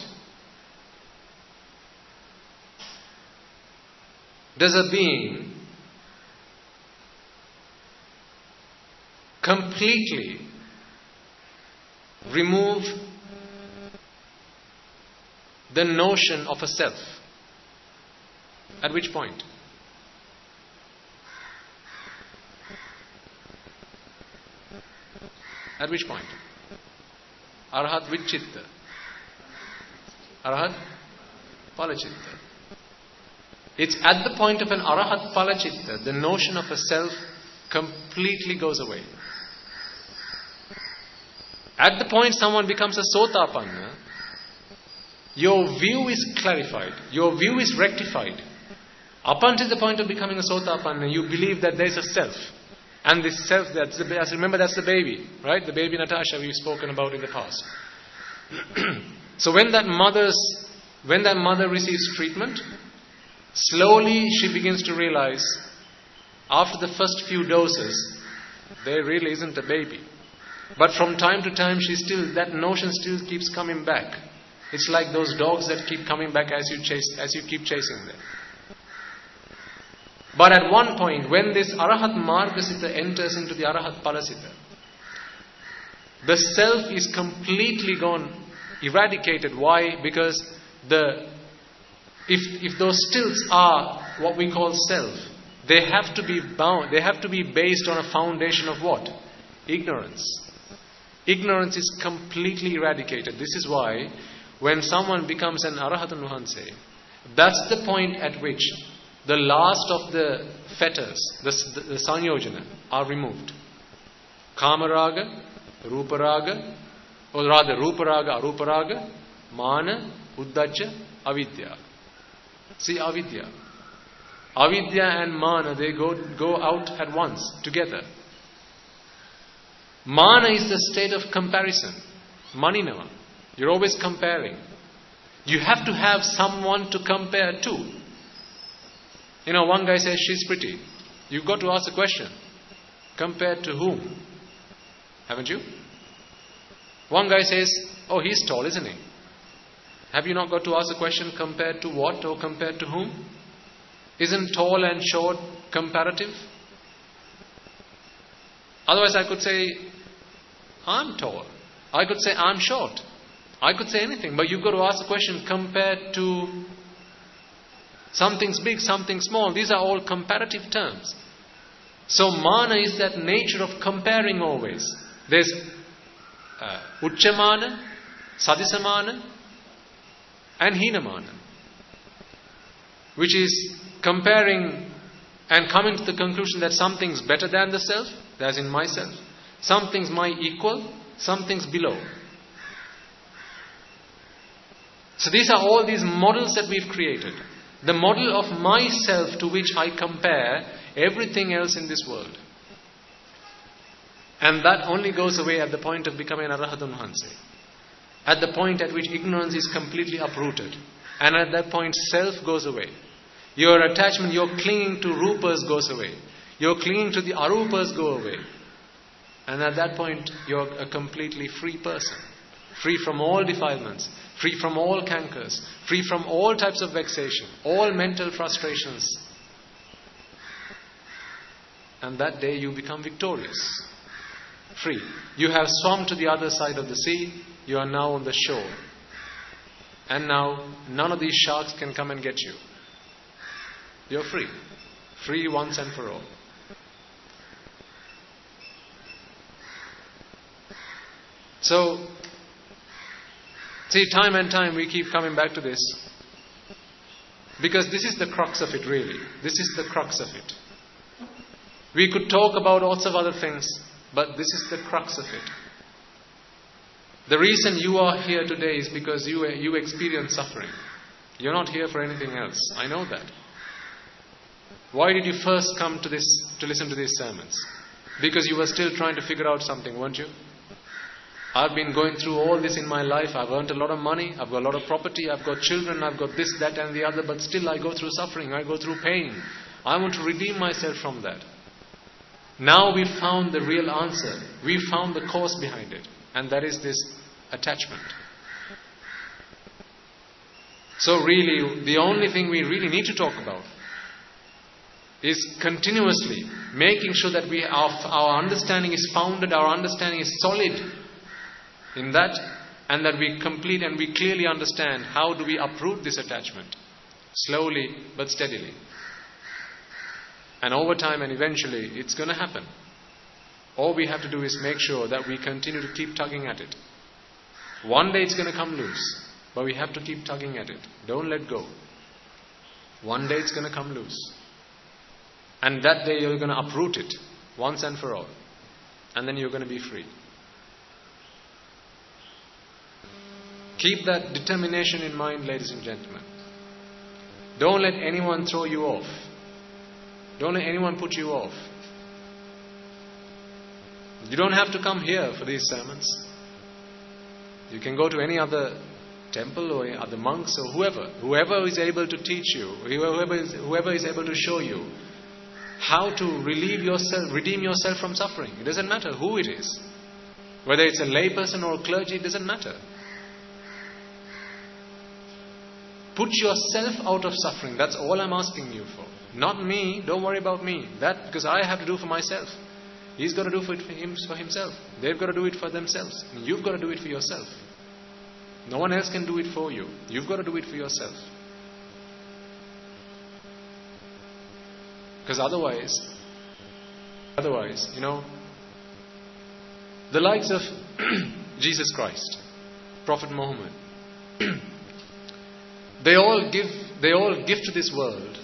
B: does a being completely remove the notion of a self? At which point? At which point? Arahat with Chitta. Arahat Palachitta. It's at the point of an Arahat Palachitta, the notion of a self completely goes away. At the point someone becomes a Sotapanna, your view is clarified, your view is rectified. Up until the point of becoming a Sotapanna, you believe that there is a self. And this self, remember that's the baby, right? The baby Natasha we've spoken about in the past. So when that mother receives treatment, slowly she begins to realize, after the first few doses, there really isn't a baby. But from time to time, that notion still keeps coming back. It's like those dogs that keep coming back as you keep chasing them. But at one point, when this Arahat Margasita enters into the Arahat Palasita, the self is completely gone, eradicated. Why? Because if those stilts are what we call self, they have to be bound, they have to be based on a foundation of what? Ignorance. Ignorance is completely eradicated. This is why when someone becomes an Arahatan Nuhanse, that's the point at which the last of the fetters, the Sanyojana, are removed. Kamaraga, Ruparaga, or rather Ruparaga, Aruparaga, Mana, Uddhaja, Avidya. See, Avidya. Avidya and Mana, they go out at once, together. Mana is the state of comparison. Maninava. You're always comparing. You have to have someone to compare to. You know, one guy says she's pretty. You've got to ask the question. Compared to whom? Haven't you? One guy says, oh, he's tall, isn't he? Have you not got to ask the question, compared to what or compared to whom? Isn't tall and short comparative? Otherwise I could say, I'm tall. I could say, I'm short. I could say anything. But you've got to ask the question, compared to something's big, something small. These are all comparative terms. So mana is that nature of comparing always. There's Uchchamana, Sadisamana, and Hinamana, which is comparing and coming to the conclusion that something's better than the self, as in myself. Something's my equal, something's below. So these are all these models that we've created. The model of myself to which I compare everything else in this world. And that only goes away at the point of becoming an Arahatan Hanse. At the point at which ignorance is completely uprooted. And at that point self goes away. Your attachment, your clinging to rupas goes away. Your clinging to the arupas go away. And at that point you're a completely free person. Free from all defilements. Free from all cankers. Free from all types of vexation. All mental frustrations. And that day you become victorious. Free. You have swum to the other side of the sea. You are now on the shore. And now none of these sharks can come and get you. You're free. Free once and for all. So, see, time and time we keep coming back to this. Because this is the crux of it really. This is the crux of it. We could talk about lots of other things, but this is the crux of it. The reason you are here today is because you experience suffering. You're not here for anything else. I know that. Why did you first come to listen to these sermons? Because you were still trying to figure out something, weren't you? I've been going through all this in my life. I've earned a lot of money. I've got a lot of property. I've got children. I've got this, that and the other. But still I go through suffering. I go through pain. I want to redeem myself from that. Now we've found the real answer. We've found the cause behind it. And that is this attachment. So really, the only thing we really need to talk about is continuously making sure that our understanding is founded, our understanding is solid in that, and that we complete and we clearly understand how do we uproot this attachment, slowly but steadily. And over time and eventually it's going to happen. All we have to do is make sure that we continue to keep tugging at it. One day it's going to come loose, but we have to keep tugging at it. Don't let go. One day it's going to come loose. And that day you're going to uproot it once and for all. And then you're going to be free. Keep that determination in mind, ladies and gentlemen. Don't let anyone throw you off. Don't let anyone put you off. You don't have to come here for these sermons. You can go to any other temple or other monks or whoever is able to teach you, whoever is able to show you how to redeem yourself from suffering. It doesn't matter who it is. Whether it's a layperson or a clergy, it doesn't matter. Put yourself out of suffering. That's all I'm asking you for. Not me. Don't worry about me. That because I have to do for myself. He's got to do for himself. They've got to do it for themselves. And you've got to do it for yourself. No one else can do it for you. You've got to do it for yourself. Because otherwise, the likes of Jesus Christ, Prophet Muhammad, they all give to this world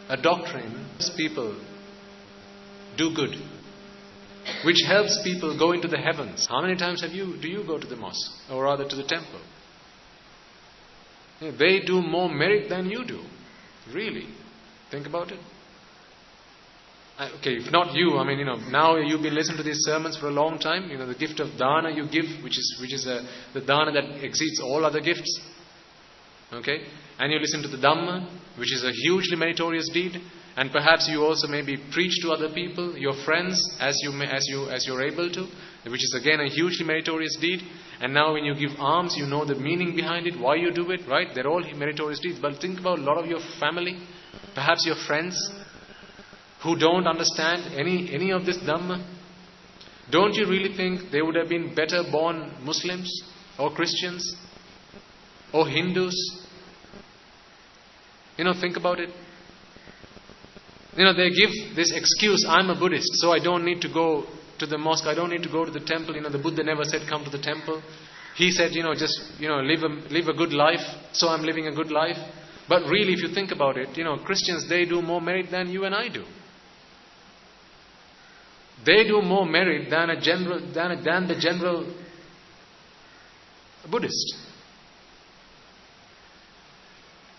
B: a doctrine that people do good, which helps people go into the heavens. How many times do you go to the mosque, or rather to the temple? They do more merit than you do. Really. Think about it. Okay, if not you, now you've been listening to these sermons for a long time. The gift of dana you give, which is the dana that exceeds all other gifts. Okay? And you listen to the Dhamma, which is a hugely meritorious deed. And perhaps you also maybe preach to other people, your friends, as you're able to, which is again a hugely meritorious deed. And now when you give alms, you know the meaning behind it, why you do it, right? They're all meritorious deeds. But think about a lot of your family, perhaps your friends, who don't understand any of this Dhamma. Don't you really think they would have been better born Muslims or Christians or Hindus? Think about it. They give this excuse, I'm a Buddhist, so I don't need to go to the mosque, I don't need to go to the temple. The Buddha never said come to the temple. He said, live a good life, so I'm living a good life. But really, if you think about it, Christians, they do more merit than you and I do. They do more merit than the general Buddhist.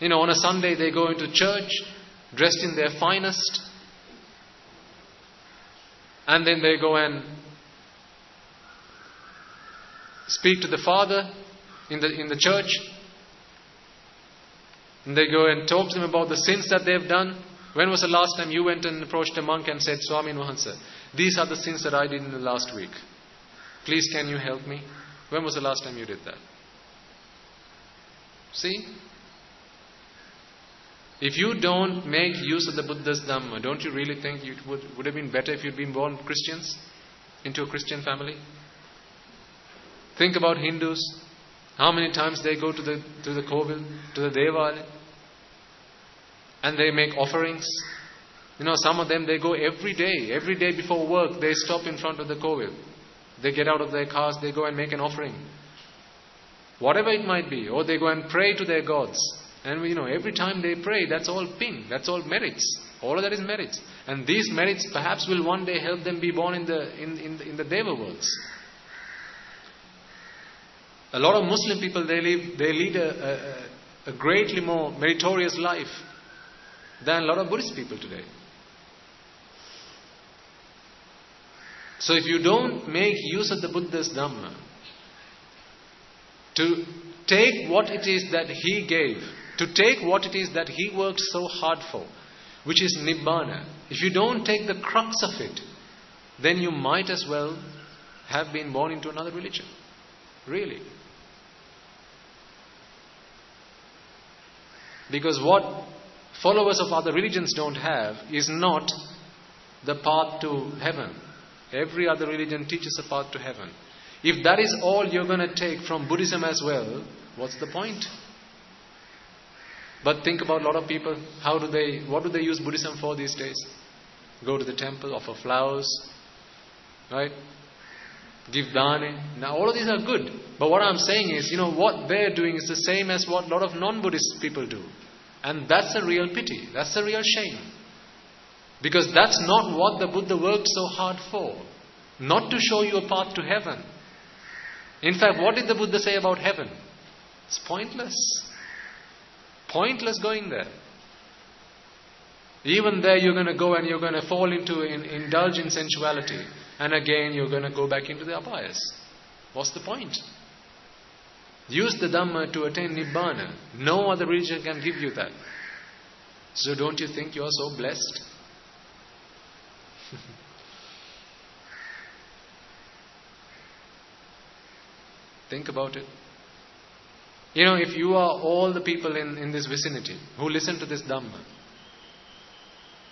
B: On a Sunday they go into church dressed in their finest, and then they go and speak to the Father in the church, and they go and talk to them about the sins that they've done. When was the last time you went and approached a monk and said, Swami Nuhansa, these are the sins that I did in the last week. Please, can you help me? When was the last time you did that? See? If you don't make use of the Buddha's Dhamma, don't you really think it would have been better if you'd been born Christians, into a Christian family? Think about Hindus. How many times they go to the Kovil, to the Devalaya, and they make offerings. Some of them, they go every day before work, they stop in front of the Kovil. They get out of their cars, they go and make an offering. Whatever it might be. Or they go and pray to their gods. And every time they pray, that's all ping, that's all merits. All of that is merits. And these merits perhaps will one day help them be born in the Deva worlds. A lot of Muslim people, they lead a greatly more meritorious life than a lot of Buddhist people today. So if you don't make use of the Buddha's Dhamma to take what it is that he gave, to take what it is that he worked so hard for, which is Nibbana, if you don't take the crux of it, then you might as well have been born into another religion. Really. Because what followers of other religions don't have is not the path to heaven. Every other religion teaches a path to heaven. If that is all you're going to take from Buddhism as well, what's the point? But think about a lot of people. What do they use Buddhism for these days? Go to the temple, offer flowers, right? Give dana. Now all of these are good. But what I'm saying is, what they're doing is the same as what a lot of non-Buddhist people do. And that's a real pity. That's a real shame. Because that's not what the Buddha worked so hard for. Not to show you a path to heaven. In fact, what did the Buddha say about heaven? It's pointless. Pointless going there. Even there you're going to go and you're going to fall into indulge in sensuality. And again you're going to go back into the abayas. What's the point? Use the Dhamma to attain Nibbana. No other religion can give you that. So don't you think you are so blessed? Think about it. If you are all the people in this vicinity who listen to this Dhamma,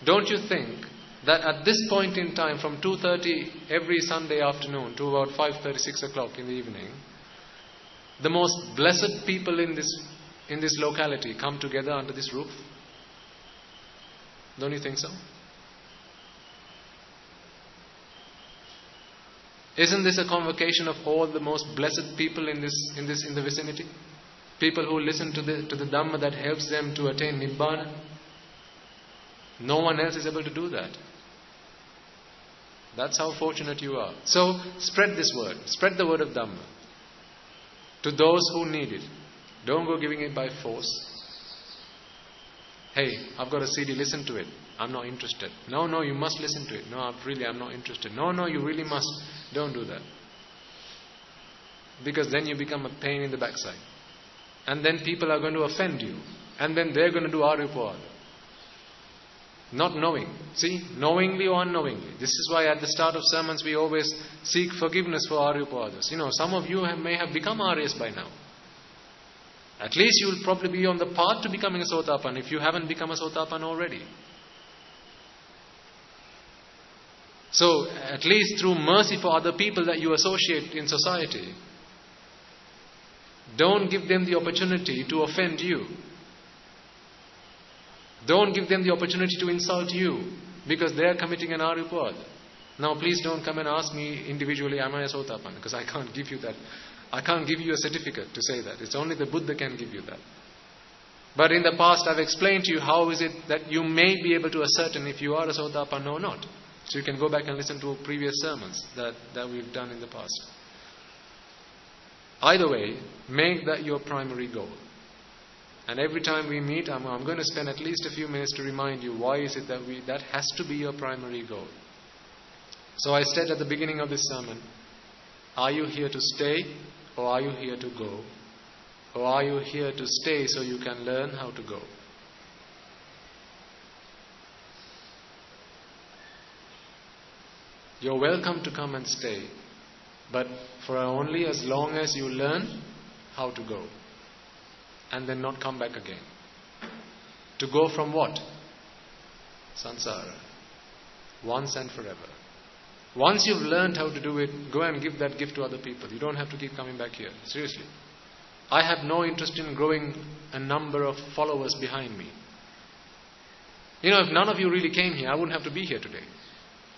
B: don't you think that at this point in time, from 2:30 every Sunday afternoon to about 5:30, 6 o'clock in the evening, the most blessed people in this locality come together under this roof? Don't you think so? Isn't this a convocation of all the most blessed people in the vicinity? People who listen to the Dhamma that helps them to attain Nibbana. No one else is able to do that. That's how fortunate you are. So spread this word. Spread the word of Dhamma to those who need it. Don't go giving it by force. Hey, I've got a CD, listen to it. I'm not interested. No, you must listen to it. No, I'm not interested. No, you really must. Don't do that. Because then you become a pain in the backside. And then people are going to offend you. And then they're going to do Arupavada. Not knowing. See, knowingly or unknowingly. This is why at the start of sermons we always seek forgiveness for Arupavadas. Some of you may have become Aryas by now. At least you will probably be on the path to becoming a Sotapanna if you haven't become a Sotapanna already. So, at least through mercy for other people that you associate in society, don't give them the opportunity to offend you. Don't give them the opportunity to insult you because they are committing an Arupavada. Now please don't come and ask me individually, am I a Sotapanna? Because I can't give you that. I can't give you a certificate to say that. It's only the Buddha can give you that. But in the past I've explained to you how is it that you may be able to ascertain if you are a Sotapanna or not. So you can go back and listen to previous sermons that we've done in the past. Either way, make that your primary goal. And every time we meet, I'm going to spend at least a few minutes to remind you why is it that has to be your primary goal. So I said at the beginning of this sermon, are you here to stay or are you here to go? Or are you here to stay so you can learn how to go? You're welcome to come and stay, but for only as long as you learn how to go. And then not come back again. To go from what? Samsara. Once and forever. Once you've learned how to do it, go and give that gift to other people. You don't have to keep coming back here. Seriously. I have no interest in growing a number of followers behind me. If none of you really came here, I wouldn't have to be here today.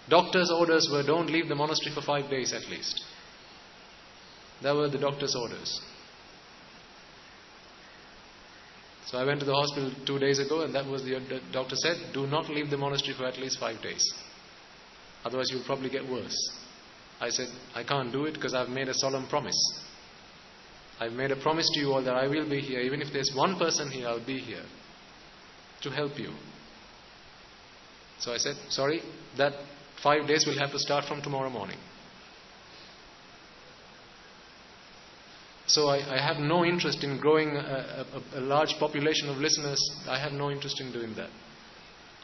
B: Doctor's orders were don't leave the monastery for 5 days at least. That were the doctor's orders. So I went to the hospital 2 days ago and that was the doctor said, do not leave the monastery for at least 5 days. Otherwise you'll probably get worse. I said, I can't do it because I've made a solemn promise. I've made a promise to you all that I will be here. Even if there's one person here, I'll be here to help you. So I said, sorry, that 5 days will have to start from tomorrow morning. So I have no interest in growing a large population of listeners. I have no interest in doing that.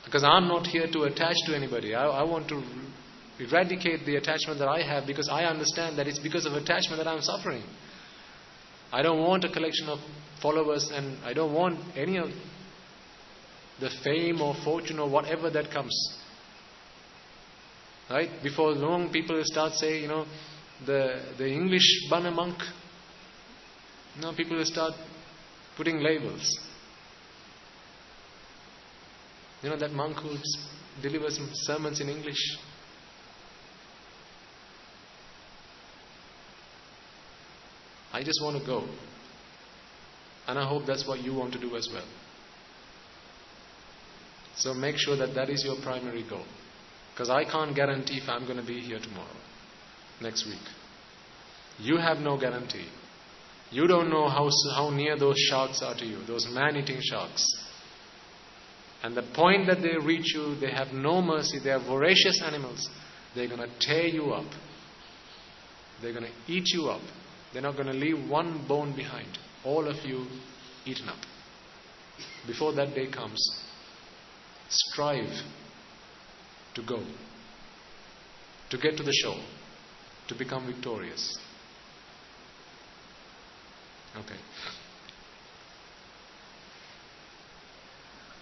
B: Because I'm not here to attach to anybody. I want to eradicate the attachment that I have because I understand that it's because of attachment that I'm suffering. I don't want a collection of followers and I don't want any of the fame or fortune or whatever that comes. Right? Before long people will start saying, the English Bana monk. Now people will start putting labels. That monk who delivers sermons in English. I just want to go. And I hope that's what you want to do as well. So make sure that is your primary goal. Because I can't guarantee if I'm going to be here tomorrow, next week. You have no guarantee. You don't know how near those sharks are to you, those man-eating sharks. And the point that they reach you, they have no mercy. They are voracious animals. They're going to tear you up. They're going to eat you up. They're not going to leave one bone behind. All of you eaten up. Before that day comes, strive to go, to get to the shore, to become victorious. Okay.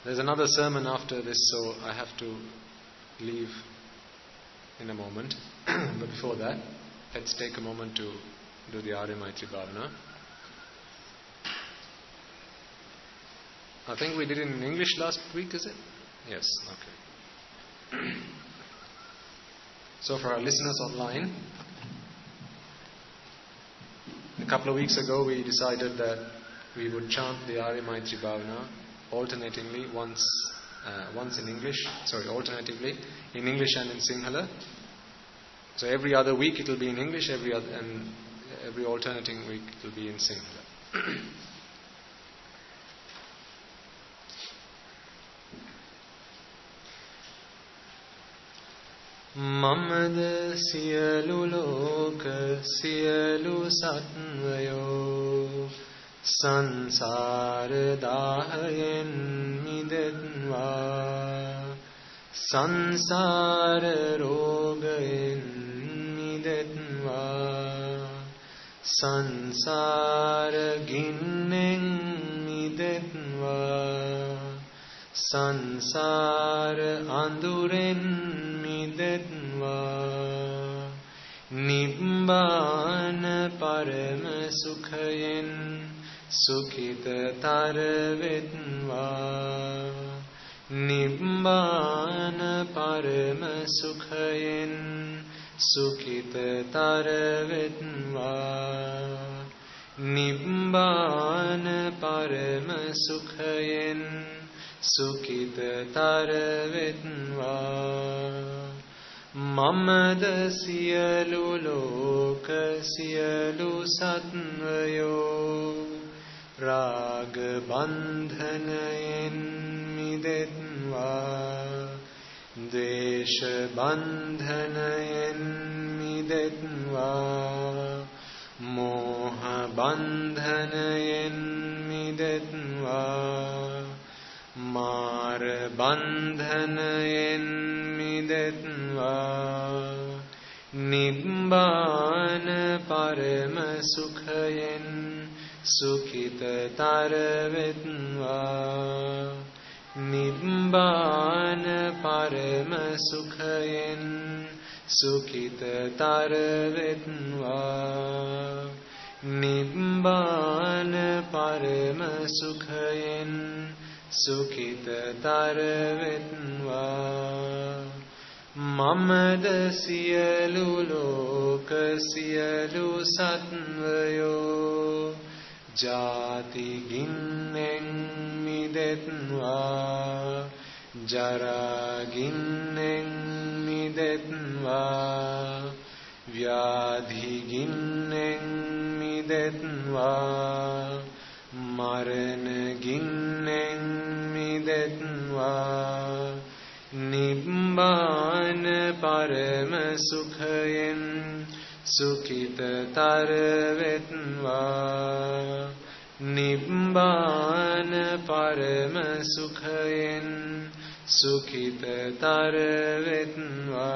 B: There's another sermon after this, so I have to leave in a moment. But before that, let's take a moment to do the Arya Maitri Bhavana. I think we did it in English last week, is it? Yes, okay. So for our listeners online, a couple of weeks ago we decided that we would chant the Arya Maitri Bhavana alternatively, alternatively in English and in Sinhala. So every other week it will be in English, every alternating week it will be in Sinhala. Mamada siyalu loka siyalu satvayo sansara dahayen midetva sansara rogayen midetva sansara ginnen midetva sansara anduren midetva Nibbana parama sukhayen sukhita tarvetva Nibbana parama sukhayen sukhita tarvetva Nibbana parama sukhayen sukhita tarvetva Mamada siyalu loka siyalu satvayo Raga bandhanayen midetva Desha bandhanayen midetva Moha bandhanayen midetva Mara bandhanayen midetva Nibbana parama sukhayen sukhita tarvetva Nibbana parama sukhayen sukhita tarvetva Nibbana parama sukhayen sukhita tarvetva Mamada siyalu loka siyalu satvayo Jati ginnen midetva Jara ginnen midetva Vyadhi ginnen midetva Marana ginnen midetva Nibbana parama sukhayen sukhita tarvetva Nibbana parama sukhayen sukhita tarvetva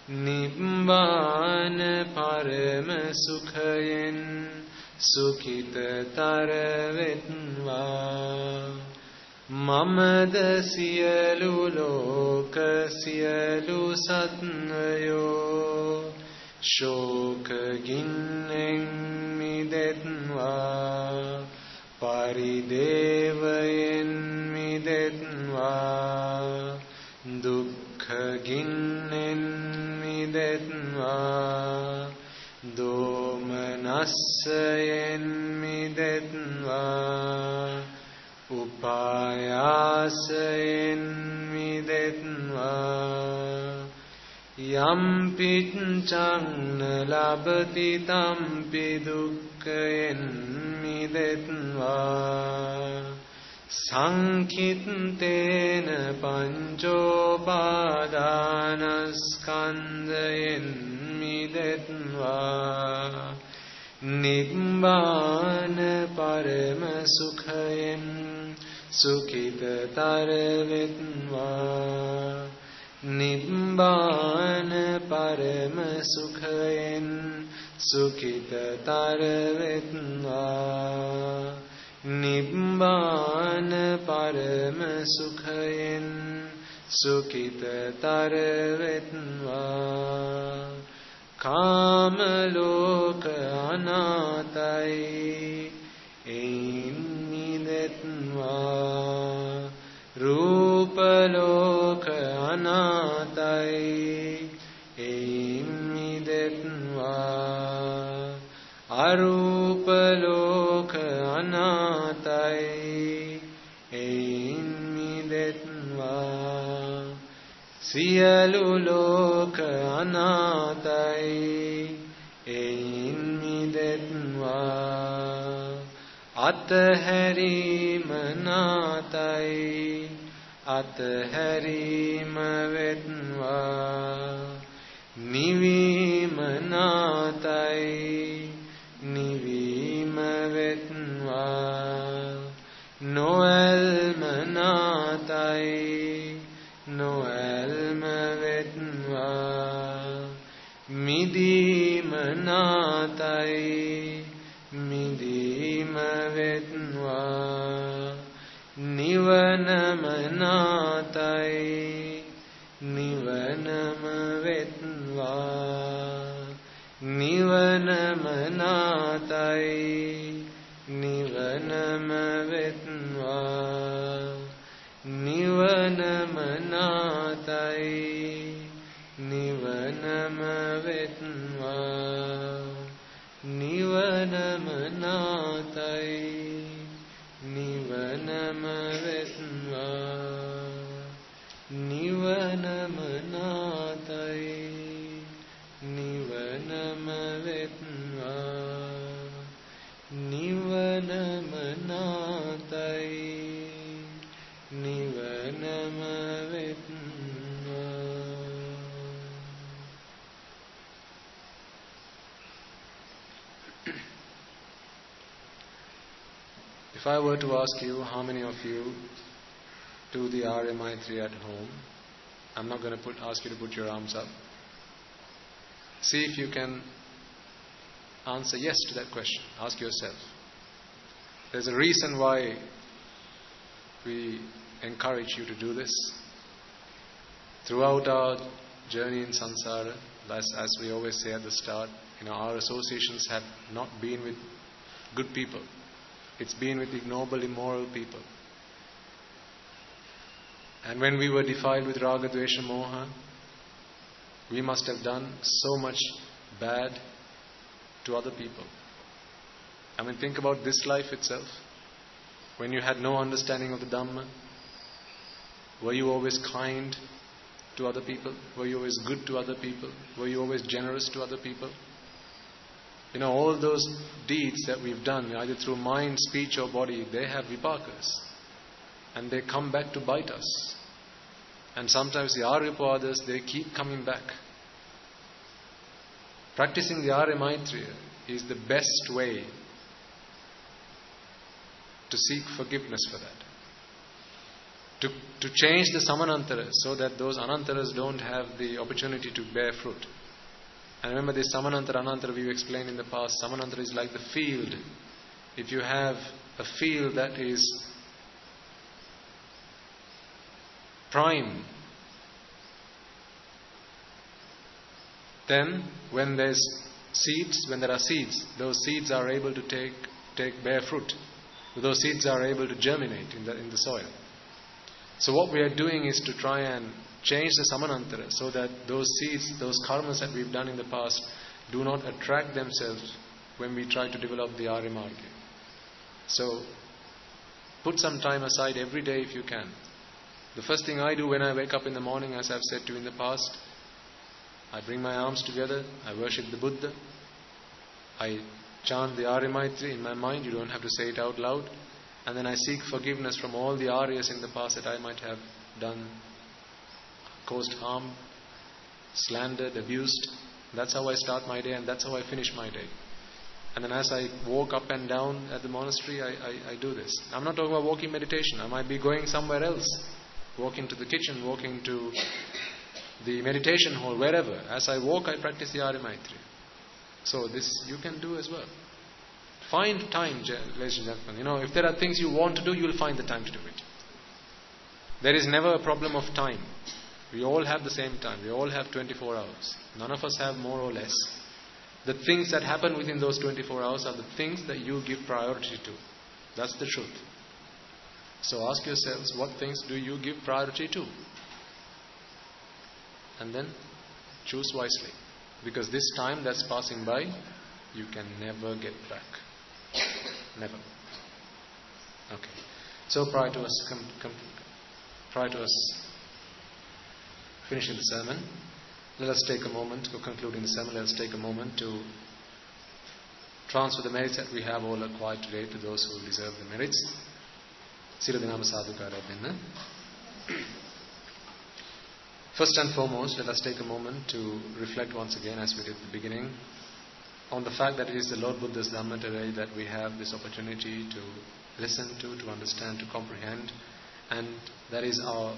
B: Nibbana parama sukhayen sukhita tarvetva Mamada siyalu loka siyalu satvayo Shoka ginnen midetva Paridevayen midetva Dukkha ginnen midetva Domanassayen midetva Upayasayen midetva Yampiccang labati tampi dukkhayen midetva Sankhittena panchopadanaskandhayen midetva Nibbana parama sukhayen sukhitatarvetva Nibbana parama sukhayen sukhitatarvetva Nibbana parama sukhayen sukhitatarvetva Kamaloka anatai einidetva Rupaloka anatai einidetva Arupaloka anatai einidetva Siyalu loka anatai einidetva Atharima natai atharima vetva Nivima natai nivima vetva Noelma natai noelma vetva Midima natai midima vetva Nivanama natai nivanama vetva Nivanama natai nivanama vetva Nivanama natai nivanama vetva Nivanama natai nivanama vetva Nivanama natai nivanama vetva Nivanama natai nivanama vetva If I were to ask you how many of you do the Arya Maitri at home, I'm not going to ask you to put your arms up. See if you can answer yes to that question. Ask yourself. There's a reason why we encourage you to do this. Throughout our journey in samsara, as we always say at the start, our associations have not been with good people. It's been with ignoble, immoral people. And when we were defiled with raga, dvesha, moha, we must have done so much bad to other people. I mean, think about this life itself. When you had no understanding of the Dhamma, were you always kind to other people? Were you always good to other people? Were you always generous to other people? All those deeds that we've done, either through mind, speech or body, they have vipakas. And they come back to bite us. And sometimes the Aryapadas, they keep coming back. Practicing the Arya Maitreya is the best way to seek forgiveness for that. To change the samanantaras so that those anantaras don't have the opportunity to bear fruit. And remember this samanantara, anantara we've explained in the past. Samanantara is like the field. If you have a field that is prime, then when there are seeds, those seeds are able to bear fruit. Those seeds are able to germinate in the soil. So what we are doing is to try and change the samanantara so that those seeds, those karmas that we've done in the past do not attract themselves when we try to develop the Arya Marga. So put some time aside every day if you can. The first thing I do when I wake up in the morning, as I've said to you in the past, I bring my arms together, I worship the Buddha, I chant the Arya Maitri in my mind. You don't have to say it out loud. And then I seek forgiveness from all the Aryas in the past that I might have done, caused harm, slandered, abused. That's how I start my day, and that's how I finish my day. And then as I walk up and down at the monastery, I do this. I'm not talking about walking meditation. I might be going somewhere else, walking to the kitchen, walking to the meditation hall, wherever. As I walk, I practice the Arya Maitri. So this you can do as well. Find time, ladies and gentlemen. If there are things you want to do, you will find the time to do it. There is never a problem of time. We all have the same time. We all have 24 hours. None of us have more or less. The things that happen within those 24 hours are the things that you give priority to. That's the truth. So ask yourselves, what things do you give priority to? And then choose wisely. Because this time that's passing by, you can never get back. Never. Okay. So prior to us finishing the sermon, let us take a moment, or concluding the sermon, let us take a moment to transfer the merits that we have all acquired today to those who deserve the merits. Siradhanama Sadhukara Dinna. First and foremost, let us take a moment to reflect once again, as we did at the beginning, on the fact that it is the Lord Buddha's Dhamma today that we have this opportunity to listen to understand, to comprehend, and that is our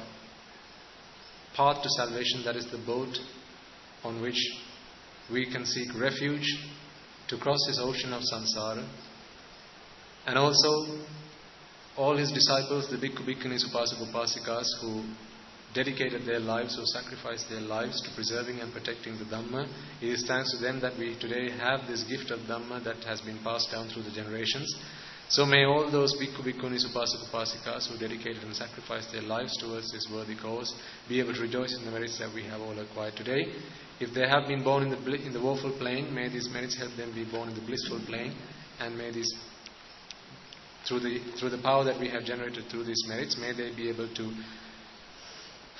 B: path to salvation. That is the boat on which we can seek refuge to cross this ocean of samsara. And also all his disciples, the Bhikkhu Bhikkhunis, Upasaka Upasikas, who dedicated their lives, who sacrificed their lives to preserving and protecting the Dhamma. It is thanks to them that we today have this gift of Dhamma that has been passed down through the generations. So may all those Bhikkhu Bhikkhunis, Upasaka Upasikas who dedicated and sacrificed their lives towards this worthy cause be able to rejoice in the merits that we have all acquired today. If they have been born in the woeful plane, may these merits help them be born in the blissful plane, and may these, through the power that we have generated through these merits, may they be able to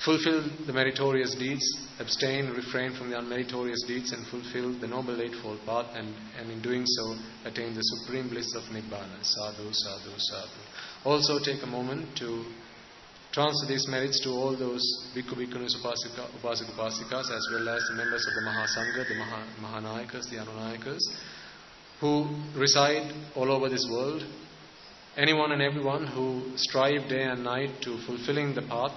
B: fulfill the meritorious deeds, abstain, refrain from the unmeritorious deeds, and fulfill the Noble Eightfold Path, and in doing so attain the supreme bliss of Nibbana. Sadhu, sadhu, sadhu. Also take a moment to transfer these merits to all those Bhikkhu Bhikkhunis, Upasaka Upasikas, as well as the members of the Mahasangha, the Mahanayakas, the Anunayakas, who reside all over this world. Anyone and everyone who strive day and night to fulfilling the path,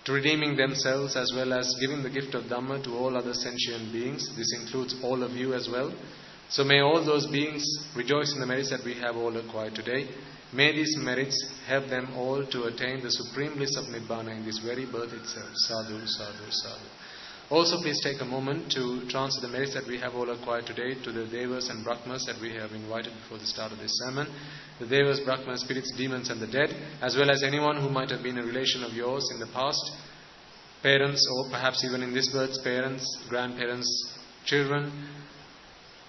B: to redeeming themselves, as well as giving the gift of Dhamma to all other sentient beings. This includes all of you as well. So may all those beings rejoice in the merits that we have all acquired today. May these merits help them all to attain the supreme bliss of Nibbana in this very birth itself. Sadhu, sadhu, sadhu. Also please take a moment to transfer the merits that we have all acquired today to the Devas and Brahmas that we have invited before the start of this sermon. The Devas, Brahmas, spirits, demons and the dead, as well as anyone who might have been a relation of yours in the past, parents, or perhaps even in this birth, parents, grandparents, children,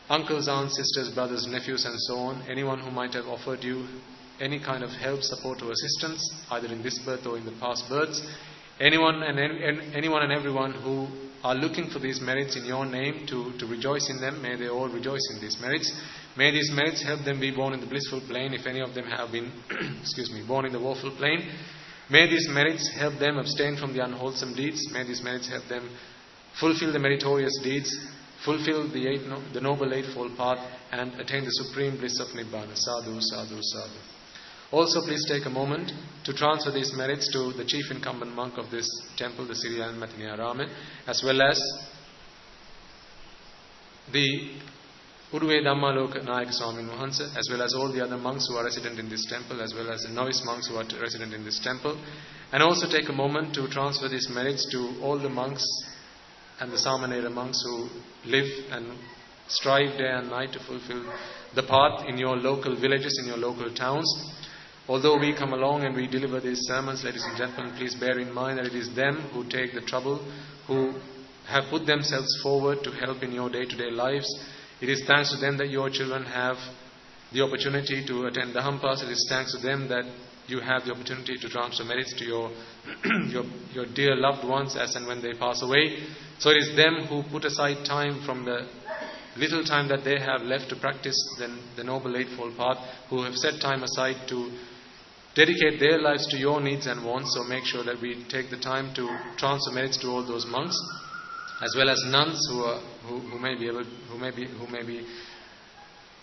B: uncles, aunts, sisters, brothers, nephews and so on. Anyone who might have offered you any kind of help, support or assistance, either in this birth or in the past births. Anyone and everyone who are looking for these merits in your name to rejoice in them, may they all rejoice in these merits. May these merits help them be born in the blissful plane if any of them have been born in the woeful plane. May these merits help them abstain from the unwholesome deeds. May these merits help them fulfill the meritorious deeds, fulfill the Noble Eightfold Path, and attain the supreme bliss of Nibbana. Sadhu, sadhu, sadhu. Also, please take a moment to transfer these merits to the chief incumbent monk of this temple, the Sri Matiniya, as well as the Uduve Dhammaloka Nayaka Swami Mahansa, as well as all the other monks who are resident in this temple, as well as the novice monks who are resident in this temple. And also take a moment to transfer these merits to all the monks and the Samanera monks who live and strive day and night to fulfill the path in your local villages, in your local towns. Although we come along and we deliver these sermons, ladies and gentlemen, please bear in mind that it is them who take the trouble, who have put themselves forward to help in your day-to-day lives. It is thanks to them that your children have the opportunity to attend Dhammpas. It is thanks to them that you have the opportunity to transfer merits to your dear loved ones as and when they pass away. So it is them who put aside time from the little time that they have left to practice the Noble Eightfold Path, who have set time aside to dedicate their lives to your needs and wants. So make sure that we take the time to transfer merits to all those monks, as well as nuns who may be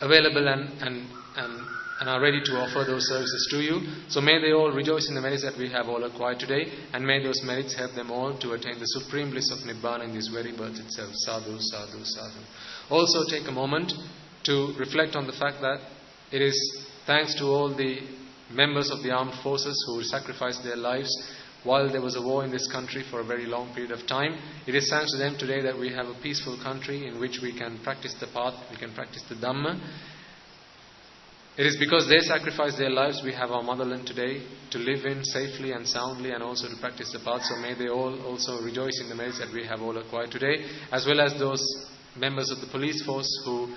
B: available and are ready to offer those services to you. So may they all rejoice in the merits that we have all acquired today, and may those merits help them all to attain the supreme bliss of Nibbana in this very birth itself. Sadhu, sadhu, sadhu. Also take a moment to reflect on the fact that it is thanks to all the members of the armed forces who sacrificed their lives while there was a war in this country for a very long period of time. It is thanks to them today that we have a peaceful country in which we can practice the path, we can practice the Dhamma. It is because they sacrificed their lives we have our motherland today to live in safely and soundly, and also to practice the path. So may they all also rejoice in the merits that we have all acquired today, as well as those members of the police force who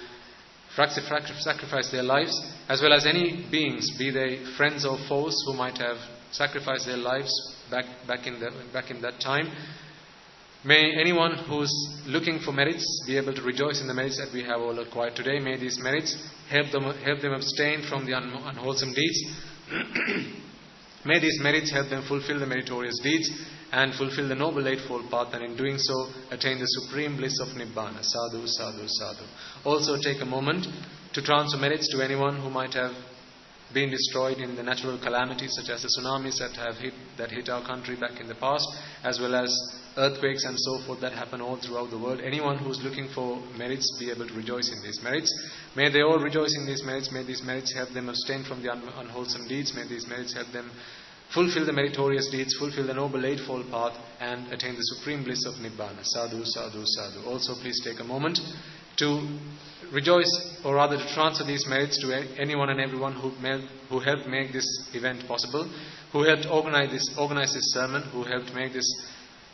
B: sacrificed their lives, as well as any beings, be they friends or foes, who might have sacrificed their lives back in that time. May anyone who's looking for merits be able to rejoice in the merits that we have all acquired today. May these merits help them abstain from the unwholesome deeds. May these merits help them fulfill the meritorious deeds and fulfill the Noble Eightfold Path, and in doing so attain the supreme bliss of Nibbana. Sadhu, sadhu, sadhu. Also take a moment to transfer merits to anyone who might have been destroyed in the natural calamities such as the tsunamis that hit our country back in the past, as well as earthquakes and so forth that happen all throughout the world. Anyone who's looking for merits be able to rejoice in these merits. May they all rejoice in these merits. May these merits help them abstain from the unwholesome deeds. May these merits help them fulfill the meritorious deeds, fulfill the Noble Eightfold Path, and attain the supreme bliss of Nibbana. Sadhu, sadhu, sadhu. Also please take a moment to rejoice, or rather to transfer these merits to anyone and everyone who helped make this event possible, who helped organize this sermon, who helped make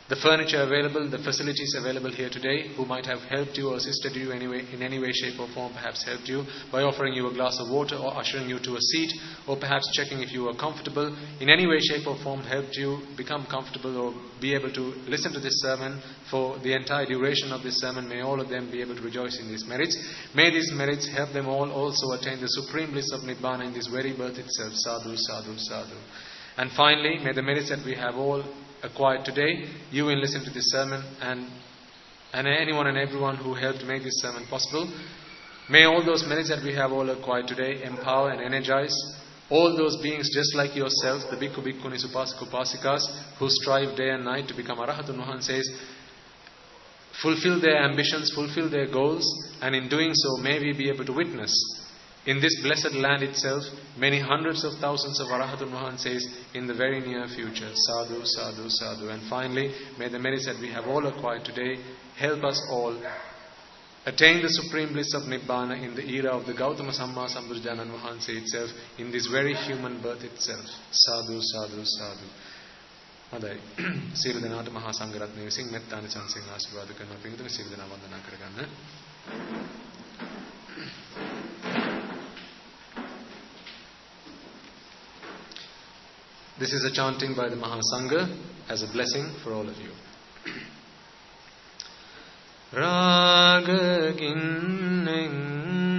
B: the furniture available, the facilities available here today, who might have helped you or assisted you in any way, shape or form, perhaps helped you by offering you a glass of water or ushering you to a seat, or perhaps checking if you were comfortable, in any way, shape or form helped you become comfortable or be able to listen to this sermon for the entire duration of this sermon. May all of them be able to rejoice in these merits. May these merits help them all also attain the supreme bliss of Nibbana in this very birth itself. Sadhu, sadhu, sadhu. And finally, may the merits that we have all acquired today, you will listen to this sermon, and anyone and everyone who helped make this sermon possible, may all those merits that we have all acquired today empower and energize all those beings just like yourselves, the Bhikkhu, Bhikkhunis, Upasaka, Upasikas, who strive day and night to become Arahatun Vahanses, fulfill their ambitions, fulfill their goals, and in doing so may we be able to witness in this blessed land itself many hundreds of thousands of Arahatun Vahanses in the very near future. Sadhu, sadhu, sadhu. And finally, may the merits that we have all acquired today help us all attain the supreme bliss of Nibbana in the era of the Gautama Samma Sambuddhanan Vahanse itself, in this very human birth itself. Sadhu, sadhu, sadhu. Adai. Siru Denata Maha Sangaratne Vising Mettani Sansing Asirvada Karna Pingudu Siru Dena Vandana Karaganna. This is a chanting by the Mahasangha as a blessing for all of you. Raga ginneng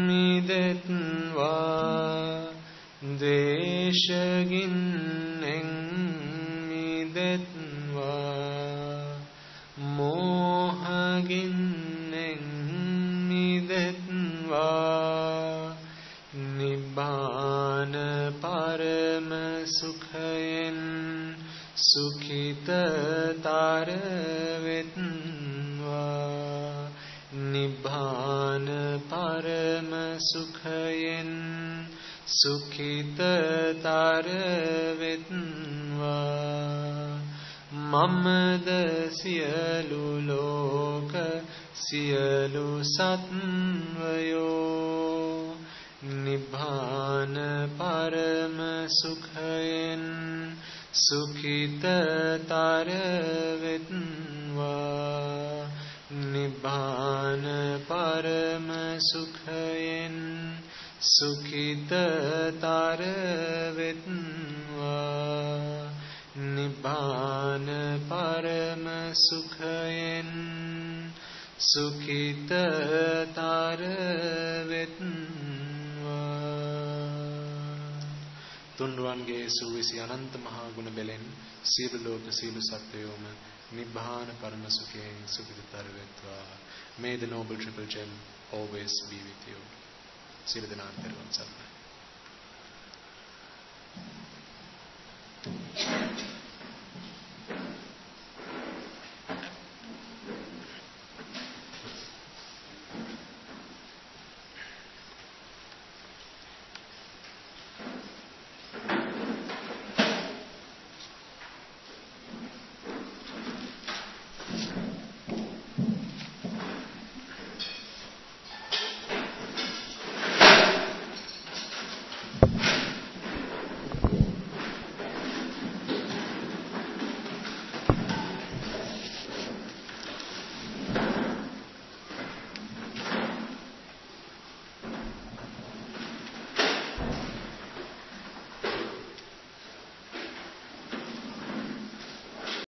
B: midetva, desha ginneng midetva, moha ginneng midetva, Nibbana parama sukhayen sukhita taravetva. Nibbana parama sukhayen sukhita taravetva. Mamada siyalu loka siyalu satvayo. Nibbana parama sukhayen sukhita taravetva. Nibbana parama sukhayen sukhita taravetva. Nibbana parama sukhayen සුඛිතතර වෙත්වා. තුන්රුවන්ගේ සූවිසි අනන්ත මහා ගුණ බැලෙන් සියලු ලෝක සියලු සත්වයෝම නිබ්බාන පරම සුඛයෙන් සුඛිතතර වෙත්වා. May the noble triple gem always be with you. සියලු දෙනාට පෙරවන් සරණයි.